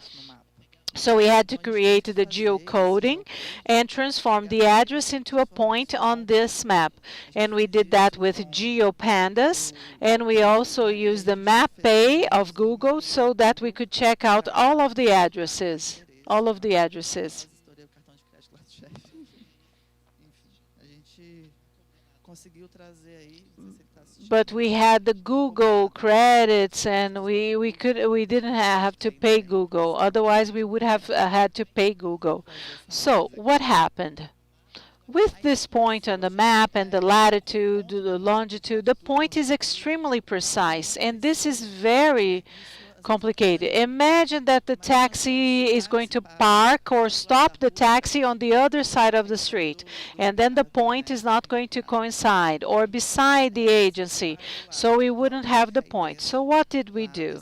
So we had to create the geocoding and transform the address into a point on this map. And we did that with GeoPandas, and we also used the Map Pay of Google so that we could check out all of the addresses. All of the addresses. Estourei o cartão de crédito lá do chefe. Enfim, a gente conseguiu trazer aí, não sei se ele tá assistindo. But we had the Google credits, and we didn't have to pay Google. Otherwise, we would have had to pay Google. So what happened? With this point on the map and the latitude, the longitude, the point is extremely precise, and this is very complicated. Imagine that the taxi is going to park or stop the taxi on the other side of the street, and then the point is not going to coincide or beside the agency, so we wouldn't have the point. So what did we do?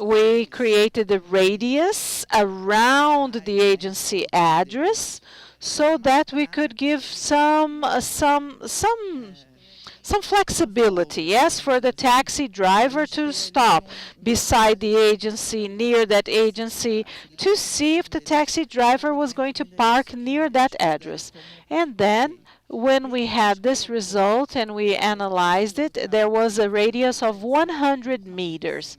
We created the radius around the agency address so that we could give some flexibility, yes, for the taxi driver to stop beside the agency, near that agency, to see if the taxi driver was going to park near that address. And then, when we had this result and we analyzed it, there was a radius of 100 meters.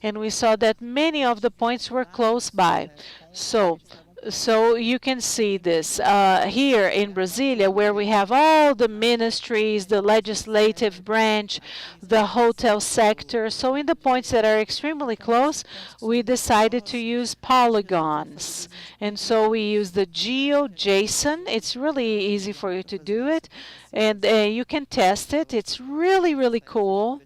And we saw that many of the points were close by. So you can see this here in Brasília, where we have all the ministries, the legislative branch, the hotel sector. So in the points that are extremely close, we decided to use polygons. And so we use the GeoJSON. It's really easy for you to do it. And you can test it. It's really, really cool.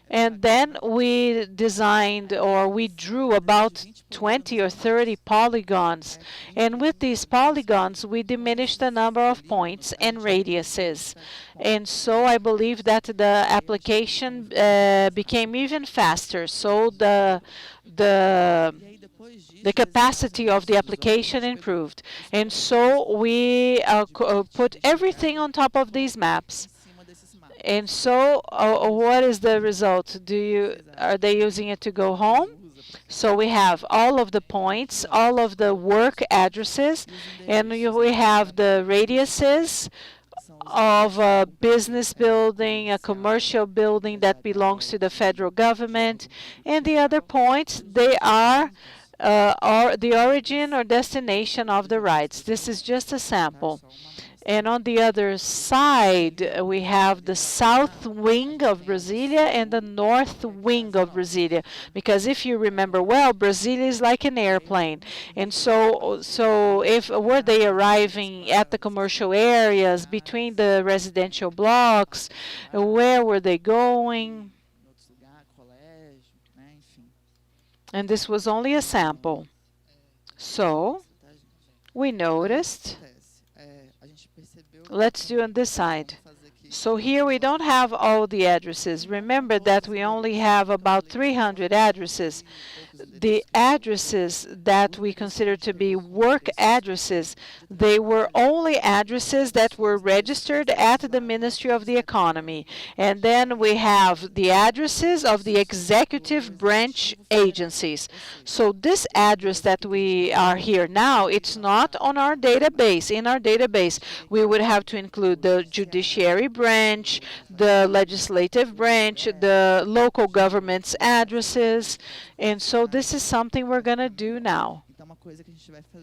And then we designed, or we drew about 20 or 30 polygons. And with these polygons, we diminished the number of points and radiuses. And so I believe that the application became even faster. So the capacity of the application improved. And so we put everything on top of these maps. And so, what is the result? Are they using it to go home? So we have all of the points, all of the work addresses, and we have the radiuses of a business building, a commercial building that belongs to the federal government, and the other points, they are the origin or destination of the rides. This is just a sample. And on the other side, we have the south wing of Brasília and the north wing of Brasília. Because if you remember well, Brasília is like an airplane. And so were they arriving at the commercial areas, between the residential blocks, where were they going? And this was only a sample. So we noticed. Let's do on this side. So here we don't have all the addresses. Remember that we only have about 300 addresses. The addresses that we consider to be work addresses, they were only addresses that were registered at the Ministry of the Economy. And then we have the addresses of the executive branch agencies. So this address that we are here now, it's not on our database. In our database, we would have to include the judiciary branch, the legislative branch, the local government's addresses. And so this is something we're going to do now.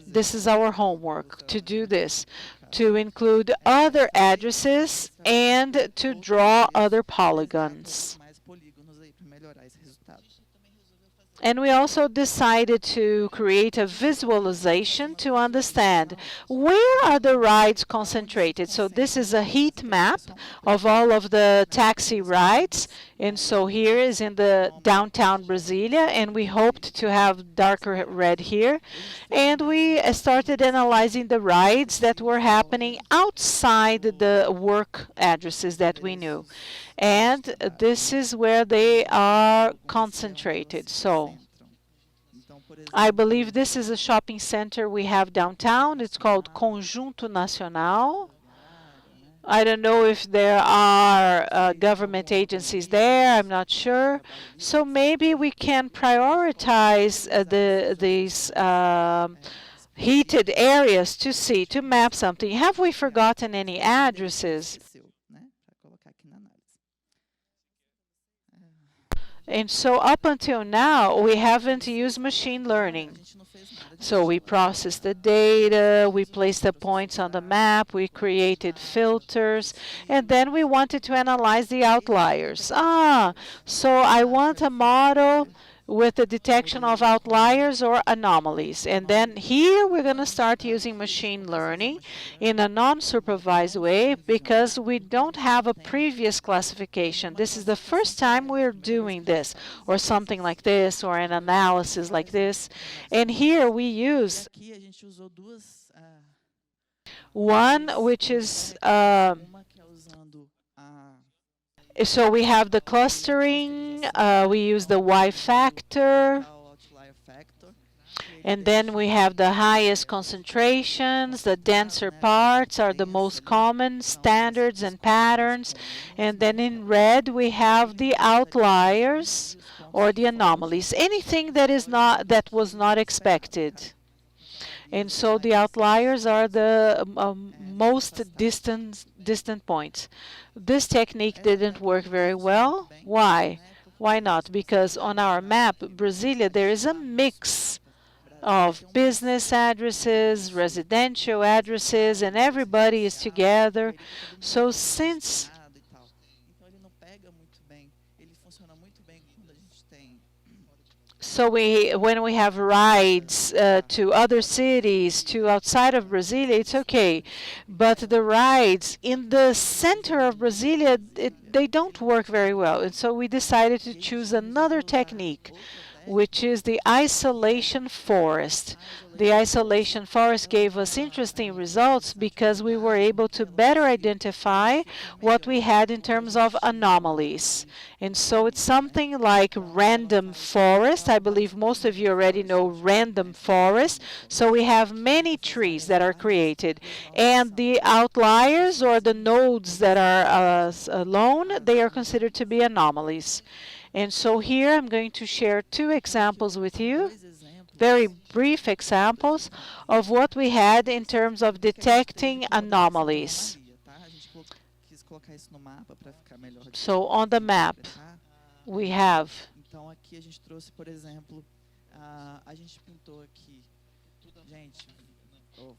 This is our homework, to do this, to include other addresses and to draw other polygons. And we also decided to create a visualization to understand where are the rides concentrated. So this is a heat map of all of the taxi rides. And so here is in the downtown Brasília, and we hoped to have darker red here. And we started analyzing the rides that were happening outside the work addresses that we knew. And this is where they are concentrated. So I believe this is a shopping center we have downtown. It's called Conjunto Nacional. I don't know if there are government agencies there. I'm not sure. So maybe we can prioritize these heated areas to see, to map something. Have we forgotten any addresses? Esqueceu, né? Para colocar aqui na análise. And so up until now, we haven't used machine A learning. gente não fez nada. So we processed the data, we placed the points on the map, we created filters, and then we wanted to analyze the outliers. So I want a model with the detection of outliers or anomalies. And then here we're going to start using machine learning in a non-supervised way because we don't have a previous classification. This is the first time we're doing this, or something like this, or an analysis like this. And here we use Aqui a gente usou duas. one which is Uma que é usando a so we have the clustering, we use the Y factor, o outlier factor. and then we have the highest concentrations, the denser parts are the most common standards and patterns, and then in red we have the outliers or the anomalies, anything that was not expected. And so the outliers are the most distant points. This technique didn't work very well. Why? Why not? Because on our map, Brasília, there is a mix of business addresses, residential addresses, and everybody is together. So since E tal. Então ele não pega muito bem. Ele funciona muito bem quando a gente tem when we have rides to other cities, to outside of Brasília, it's okay. But the rides in the center of Brasília, they don't work very well. And so we decided to choose another technique, which is the isolation forest. The isolation forest gave us interesting results because we were able to better identify what we had in terms of anomalies. And so it's something like random forest. I believe most of you already know random forest. So we have many trees that are created. And the outliers or the nodes that are alone, they are considered to be anomalies. And so here I'm going to share two examples with you, very brief examples of what we had in terms of detecting anomalies. A gente quis colocar isso no mapa para ficar melhor de So on the map, interpretar. we have Então aqui a gente trouxe, por exemplo, a gente pintou aqui. Gente,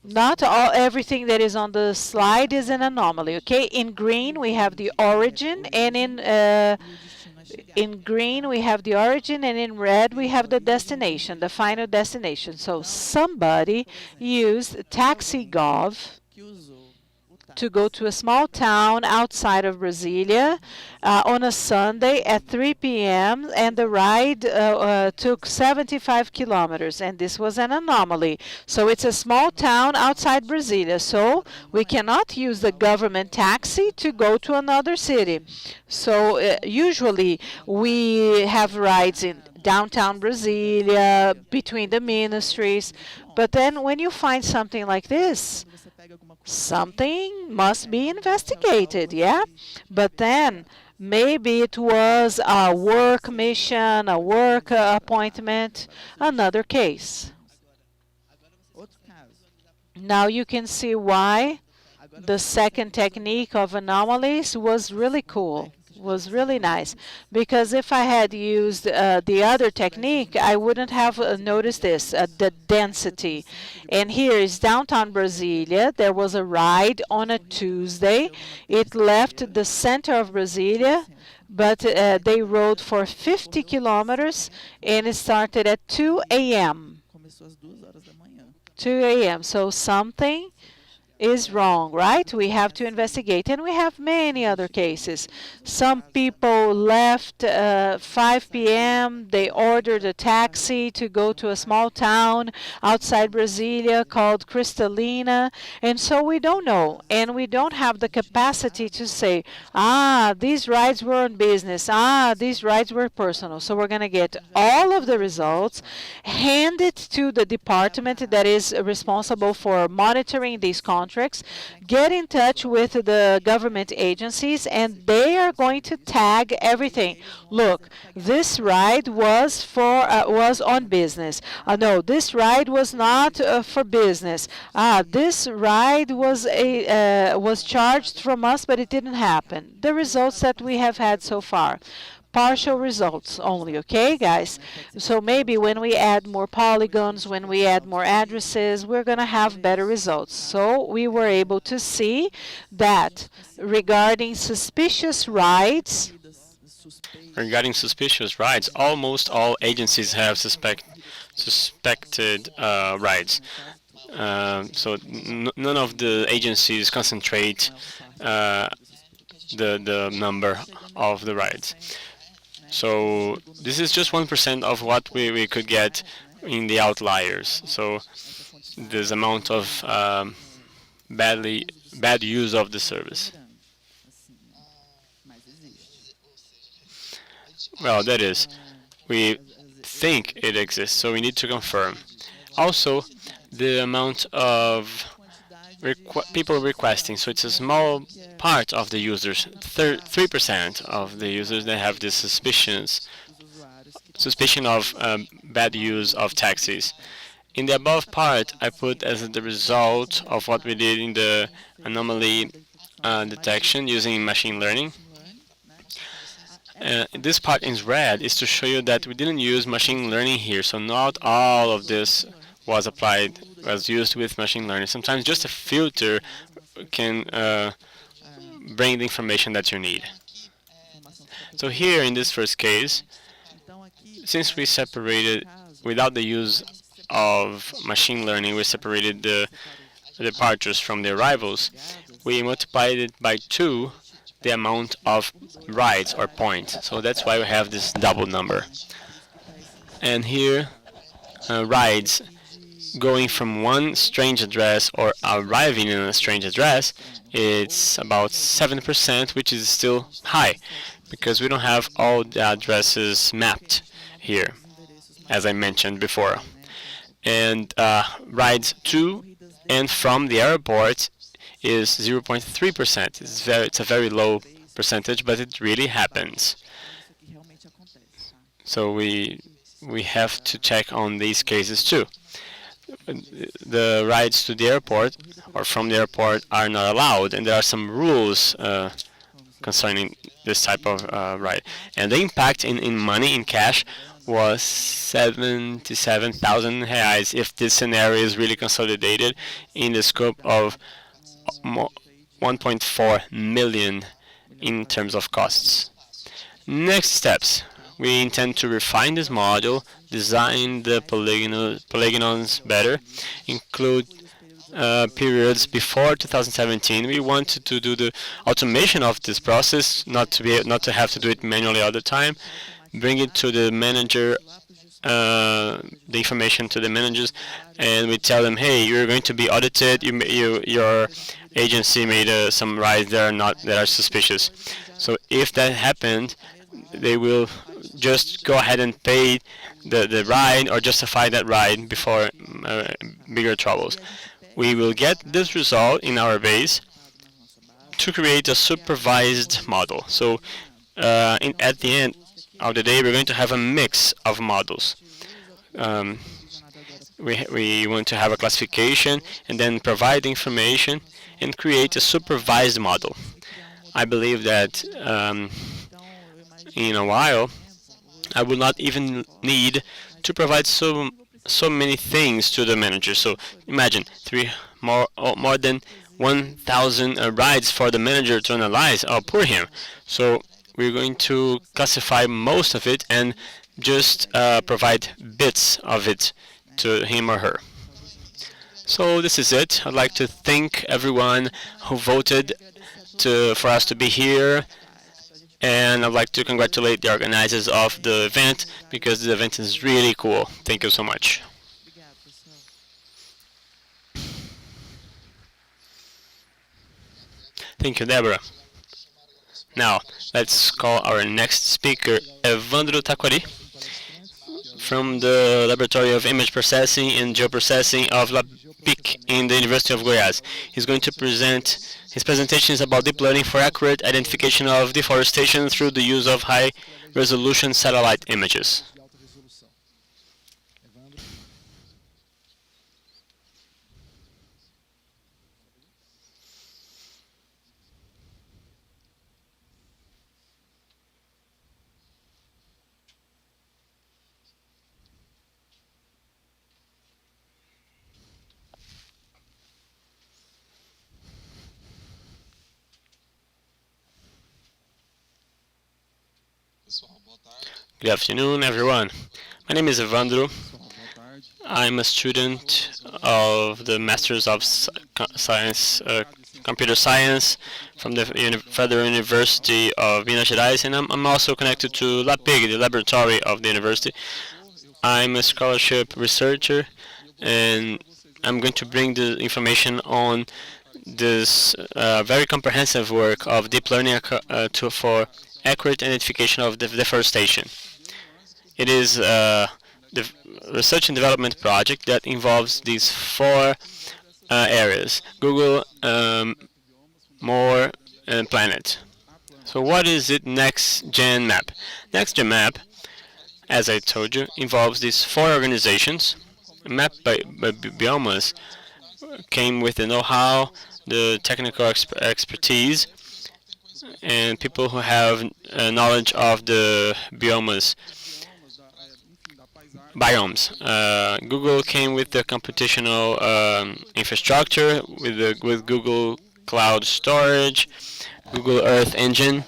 not everything that is on the slide is an anomaly, okay? In green, we have the origin, and in green, we have the origin, and in red, we have the destination, the final destination. So somebody used TaxiGov que usou o to go to a small town outside of Brasília on a Sunday at 3 p.m. and the ride took 75 kilometers, and this was an anomaly. So it's a small town outside Brasília, so we cannot use the government taxi to go to another city. So usually we have rides in downtown Brasília, between the ministries, but then when you find something like this, você pega alguma coisa something must be investigated, yeah? But then maybe it was a work mission, a work appointment, another case. outro caso. Now you can see why the second technique of anomalies was really cool, was really nice. Because if I had used the other technique, I wouldn't have noticed this, the density. And here is downtown Brasília. There was a ride on a Tuesday. It left the center of Brasília, but they rode for 50 kilometers, and it started at 2 a.m. Começou às 2 horas da manhã. 2 a.m. So something is wrong, right? We have to investigate. And we have many other cases. Some people left 5 p.m. They ordered a taxi to go to a small town outside Brasília called Cristalina. And so we don't know. And we don't have the capacity to say, these rides were on business. These rides were personal. So we're going to get all of the results, hand it to the department that is responsible for monitoring these contracts, contracts, get in touch with the government agencies, and they are going to tag everything. Look, this ride was on business. No, this ride was not for business. This ride was charged from us, but it didn't happen. The results that we have had so far. Partial results only, okay, guys? So maybe when we add more polygons, when we add more addresses, we're going to have better results. So we were able to see that regarding suspicious rides, almost all agencies have suspected rides. So none of the agencies concentrate the number of the rides. So this is just 1% of what we could get in the outliers. So this amount of bad use of the service. Well, that is, we think it exists, so we need to confirm. Also, the amount of people requesting, so it's a small part of the users, 3% of the users that have this suspicion of bad use of taxis. In the above part, I put as the result of what we did in the anomaly detection using machine learning. This part in red is to show you that we didn't use machine learning here, so not all of this was used with machine learning. Sometimes just a filter can bring the information that you need. So here in this first case, since we separated, without the use of machine learning, we separated the departures from the arrivals, we multiplied it by 2 the amount of rides or points. So that's why we have this double number. And here, rides going from one strange address or arriving in a strange address, it's about 7%, which is still high because we don't have all the addresses mapped here, as I mentioned before. And rides to and from the airport is 0.3%. It's a very low percentage, but it really happens. So we have to check on these cases too. The rides to the airport or from the airport are not allowed, and there are some rules concerning this type of ride. And the impact in money, in cash, was 77,000 reais if this scenario is really consolidated in the scope of 1.4 million in terms of costs. Next steps. We intend to refine this model, design the polygons better, include periods before 2017. We wanted to do the automation of this process, not to have to do it manually all the time. Bring it to the manager, the information to the managers, and we tell them, hey, you're going to be audited. Your agency made some rides that are suspicious. So if that happened, they will just go ahead and pay the ride or justify that ride before bigger troubles. We will get this result in our base to create a supervised model. So at the end of the day, we're going to have a mix of models. We want to have a classification and then provide the information and create a supervised model. I believe that in a while, I will not even need to provide so many things to the manager. So imagine more than 1,000 rides for the manager to analyze. Oh, poor him. So we're going to classify most of it and just provide bits of it to him or her. So this is it. I'd like to thank everyone who voted for us to be here. And I'd like to congratulate the organizers of the event because the event is really cool. Thank you so much. Thank you, Deborah. Now, let's call our next speaker, Evandro Taquari, from the Laboratory of Image Processing and Geoprocessing of LAPIC in the University of Goiás. He's going to present, his presentation is about deep learning for accurate identification of deforestation through the use of high-resolution satellite images. Good afternoon, everyone. My name is Evandro. I'm a student of the Masters of Science, Computer Science from the Federal University of Minas Gerais, and I'm also connected to LAPIG, the laboratory of the university. I'm a scholarship researcher, and I'm going to bring the information on this very comprehensive work of deep learning for accurate identification of deforestation. It is the research and development project that involves these four areas: Google, More, and Planet. So what is it, Next-Gen Map? Next-Gen Map, as I told you, involves these four organizations. Map by Biomas came with the know-how, the technical expertise, and people who have knowledge of the biomes. Google came with the computational infrastructure, with Google Cloud Storage, Google Earth Engine,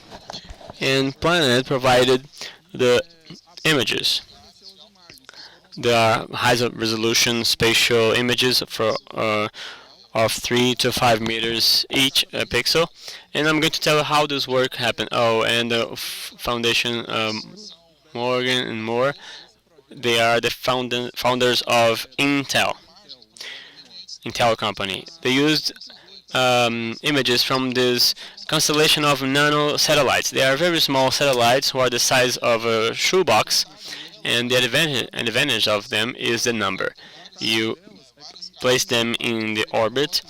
and Planet provided the images. There are high-resolution spatial images for of 3 to 5 meters each pixel, and I'm going to tell you how this work happened. Oh, and the foundation, Morgan and Moore, they are the founders of Intel company. They used images from this constellation of nano satellites. They are very small satellites who are the size of a shoebox, and the advantage of them is the number. You place them in the orbit,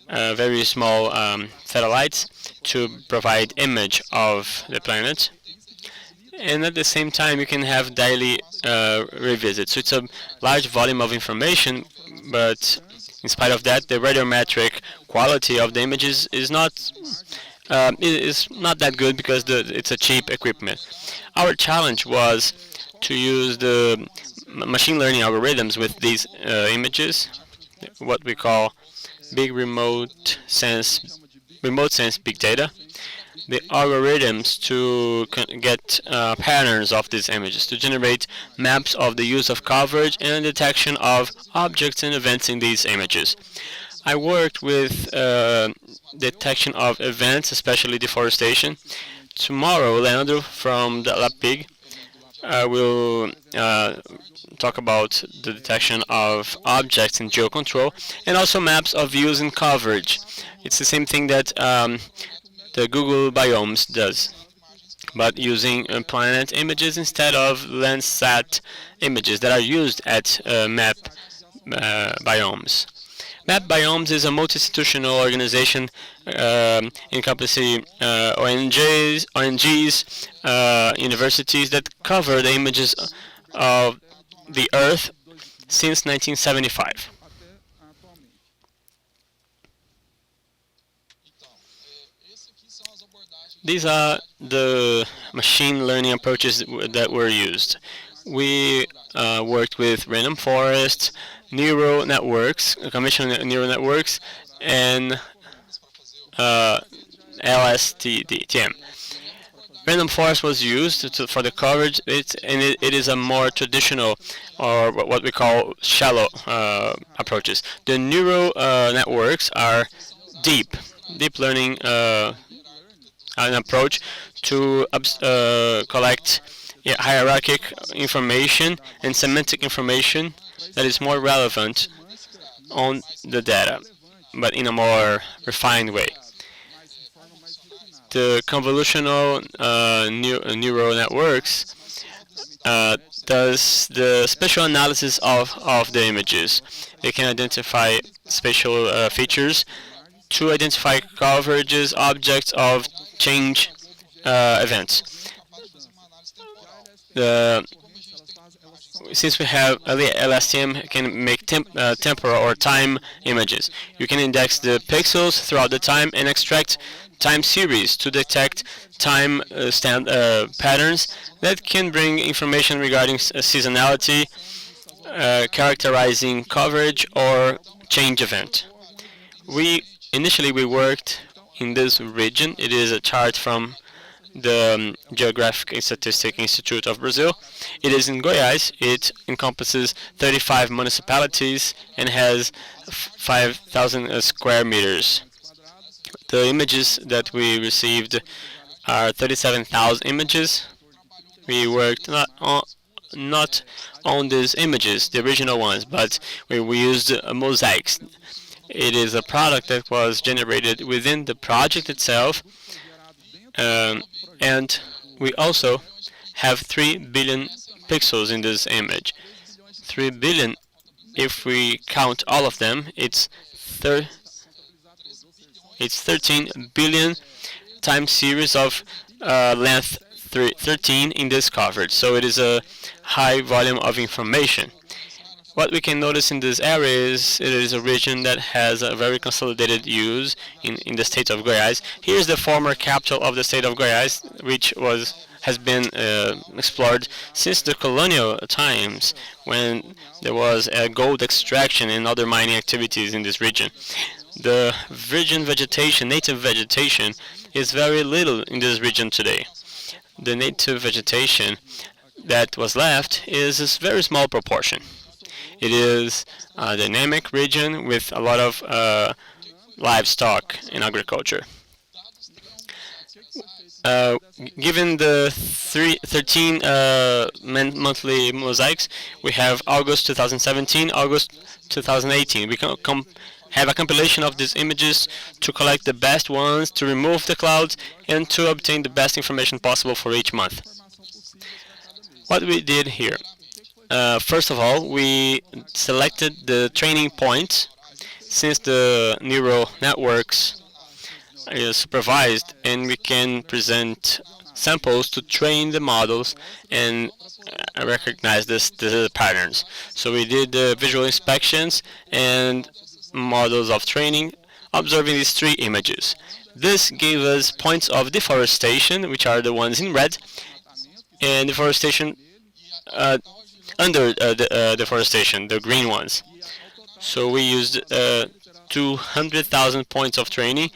very small satellites, to provide image of the planet, and at the same time you can have daily revisits. So it's a large volume of information, but in spite of that, the radiometric quality of the images is not that good because it's a cheap equipment. Our challenge was to use the machine learning algorithms with these images, what we call remote sense big data, the algorithms to get patterns of these images, to generate maps of the use of coverage and detection of objects and events in these images. I worked with detection of events, especially deforestation. Tomorrow, Leandro from the LAPIG will talk about the detection of objects in geocontrol, and also maps of views and coverage. It's the same thing that the Google Biomes does, but using planet images instead of Landsat images that are used at Map Biomes. Map Biomes is a multi-institutional organization encompassing ONGs, universities that cover the images of the Earth since 1975. These are the machine learning approaches that were used. We worked with random forests, neural networks, conventional neural networks, and LSTM. Random forest was used for the coverage, and it is a more traditional, or what we call shallow approaches. The neural networks are deep learning, an approach to collect hierarchic information and semantic information that is more relevant on the data, but in a more refined way. The convolutional neural networks does the spatial analysis of the images. They can identify spatial features to identify coverages, objects of change events. Since we have LSTM can make temporal or time images. You can index the pixels throughout the time and extract time series to detect time patterns that can bring information regarding seasonality, characterizing coverage or change event. Initially we worked in this region. It is a chart from the Geographic and Statistic Institute of Brazil. It is in Goiás. It encompasses 35 municipalities and has 5,000 square meters. The images that we received are 37,000 images. We worked not on these images, the original ones, but we used mosaics. It is a product that was generated within the project itself. And we also have 3 billion pixels in this image. 3 billion, if we count all of them, it's 13 billion time series of length 13 in this coverage. So it is a high volume of information. What we can notice in this area is it is a region that has a very consolidated use in the state of Goiás. Here's the former capital of the state of Goiás, which has been explored since the colonial times, when there was gold extraction and other mining activities in this region. The virgin vegetation, native vegetation, is very little in this region today. The native vegetation that was left is a very small proportion. It is a dynamic region with a lot of livestock in agriculture. Given the 13 monthly mosaics, we have August 2017, August 2018. We can have a compilation of these images to collect the best ones, to remove the clouds, and to obtain the best information possible for each month. What we did here. First of all, we selected the training points, since the neural networks is supervised, and we can present samples to train the models and recognize the patterns. So we did the visual inspections and models of training, observing these 3 images. This gave us points of deforestation, which are the ones in red, and deforestation under deforestation, the green ones. So we used 200,000 points of training,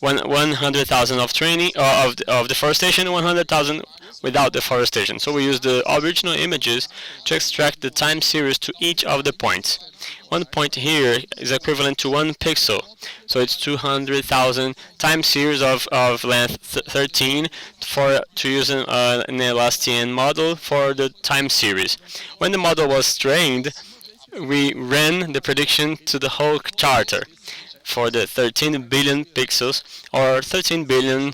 100,000 of training of deforestation, 100,000 without deforestation. So we used the original images to extract the time series to each of the points. One point here is equivalent to 1 pixel. So it's 200,000 time series of length 13 to use an LSTM model for the time series. When the model was trained, we ran the prediction to the whole charter for the 13 billion pixels or 13 billion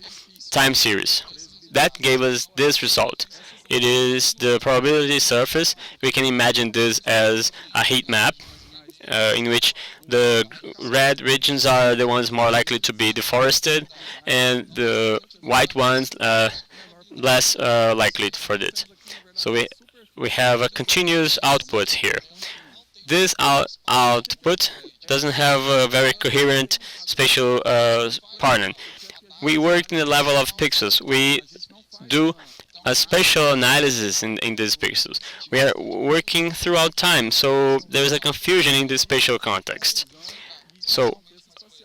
time series. That gave us this result. It is the probability surface. We can imagine this as a heat map in which the red regions are the ones more likely to be deforested and the white ones less likely for it. So we have a continuous output here. This output doesn't have a very coherent spatial pattern. We worked in the level of pixels. We do a spatial analysis in these pixels. We are working throughout time, so there's a confusion in the spatial context. So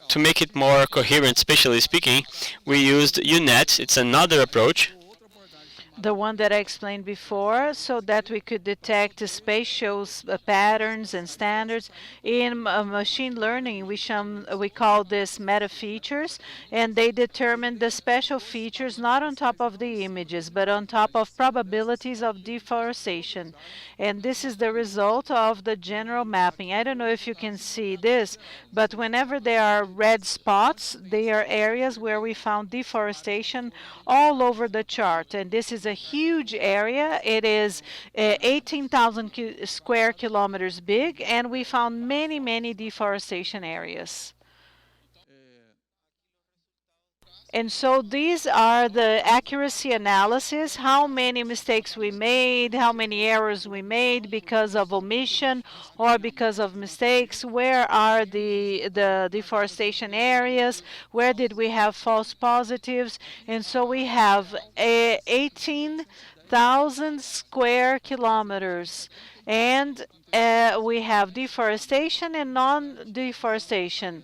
to make it more coherent, spatially speaking, we used UNet. It's another approach. The one that I explained before, so that we could detect spatial patterns and standards. In machine learning, we call this meta features, and they determine the special features not on top of the images, but on top of probabilities of deforestation. And this is the result of the general mapping. I don't know if you can see this, but whenever there are red spots, they are areas where we found deforestation all over the chart, and this is is a huge area. It is 18,000 square kilometers big, and we found many, many deforestation areas. And so these are the accuracy analysis, how many mistakes we made, how many errors we made because of omission or because of mistakes, where are the deforestation areas, where did we have false positives. And so we have 18,000 square kilometers. And we have deforestation and non-deforestation.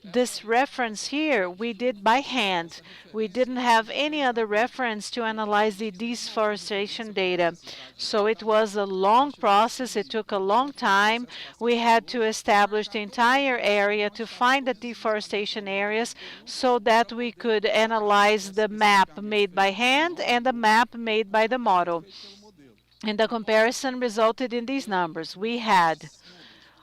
This reference here we did by hand. We didn't have any other reference to analyze the deforestation data. So it was a long process. It took a long time. We had to establish the entire area to find the deforestation areas so that we could analyze the map made by hand and the map made by the model. And the comparison resulted in these numbers. We had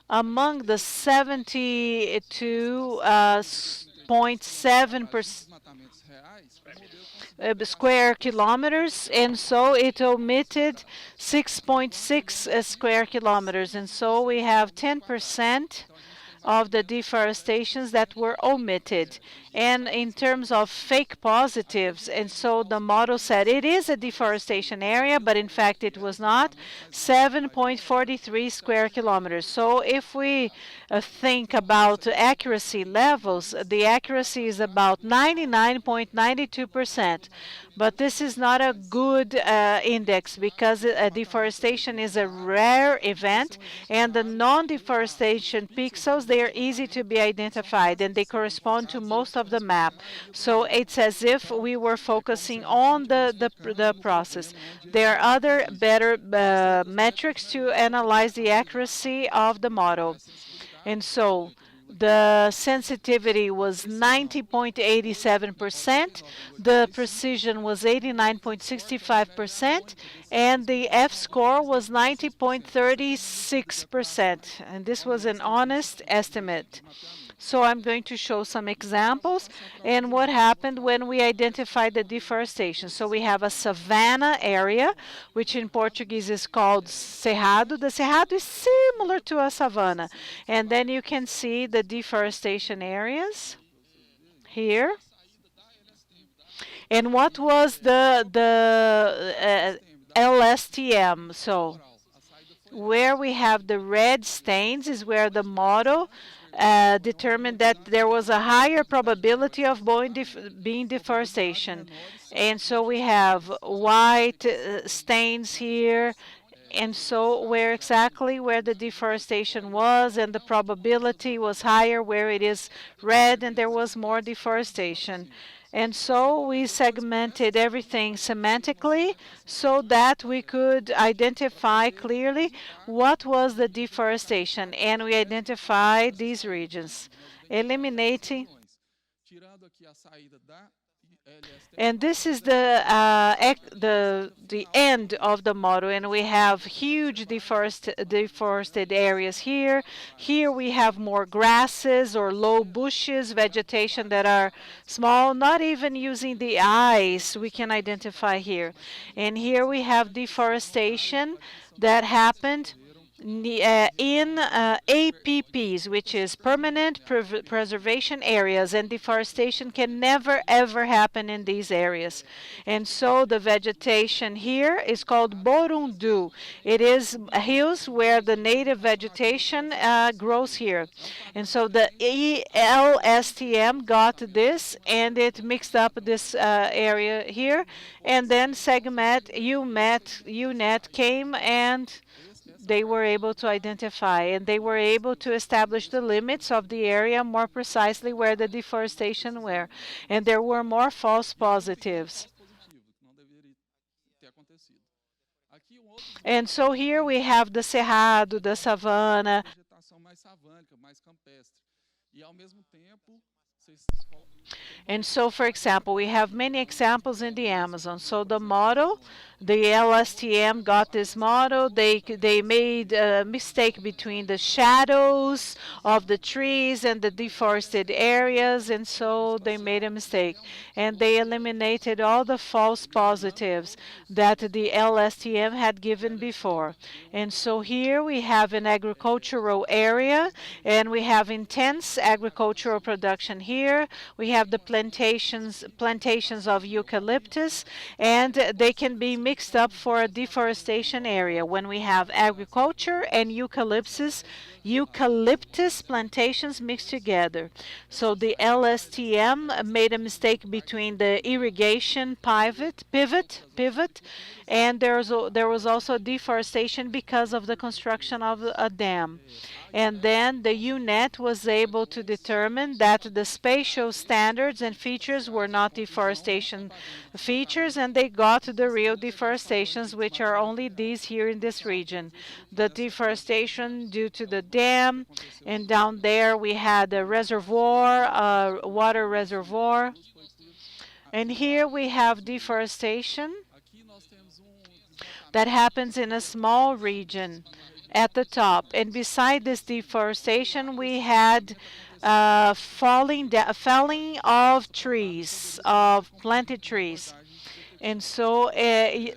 among the 72.7 square kilometers, and so it omitted 6.6 square kilometers, and so we have 10% of the deforestations that were omitted. And in terms of fake positives, and so the model said it is a deforestation area, but in fact it was not, 7.43 square kilometers. So if we think about accuracy levels, the accuracy is about 99.92%. But this is not a good index because deforestation is a rare event, and the non-deforestation pixels, they are easy to be identified, and they correspond to most of the map. So it's as if we were focusing on the process. There are other better metrics to analyze the accuracy of the model. And so the sensitivity was 90.87%, the precision was 89.65%, and the F-score was 90.36%. And this was an honest estimate. So I'm going to show some examples and what happened when we identified the deforestation. So we have a savanna area, which in Portuguese is called cerrado. The cerrado is similar to a savanna. And then you can see the deforestation areas here. And what was the LSTM? So where we have the red stains is where the model determined that there was a higher probability of being deforestation. And so we have white stains here, and so where the deforestation was, and the probability was higher where it is red and there was more deforestation. And so we segmented everything semantically so that we could identify clearly what was the deforestation. And we identified these regions, eliminating. And this is the end of the model, and we have huge deforested areas here. Here we have more grasses or low bushes, vegetation that are small, not even using the eyes we can identify here. And here we have deforestation that happened in APPs, which is permanent preservation areas, and deforestation can never ever happen in these areas. And so the vegetation here is called borundu. It is hills where the native vegetation grows here. And so the LSTM got this, and it mixed up this area here, and then UNET came, and they were able to identify, and they were able to establish the limits of the area more precisely where the deforestation were. And there were more false positives. And so here we have the cerrado, the savanna. And so, for example, we have many examples in the Amazon. So the model The LSTM got this model. They made a mistake between the shadows of the trees and the deforested areas, and so they made a mistake. And they eliminated all the false positives that the LSTM had given before. And so here we have an agricultural area, and we have intense agricultural production here. We have the plantations of eucalyptus, and they can be mixed up for a deforestation area when we have agriculture and eucalyptus plantations mixed together. So the LSTM made a mistake between the irrigation pivot, and there was also deforestation because of the construction of a dam. And then the UNET was able to determine that the spatial standards and features were not deforestation features, and they got the real deforestations, which are only these here in this region. The deforestation due to the dam, and down there we had a reservoir, water reservoir. And here we have deforestation that happens in a small region at the top. And beside this deforestation, we had felling of trees, of planted trees. And so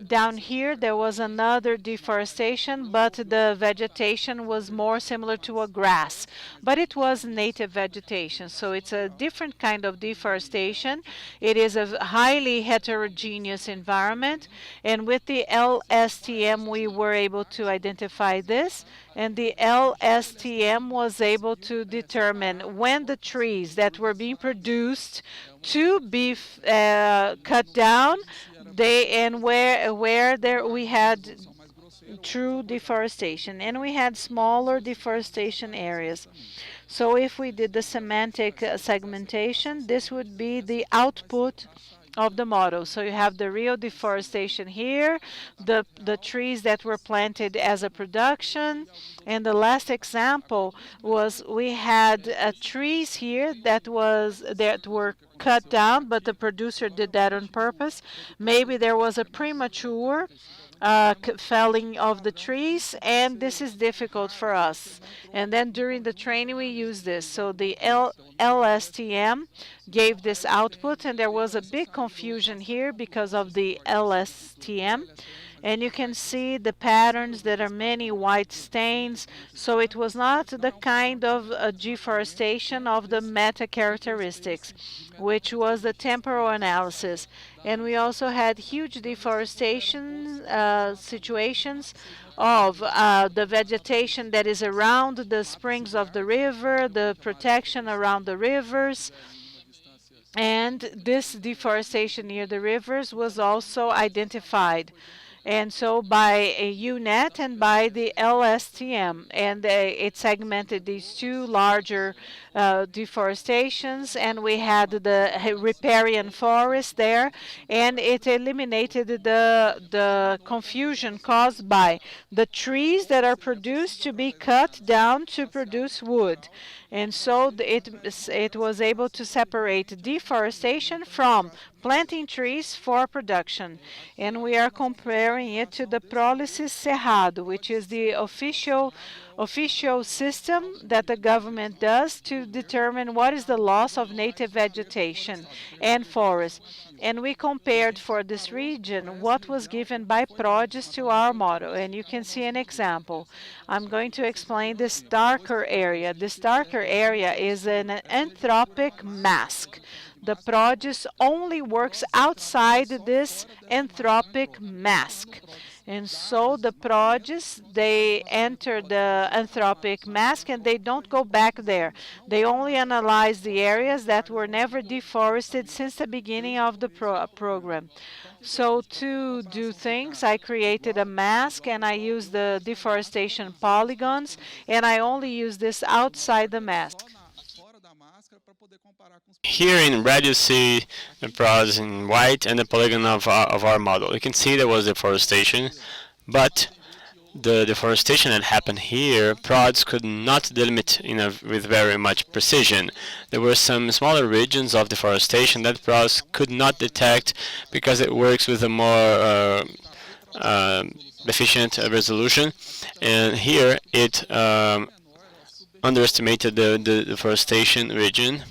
down here there was another deforestation, but the vegetation was more similar to a grass, but it was native vegetation. So it's a different kind of deforestation. It is a highly heterogeneous environment, and with the LSTM we were able to identify this, and the LSTM was able to determine when the trees that were being produced to be cut down, where there we had true deforestation, and we had smaller deforestation areas. So if we did the semantic segmentation, this would be the output of the model. So you have the real deforestation here, the trees that were planted as a production, and the last example was we had trees here that were cut down, but the producer did that on purpose. Maybe there was a premature felling of the trees, and this is difficult for us. And then during the training we use this. So the LSTM gave this output, and there was a big confusion here because of the LSTM. And you can see the patterns that are many white stains. So it was not the kind of deforestation of the meta characteristics, which was the temporal analysis. And we also had huge deforestation situations of the vegetation that is around the springs of the river, the protection around the rivers. And this deforestation near the rivers was also identified. And so by a UNET and by the LSTM, and it segmented these two larger deforestations, and we had the riparian forest there, and it eliminated the confusion caused by the trees that are produced to be cut down to produce wood. And so it was able to separate deforestation from planting trees for production. And we are comparing it to the Prólice Cerrado, which is the official system that the government does to determine what is the loss of native vegetation and forest. And we compared for this region what was given by PRODES to our model. And you can see an example. I'm going to explain this darker area. This darker area is an anthropic mask. The PRODES only works outside this anthropic mask. And so the PRODES, they enter the anthropic mask and they don't go back there. They only analyze the areas that were never deforested since the beginning of the program. So to do things, I created a mask and I used the deforestation polygons, and I only use this outside the mask. Here in red you see the PRODES in white and the polygon of our model. You can see there was deforestation, but the deforestation that happened here, PRODES could not delimit with very much precision. There were some smaller regions of deforestation that PRODES could not detect because it works with a more deficient resolution, and here it underestimated the deforestation region.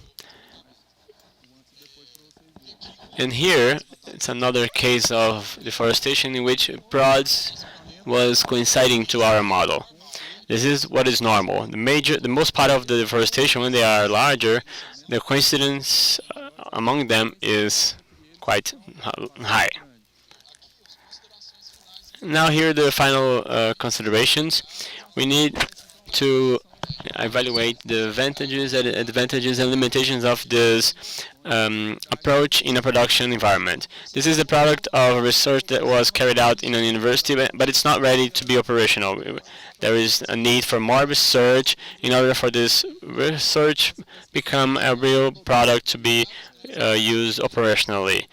And here it's another case of deforestation in which prods was coinciding to our model. This is what is normal. The most part of the deforestation, when they are larger, the coincidence among them is quite high. Now here are the final considerations. We need to evaluate the advantages and limitations of this approach in a production environment. This is the product of research that was carried out in a university, but it's not ready to be operational. There is a need for more research in order for this research become a real product to be used operationally.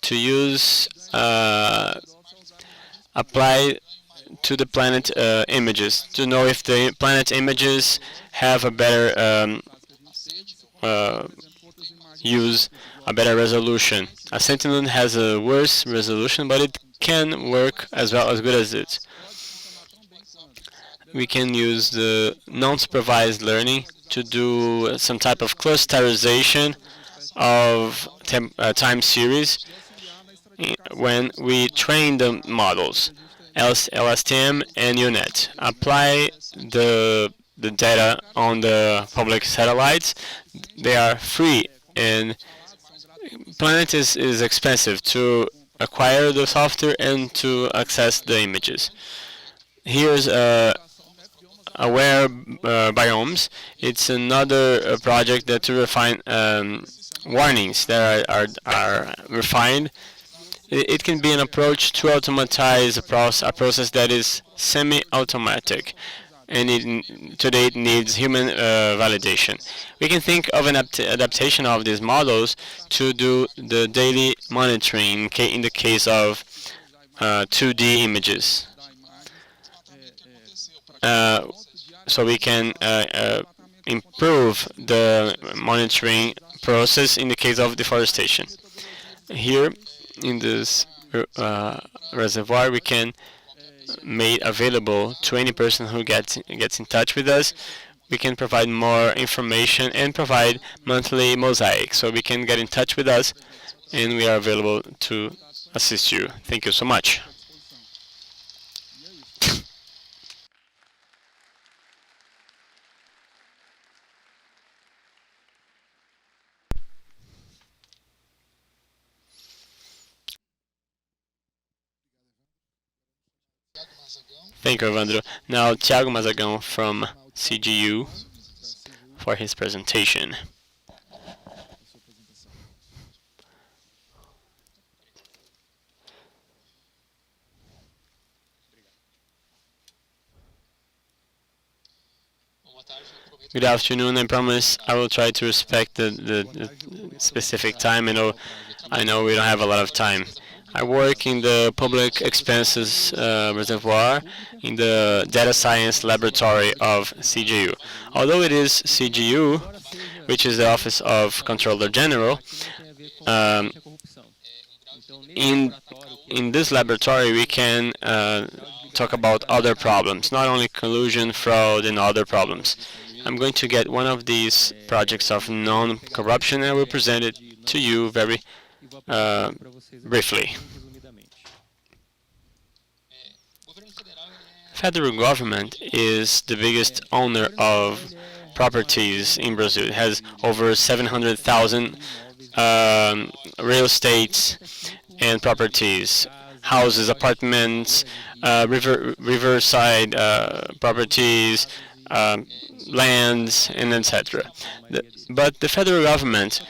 To use apply to the planet images, to know if the planet images have a better use, a better resolution. A Sentinel has a worse resolution, but it can work as well as good as it. We can use the non-supervised learning to do some type of clusterization of time series when we train the models, LSTM and UNet. Apply the data on the public satellites. They are free, and Planet is expensive to acquire the software and to access the images. Here's Aware Biomes. It's another project that to refine warnings that are refined. It can be an approach to automatize a process that is semi-automatic, and today it needs human validation. We can think of an adaptation of these models to do the daily monitoring in the case of 2D images. So we can improve the monitoring process in the case of deforestation. Here, in this reservoir, we can make available to any person who gets in touch with us. We can provide more information and provide monthly mosaics, so we can get in touch with us, and we are available to assist you. Thank you so much. Thank you, Evandro. Now, Thiago Mazagão from CGU for his presentation. Good afternoon. I promise I will try to respect the specific time. I know we don't have a lot of time. I work in the public expenses reservoir in the data science laboratory of CGU. Although it is CGU, which is the Office of Controller General, in this laboratory we can talk about other problems, not only collusion, fraud, and other problems. I'm going to get one of these projects of non-corruption, and I will present it to you very briefly. Federal government is the biggest owner of properties in Brazil. It has over 700,000 real estates and properties, houses, apartments, riverside properties, lands, and etc. But the federal government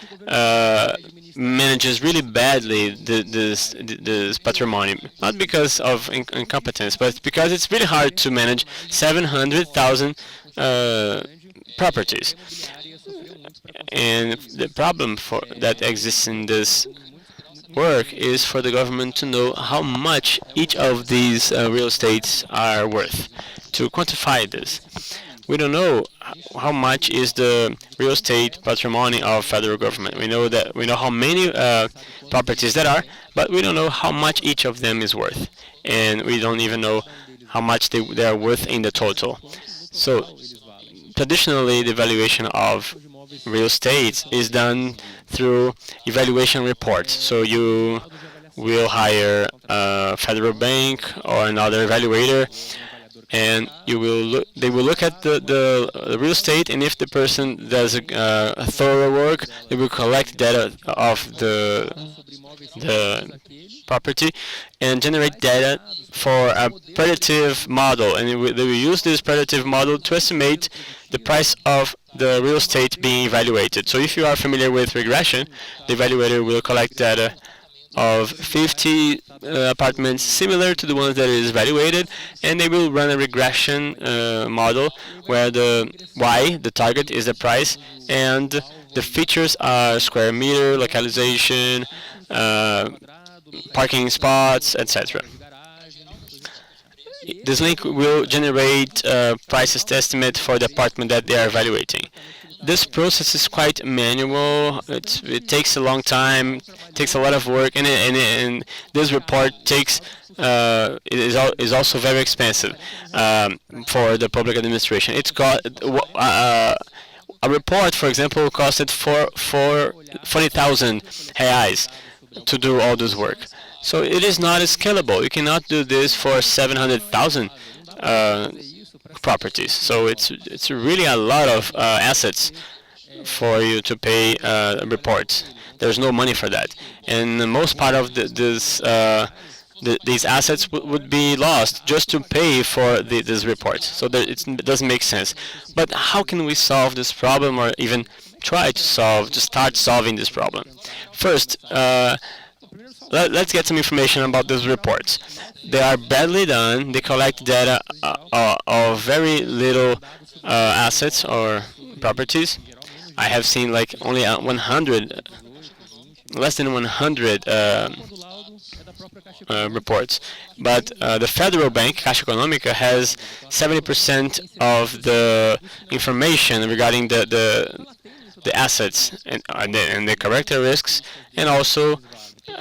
manages really badly this patrimony, not because of incompetence, but because it's really hard to manage 700,000 properties. And the problem that exists in this work is for the government to know how much each of these real estates are worth, to quantify this. We don't know how much is the real estate patrimony of federal government. We know how many properties there are, but we don't know how much each of them is worth, and we don't even know how much they are worth in the total. So traditionally, the valuation of real estate is done through evaluation reports. So you will hire a federal bank or another evaluator, and they will look at the real estate, and if the person does a thorough work, they will collect data of the property and generate data for a predictive model, and they will use this predictive model to estimate the price of the real estate being evaluated. So if you are familiar with regression, the evaluator will collect data of 50 apartments similar to the ones that is evaluated, and they will run a regression model where the Y, the target, is the price, and the features are square meter, localization, parking spots, etc. This link will generate prices estimate for the apartment that they are evaluating. This process is quite manual. It takes a long time, takes a lot of work, and this report is also very expensive for the public administration. It's got a report, for example, costed 40,000 reais to do all this work. So it is not scalable. You cannot do this for 700,000 properties. So it's really a lot of assets for you to pay reports. There's no money for that, and the most part of these assets would be lost just to pay for this report. So that it doesn't make sense. But how can we solve this problem, or even try to start solving this problem? First, let's get some information about these reports. They are badly done. They collect data of very little assets or properties. I have seen like only 100, less than 100 reports. But the federal bank, Caixa Econômica, has 70% of the information regarding the assets and the character risks, and also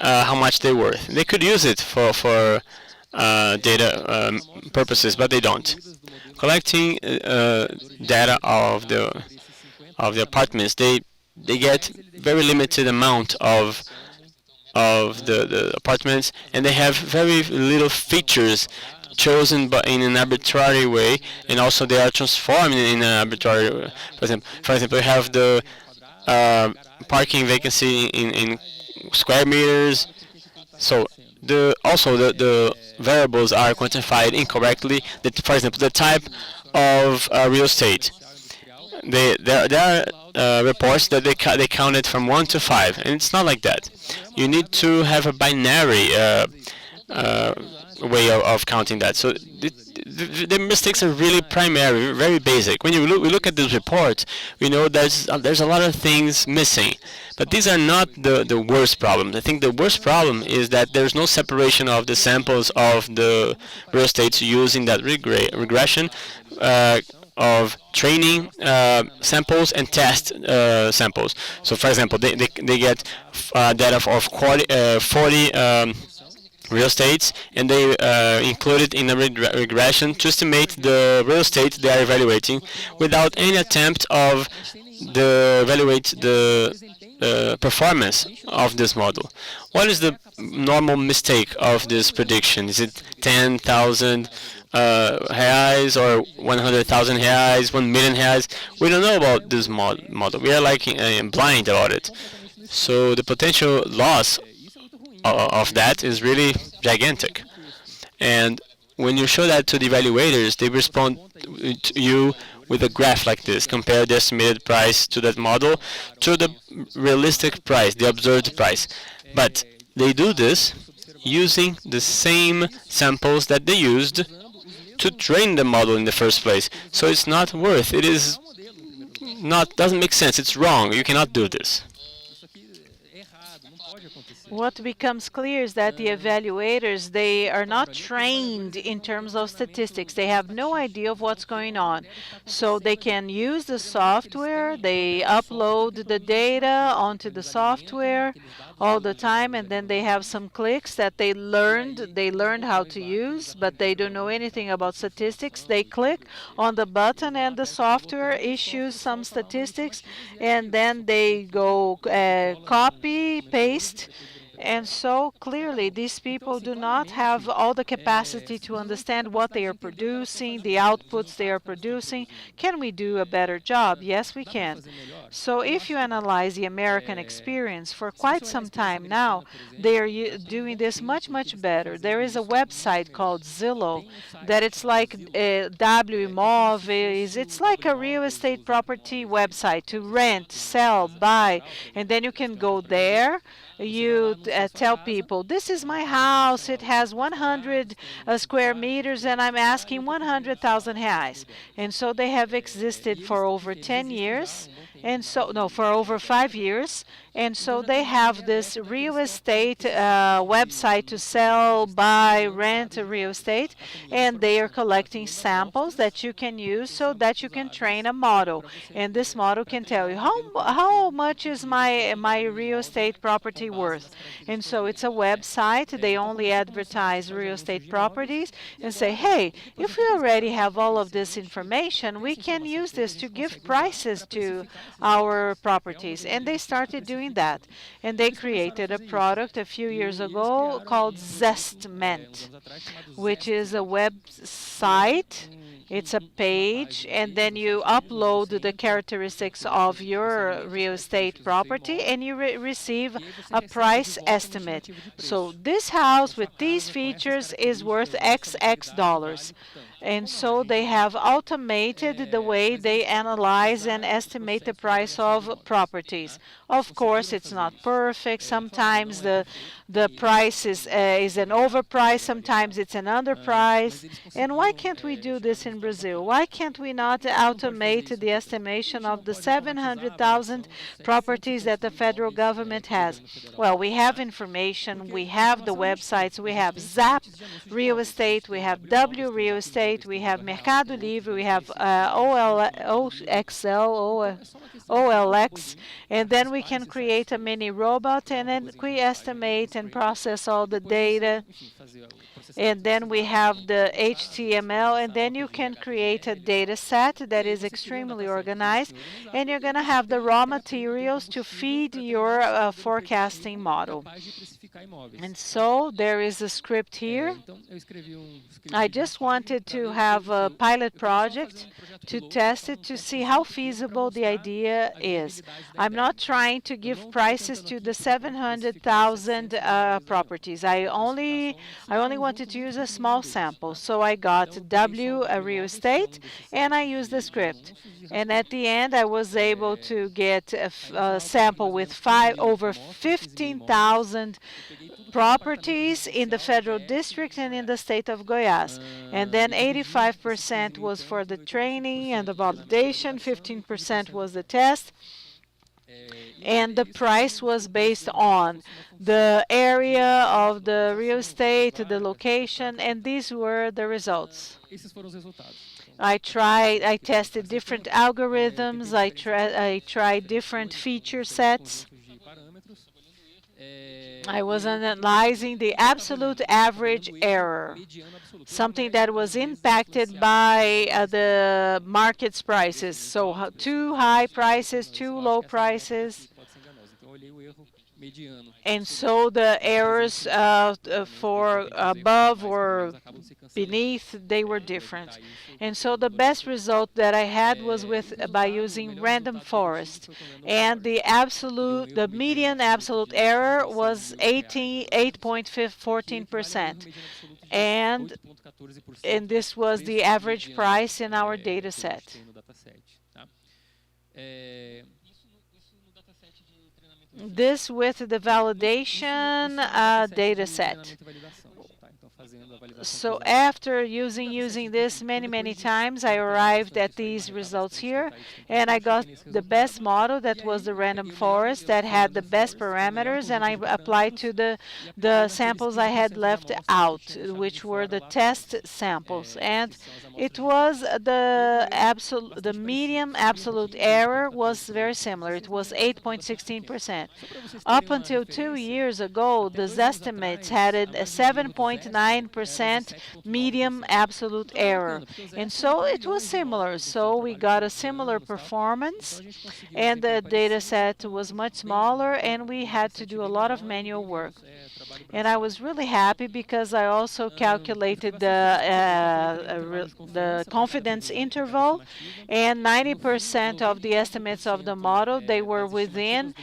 how much they're worth. They could use it for data purposes, but they don't. Collecting data of the apartments, they get very limited amount of the apartments, and they have very little features chosen in an arbitrary way, and also they are transformed in an arbitrary way. For example, we have the parking vacancy in square meters. So the variables are quantified incorrectly. For example, the type of real estate. There are reports that they count it from 1 to 5, and it's not like that. You need to have a binary way of counting that. So the mistakes are really primary, very basic. When we look at this report, we know there's a lot of things missing. But these are not the worst problems. I think the worst problem is that there's no separation of the samples of the real estates using that regression of training samples and test samples. So, for example, they get data of 40 real estates, and they include it in a regression to estimate the real estate they are evaluating, without any attempt of evaluate the performance of this model. What is the normal mistake of this prediction? Is it 10,000 reais or 100,000 reais, 1 million reais? We don't know about this model. We are like blind about it. So the potential loss of that is really gigantic. And when you show that to the evaluators, they respond to you with a graph like this, compare the estimated price to that model to the realistic price, the observed price. But they do this using the same samples that they used to train the model in the first place. So it's not worth. It is not, doesn't make sense. It's wrong. You cannot do this. What becomes clear is that the evaluators, they are not trained in terms of statistics. They have no idea of what's going on. So they can use the software, they upload the data onto the software all the time, and then they have some clicks that they learned how to use, but they don't know anything about statistics. They click on the button and the software issues some statistics, and then they go copy, paste. And so clearly, these people do not have all the capacity to understand what they are producing, the outputs they are producing. Can we do a better job? Yes, we can. So if you analyze the American experience, for quite some time now, they are doing this much, much better. There is a website called Zillow that it's like W Imóveis. It's like a real estate property website to rent, sell, buy, and then you can go there. You tell people, this is my house, it has 100 square meters, and I'm asking 100,000 reais. And so they have existed for over 10 years, and so, no, for over 5 years. And so they have this real estate website to sell, buy, rent real estate, and they are collecting samples that you can use so that you can train a model. And this model can tell you how much is my real estate property worth. And so it's a website. They only advertise real estate properties and say, hey, if we already have all of this information, we can use this to give prices to our properties. And they started doing that. And they created a product a few years ago called Zestment, which is a website. It's a page, and then you upload the characteristics of your real estate property, and you receive a price estimate. So this house with these features is worth XX dollars. And so they have automated the way they analyze and estimate the price of properties. Of course, it's not perfect. Sometimes the price is an overprice. Sometimes it's an underprice. And why can't we do this in Brazil? Why can't we not automate the estimation of the 700,000 properties that the federal government has? Well, we have information. We have the websites. We have Zap Real Estate. We have W Real Estate. We have Mercado Livre, we have OLX, and then we can create a mini robot, and then we estimate and process all the data. And then we have the HTML, and then you can create a data set that is extremely organized, and you're going to have the raw materials to feed your forecasting model. And so there is a script here. I just wanted to have a pilot project to test it to see how feasible the idea is. I'm not trying to give prices to the 700,000 properties. I only wanted to use a small sample. So I got W, a real estate, and I used the script. And at the end, I was able to get a sample with over 15,000 properties in the federal district and in the state of Goiás. And then 85% was for the training and the validation, 15% was the test. And the price was based on the area of the real estate, the location, and these were the results. I tested different algorithms, I tried different feature sets. I was analyzing the absolute average error, something that was impacted by the market's prices. So too high prices, too low prices. And so the errors for above or beneath, they were different. And so the best result that I had was by using random forest. And the median absolute error was 8.14%. And this was the average price in our data set. This with the validation data set. So after using this many times, I arrived at these results here, and I got the best model that was the random forest that had the best parameters, and I applied to the samples I had left out, which were the test samples, and it was the medium absolute error was very similar. It was 8.16%. Up until 2 years ago, those estimates had a 7.9% medium absolute error. And so it was similar. So we got a similar performance, and the data set was much smaller, and we had to do a lot of manual work. And I was really happy because I also calculated the confidence interval, and 90% of the estimates of the model, they were within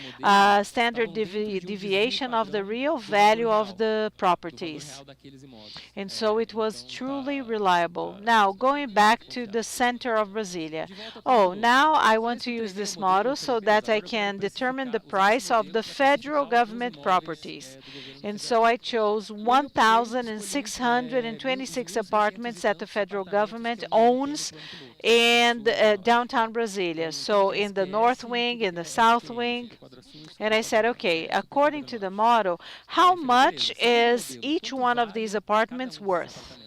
standard deviation of the real value of the properties. And so it was truly reliable. Now, going back to the center of Brasília. Oh, now I want to use this model so that I can determine the price of the federal government properties. And so I chose 1,626 apartments that the federal government owns in downtown Brasília. So in the north wing, in the south wing. And I said, okay, according to the model, how much is each one of these apartments worth?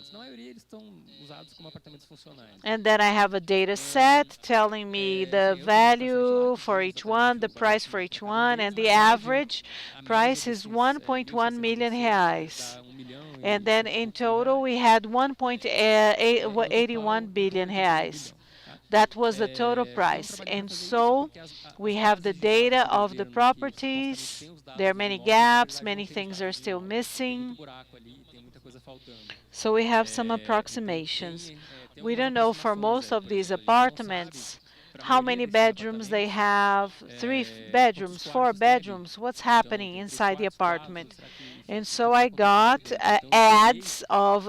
And then I have a data set telling me the value for each one, the price for each one, and the average price is 1.1 million reais. And then in total, we had 1.81 billion reais. That was the total price. And so we have the data of the properties. There are many gaps, many things are still missing. So we have some approximations. We don't know for most of these apartments how many bedrooms they have, 3 bedrooms, 4 bedrooms, what's happening inside the apartment. And so I got ads of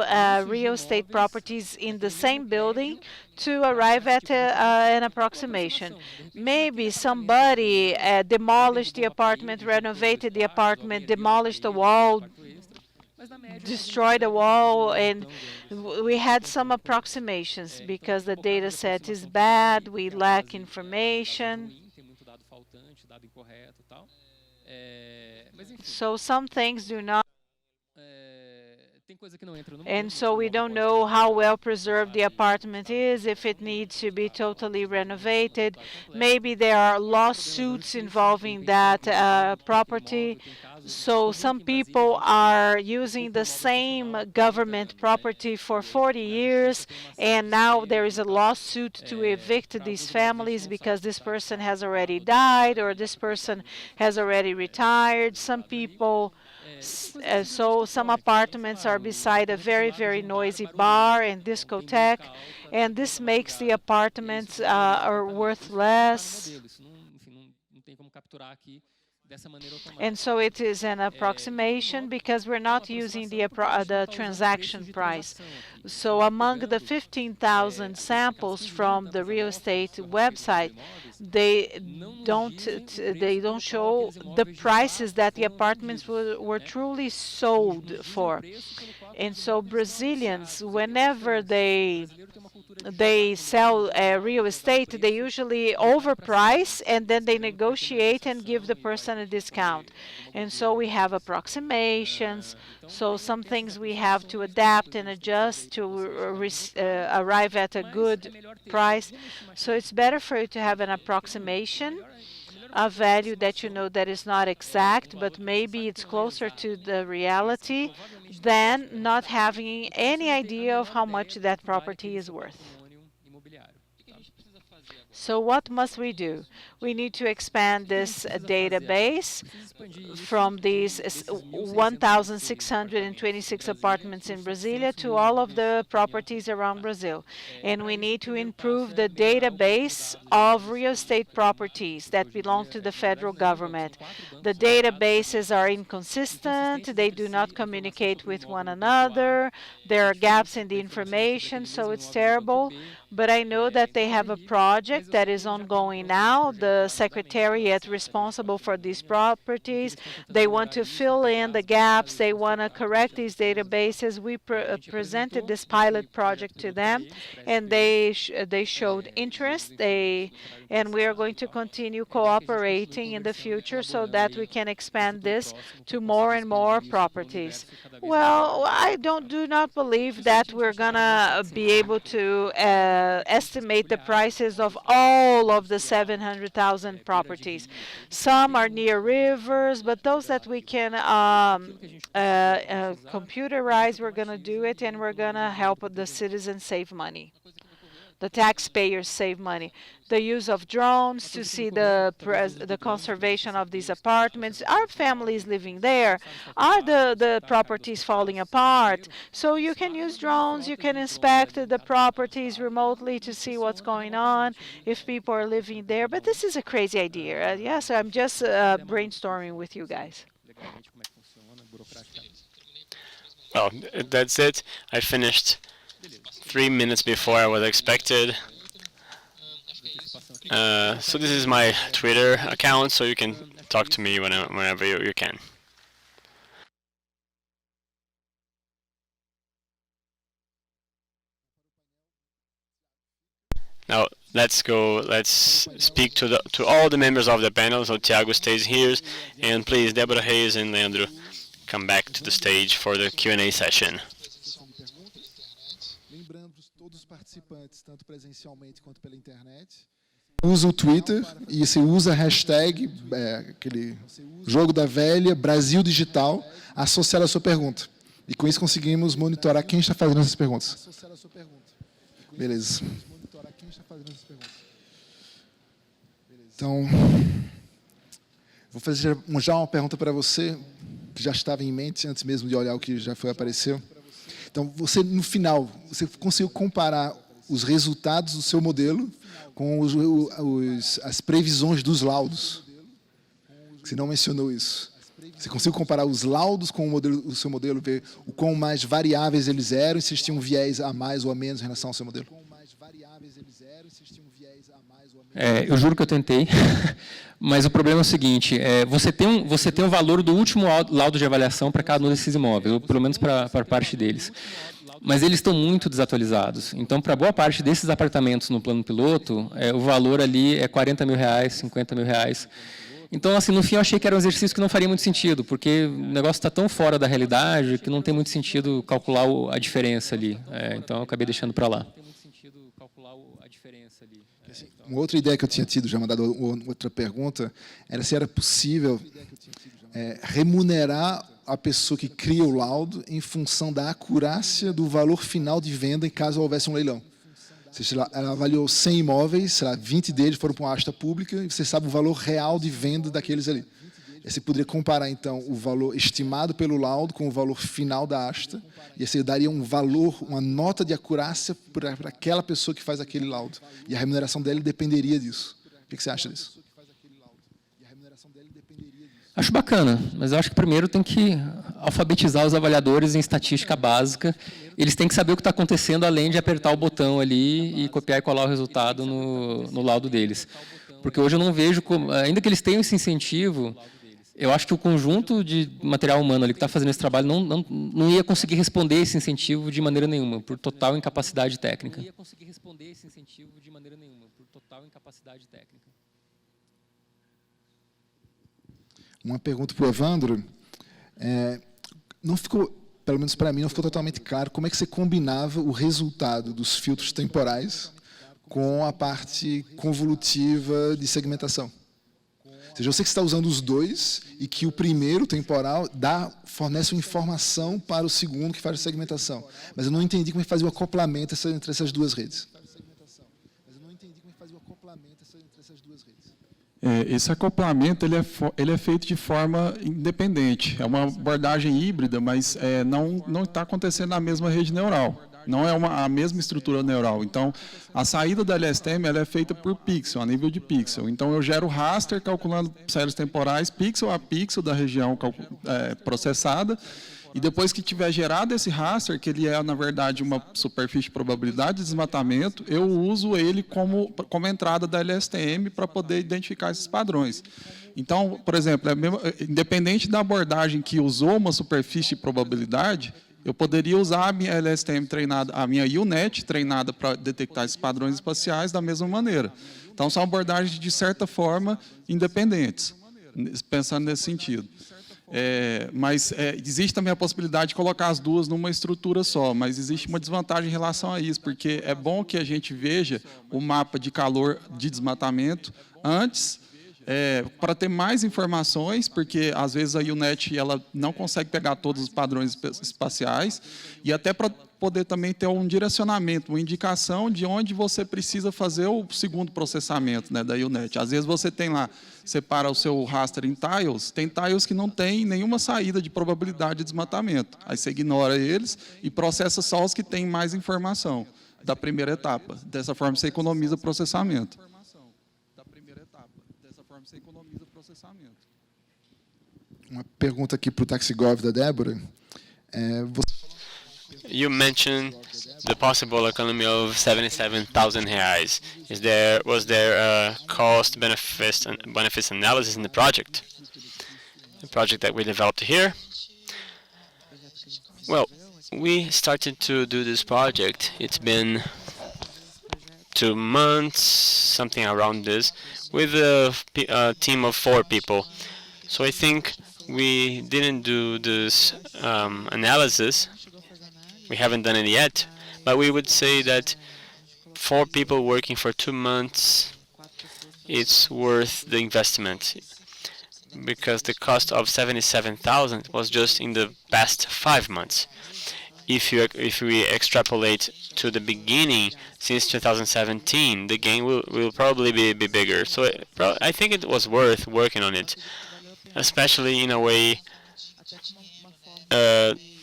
real estate properties in the same building to arrive at an approximation. Maybe somebody demolished the apartment, renovated the apartment, demolished the wall, destroyed the wall, and we had some approximations because the data set is bad, we lack information. So some things do not. And so we don't know how well preserved the apartment is, if it needs to be totally renovated. Maybe there are lawsuits involving that property. So some people are using the same government property for 40 years, and now there is a lawsuit to evict these families because this person has already died or this person has already retired. Some people so some apartments are beside a very noisy bar and discotheque, and this makes the apartments are worth less. And so it is an approximation because we're not using the transaction price. So among the 15,000 samples from the real estate website, they don't show the prices that the apartments were truly sold for. And so Brazilians, whenever they sell real estate, they usually overprice and then they negotiate and give the person a discount. And so we have approximations. So some things we have to adapt and adjust to arrive at a good price. So it's better for you to have an approximation, a value that you know that is not exact, but maybe it's closer to the reality, than not having any idea of how much that property is worth. So what must we do? We need to expand this database from these 1,626 apartments in Brasília to all of the properties around Brazil. And we need to improve the database of real estate properties that belong to the federal government. The databases are inconsistent, they do not communicate with one another, there are gaps in the information, so it's terrible. But I know that they have a project project that is ongoing now. The secretariat responsible for these properties, they want to fill in the gaps. They want to correct these databases. We presented this pilot project to them, and they showed interest. And we are going to continue cooperating in the future so that we can expand this to more and more properties. Well, I do not believe that we're gonna be able to estimate the prices of all of the 700,000 properties. Some are near rivers, but those that we can computerize, we're gonna do it, and we're gonna help the citizens save money. The taxpayers save money. The use of drones to see the conservation of these apartments. Are families living there? Are the properties falling apart? So you can use drones, you can inspect the properties remotely to see what's going on, if people are living there. But this is a crazy idea. Yes, I'm just brainstorming with you guys. Well, that's it. I finished 3 minutes before I was expected. So this is my Twitter account, so you can talk to me whenever you can. Now let's speak to all the members of the panel. So Thiago stays here, and please, Débora Reis and Leandro, come back to the stage for the Q&A session. Todos os participantes, tanto presencialmente quanto pela internet, usa o Twitter e você usa a hashtag, aquele jogo da velha, Brasil Digital, associado à sua pergunta. E com isso conseguimos monitorar quem está fazendo essas perguntas. Beleza. Então, vou fazer já uma pergunta para você, que já estava em mente antes mesmo de olhar o que já apareceu. Então, você, no final, você conseguiu comparar os resultados do seu modelo com as previsões dos laudos? Você não mencionou isso. Você conseguiu comparar os laudos com o seu modelo, ver o quão mais variáveis eles eram, e se eles tinham um viés a mais ou a menos em relação ao seu modelo? Eu juro que eu tentei, mas o problema é o seguinte, você tem o valor do último laudo de avaliação para cada um desses imóveis, ou pelo menos para parte deles. Mas eles estão muito desatualizados. Então, para boa parte desses apartamentos no plano piloto, o valor ali é R$40 mil, R$50 mil. Então, assim, no fim, eu achei que era um exercício que não faria muito sentido, porque o negócio está tão fora da realidade que não tem muito sentido calcular a diferença ali. Então, eu acabei deixando para lá. Uma outra ideia que eu tinha tido, já mandado outra pergunta, era se era possível remunerar a pessoa que cria o laudo em função da acurácia do valor final de venda em caso houvesse um leilão. Ela avaliou 100 imóveis, 20 deles foram para uma asta pública, e você sabe o valor real de venda daqueles ali. E você poderia comparar, então, o valor estimado pelo laudo com o valor final da asta, e você daria um valor, uma nota de acurácia para aquela pessoa que faz aquele laudo. E a remuneração dela dependeria disso. O que você acha disso? Acho bacana, mas eu acho que primeiro tem que alfabetizar os avaliadores em estatística básica. Eles têm que saber o que está acontecendo, além de apertar o botão ali e copiar e colar o resultado no laudo deles. Porque hoje eu não vejo, ainda que eles tenham esse incentivo, eu acho que o conjunto de material humano ali que está fazendo esse trabalho não ia conseguir responder esse incentivo de maneira nenhuma, por total incapacidade técnica. Uma pergunta para o Evandro. Não ficou, pelo menos para mim, não ficou totalmente claro como é que você combinava o resultado dos filtros temporais com a parte convolutiva de segmentação. Ou seja, eu sei que você está usando os dois e que o primeiro, temporal, fornece uma informação para o segundo, que faz a segmentação. Mas eu não entendi como é que fazia o acoplamento entre essas duas redes. Esse acoplamento ele é feito de forma independente. É uma abordagem híbrida, mas não está acontecendo na mesma rede neural. Não é a mesma estrutura neural. Então, a saída da LSTM ela é feita por pixel, a nível de pixel. Então, eu gero raster calculando séries temporais, pixel a pixel da região processada, E depois que tiver gerado esse raster, que ele é, na verdade, uma superfície de probabilidade de desmatamento, eu uso ele como entrada da LSTM para poder identificar esses padrões. Então, por exemplo, independente da abordagem que usou uma superfície de probabilidade, eu poderia usar a minha LSTM treinada, a minha UNet treinada para detectar esses padrões espaciais da mesma maneira. Então, são abordagens, de certa forma, independentes, pensando nesse sentido. Mas existe também a possibilidade de colocar as duas numa estrutura só, mas existe uma desvantagem em relação a isso, porque é bom que a gente veja o mapa de calor de desmatamento antes, para ter mais informações, porque às vezes a UNet ela não consegue pegar todos os padrões espaciais, e até para poder também ter um direcionamento, uma indicação de onde você precisa fazer o segundo processamento, né, da UNet. Às vezes você tem lá, separa o seu raster em tiles, tem tiles que não tem nenhuma saída de probabilidade de desmatamento. Aí você ignora eles e processa só os que têm mais informação da primeira etapa. Dessa forma você economiza processamento. Uma pergunta aqui para o Taxigov da Débora. You mentioned the possible economy of 77,000 reais. Was there a cost benefits analysis in the project that we developed here? Well, we started to do this project. It's been 2 months, something around this, with a team of 4 people. So I think we didn't do this analysis. We haven't done it yet, but we would say that 4 people working for 2 months, it's worth the investment, because the cost of 77,000 was just in the past 5 months. If we extrapolate to the beginning, since 2017, the gain will probably be bigger. So I think it was worth working on it, especially in a way,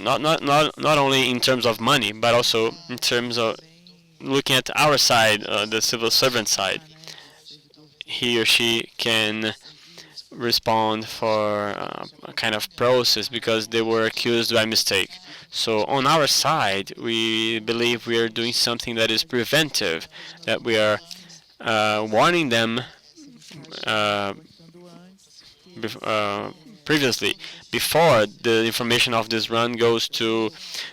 not only in terms of money, but also in terms of looking at our side, the civil servant side. He or she can respond for a kind of process because they were accused by mistake. So on our side, we believe we are doing something that is preventive, that we are warning them previously, before the information of this run goes to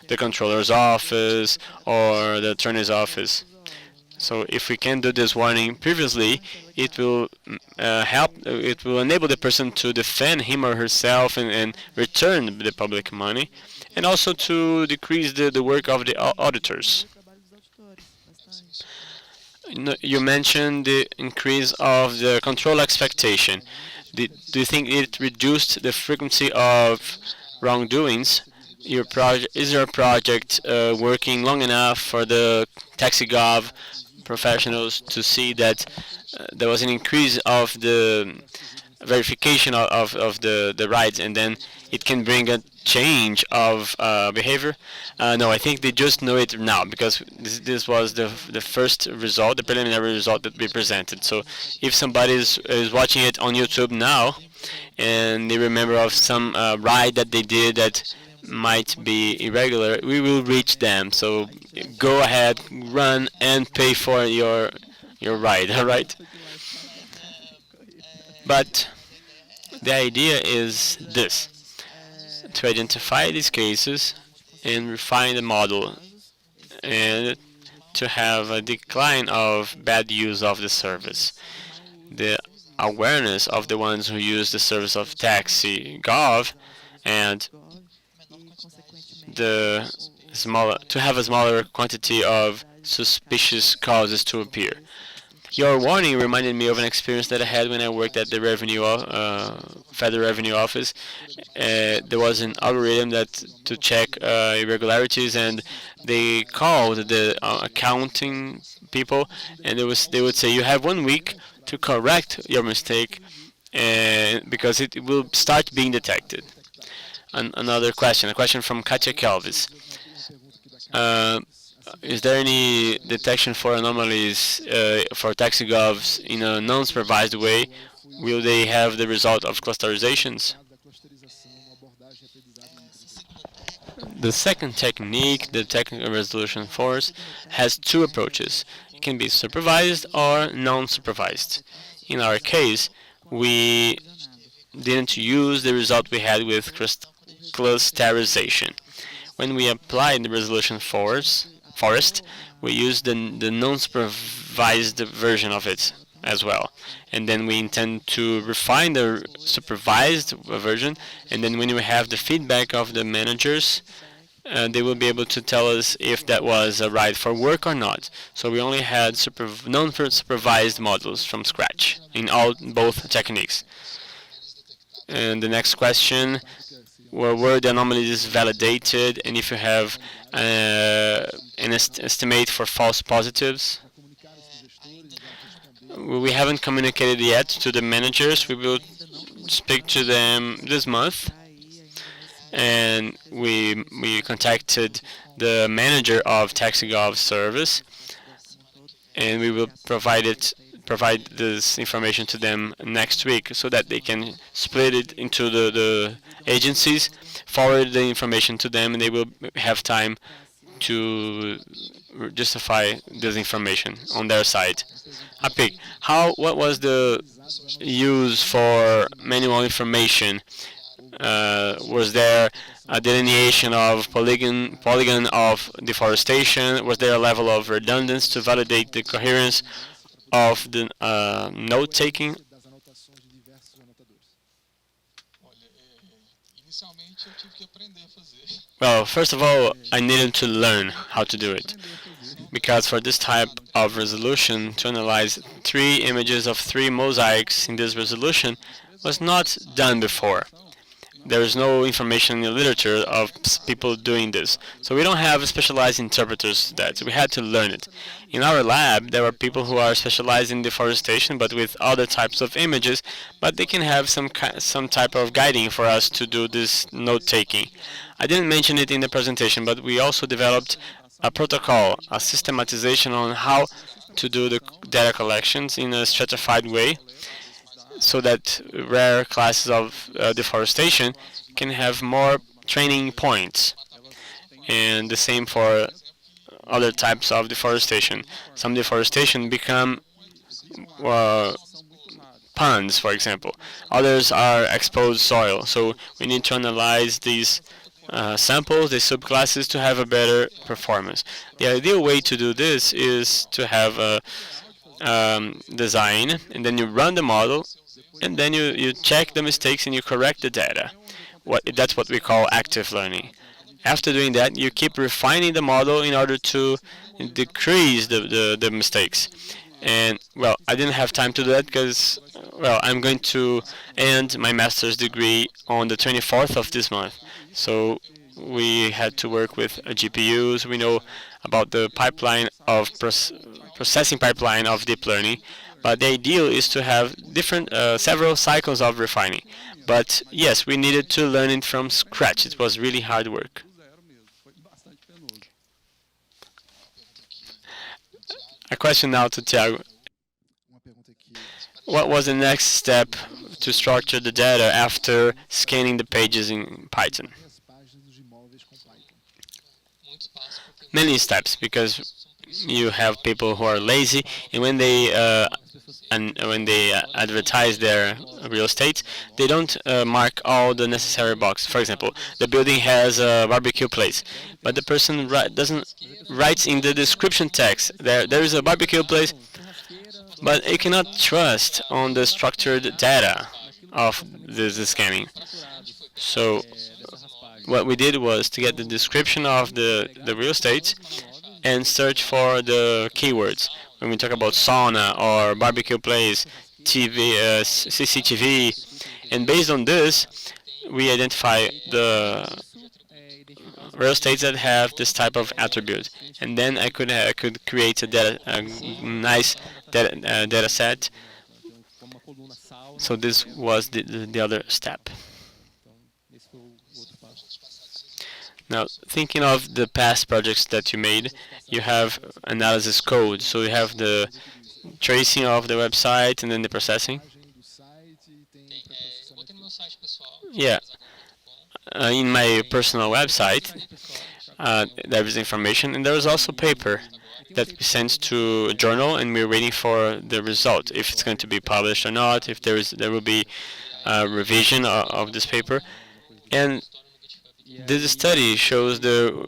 the controller's office or the attorney's office. So if we can do this warning previously, it will it will enable the person to defend him or herself and return the public money, and also to decrease the work of the auditors. You mentioned the increase of the control expectation. Do you think it reduced the frequency of wrongdoings? Is your project working long enough for the TaxiGov professionals to see that there was an increase of the verification of the rights, and then it can bring a change of behavior? No, I think they just know it now, because this was the first result, the preliminary result that we presented. So if somebody is watching it on YouTube now and they remember of some ride that they did that might be irregular, we will reach them. So go ahead, run and pay for your ride, all right? But the idea is this: to identify these cases and refine the model, and to have a decline of bad use of the service. The awareness of the ones who use the service of TaxiGov, and to have a smaller quantity of suspicious causes to appear. Your warning reminded me of an experience that I had when I worked at the Federal Revenue Office. There was an algorithm to check irregularities, and they called the accounting people, and they would say, you have 1 week to correct your mistake, because it will start being detected. Another question, a question from Katia Kelvis. Is there any detection for anomalies for TaxiGovs in a non-supervised way? Will they have the result of clusterizations? The second technique, the technical resolution force, has two approaches. It can be supervised or non-supervised. In our case, we didn't use the result we had with clusterization. When we applied the resolution forest, we used the non-supervised version of it as well. And then we intend to refine the supervised version, and then when we have the feedback of the managers, they will be able to tell us if that was a ride for work or not. So we only had non-supervised models from scratch in both techniques. And the next question, were the anomalies validated, and if you have an estimate for false positives? We haven't communicated yet to the managers. We will speak to them this month, and we contacted the manager of TaxiGov service, and we will provide this information to them next week so that they can split it into the agencies, forward the information to them, and they will have time to justify this information on their side. Apik, what was the use for manual information? Was there a delineation of polygon of deforestation? Was there a level of redundancy to validate the coherence of the note-taking? Well, first of all, I needed to learn how to do it, because for this type of resolution, to analyze 3 images of 3 mosaics in this resolution was not done before. There is no information in the literature of people doing this. So we don't have specialized interpreters to that. So we had to learn it. In our lab, there are people who are specialized in deforestation, but with other types of images, but they can have some type of guiding for us to do this note-taking. I didn't mention it in the presentation, but we also developed a protocol, a systematization on how to do the data collections in a stratified way, so that rare classes of deforestation can have more training points. And the same for other types of deforestation. Some deforestation become ponds, for example. Others are exposed soil. So we need to analyze these samples, these subclasses, to have a better performance. The ideal way to do this is to have a design, and then you run the model, and then you check the mistakes and you correct the data. That's what we call active learning. After doing that, you keep refining the model in order to decrease the mistakes. And, well, I didn't have time to do that because, well, I'm going to end my master's degree on the 24th of this month. So we had to work with GPUs. We know about the pipeline of processing pipeline of deep learning. But the ideal is to have several cycles of refining. But yes, we needed to learn it from scratch. It was really hard work. A question now to Thiago. What was the next step to structure the data after scanning the pages in Python? Many steps, because you have people who are lazy, and when they advertise their real estate, they don't mark all the necessary boxes. For example, the building has a barbecue place, but the person doesn't write in the description text there is a barbecue place, but you cannot trust on the structured data of the scanning. So what we did was to get the description of the real estate and search for the keywords. When we talk about sauna or barbecue place, TV, CCTV, and based on this, we identify the real estates that have this type of attribute, and then I could create a nice data set. So this was the other step. Now, thinking of the past projects that you made, you have analysis code. So you have the tracing of the website and then the processing. Yeah. in my personal website, there is information, and there is also paper that we sent to a journal, and we're waiting for the result, if it's going to be published or not, if there will be a revision of this paper. And this study shows the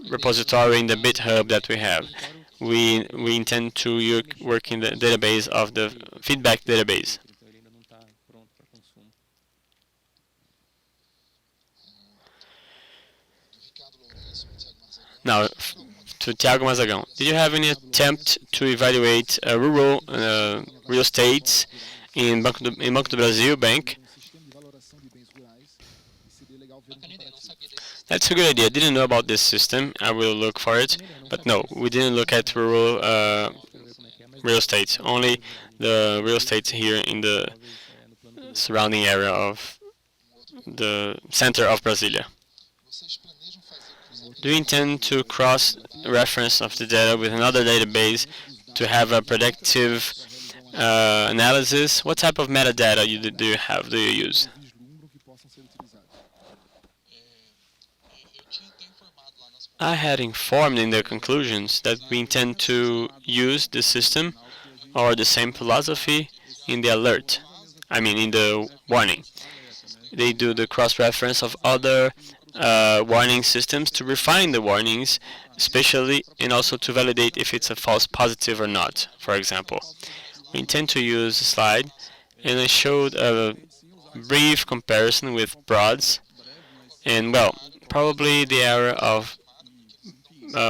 repository in the GitHub that we have. We intend to work in the database of the feedback database. Now, to Thiago Mazagão, did you have any attempt to evaluate rural real estates in Banco do Brasil Bank? That's a good idea. I didn't know about this system. I will look for it. But no, we didn't look at rural real estate. Only the real estate here in the surrounding area of the center of Brasília. Do you intend to cross-reference of the data with another database to have a predictive analysis? What type of metadata do you use? I had informed in the conclusions that we intend to use the system or the same philosophy in the alert. I mean, in the warning. They do the cross-reference of other warning systems to refine the warnings, especially, and also to validate if it's a false positive or not, for example. We intend to use a slide, and I showed a brief comparison with broads, and well, probably the area of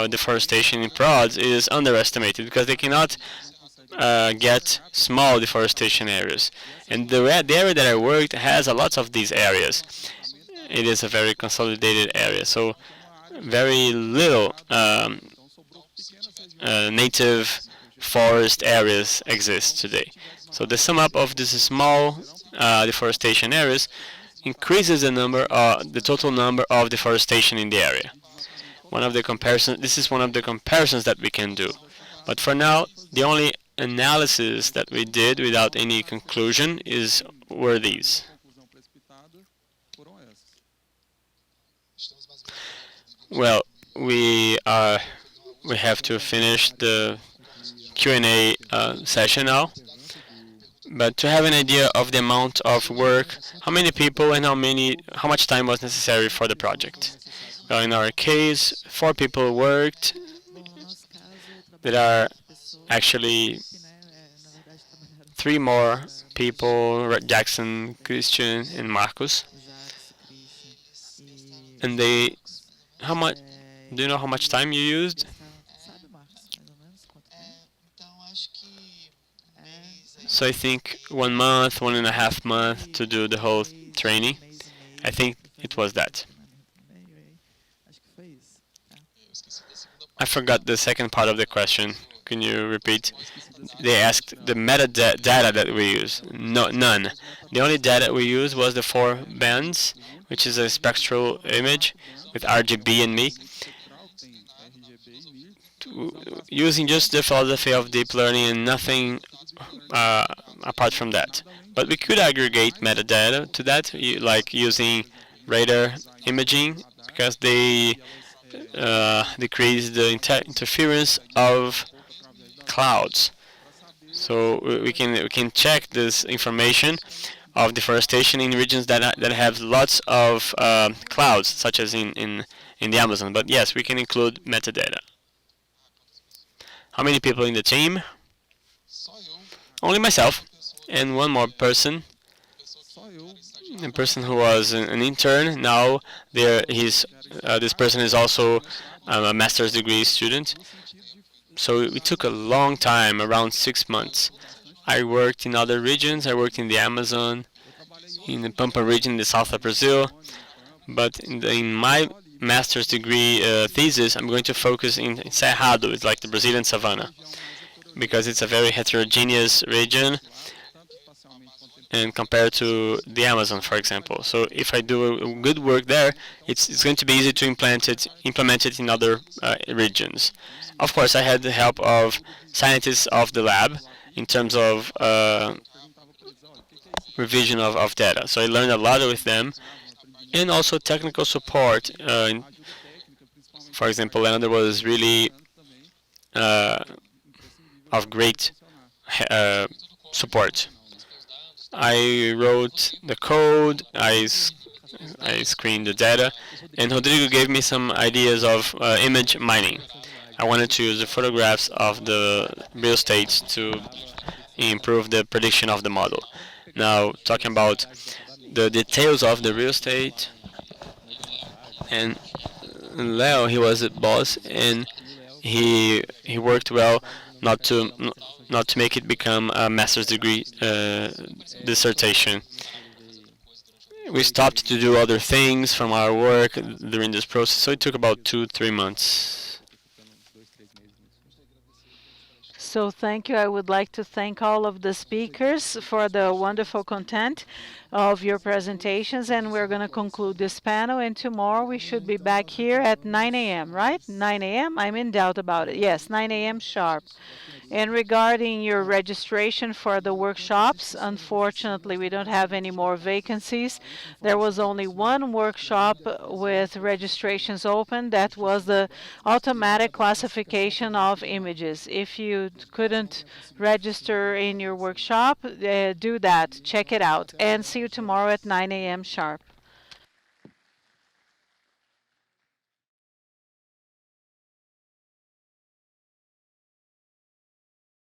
deforestation in prods is underestimated because they cannot get small deforestation areas. And the area that I worked has a lot of these areas. It is a very consolidated area, so very little native forest areas exist today. So the sum up of these small deforestation areas increases the total number of deforestation in the area. This is one of the comparisons that we can do. But for now, the only analysis that we did without any conclusion were these. Well, we have to finish the Q&A session now. But to have an idea of the amount of work, how many people and how much time was necessary for the project? Well, in our case, 4 people worked. There are actually 3 more people, Jackson, Christian, and Marcos. And do you know how much time you used? So I think 1 month, 1.5 months to do the whole training. I think it was that. I forgot the second part of the question. Can you repeat? They asked the metadata that we use. No, none. The only data we used was the 4 bands, which is a spectral image with RGB and me. Using just the philosophy of deep learning and nothing apart from that. But we could aggregate metadata to that, like using radar imaging, because they decrease the interference of clouds. So we can check this information of deforestation in regions that have lots of clouds, such as in the Amazon. But yes, we can include metadata. How many people in the team? Only myself and 1 more person. A person who was an intern. Now this person is also a master's degree student. So it took a long time, around 6 months. I worked in other regions. I worked in the Amazon, in the Pampa region, in the south of Brazil. But in my master's degree thesis, I'm going to focus in Cerrado. It's like the Brazilian savanna, because it's a very heterogeneous region and compared to the Amazon, for example. So if I do good work there, it's going to be easy to implement it in other regions. Of course, I had the help of scientists of the lab in terms of revision of data. So I learned a lot with them, and also technical support. For example, Leandro was really of great support. I wrote the code, I screened the data, and Rodrigo gave me some ideas of image mining. I wanted to use the photographs of the real estate to improve the prediction of the model. Now, talking about the details of the real estate, and Leo, he was a boss, and he worked well not to make it become a master's degree dissertation. We stopped to do other things from our work during this process, so it took about 2-3 months. So thank you. I would like to thank all of the speakers for the wonderful content of your presentations, and we're going to conclude this panel, and tomorrow we should be back here at 9 a.m., right? 9 a.m.? I'm in doubt about it. Yes, 9 a.m. sharp. And regarding your registration for the workshops, unfortunately, we don't have any more vacancies. There was only one workshop with registrations open. That was the automatic classification of images. If you couldn't register in your workshop, do that. Check it out. And see you tomorrow at 9 a.m. sharp.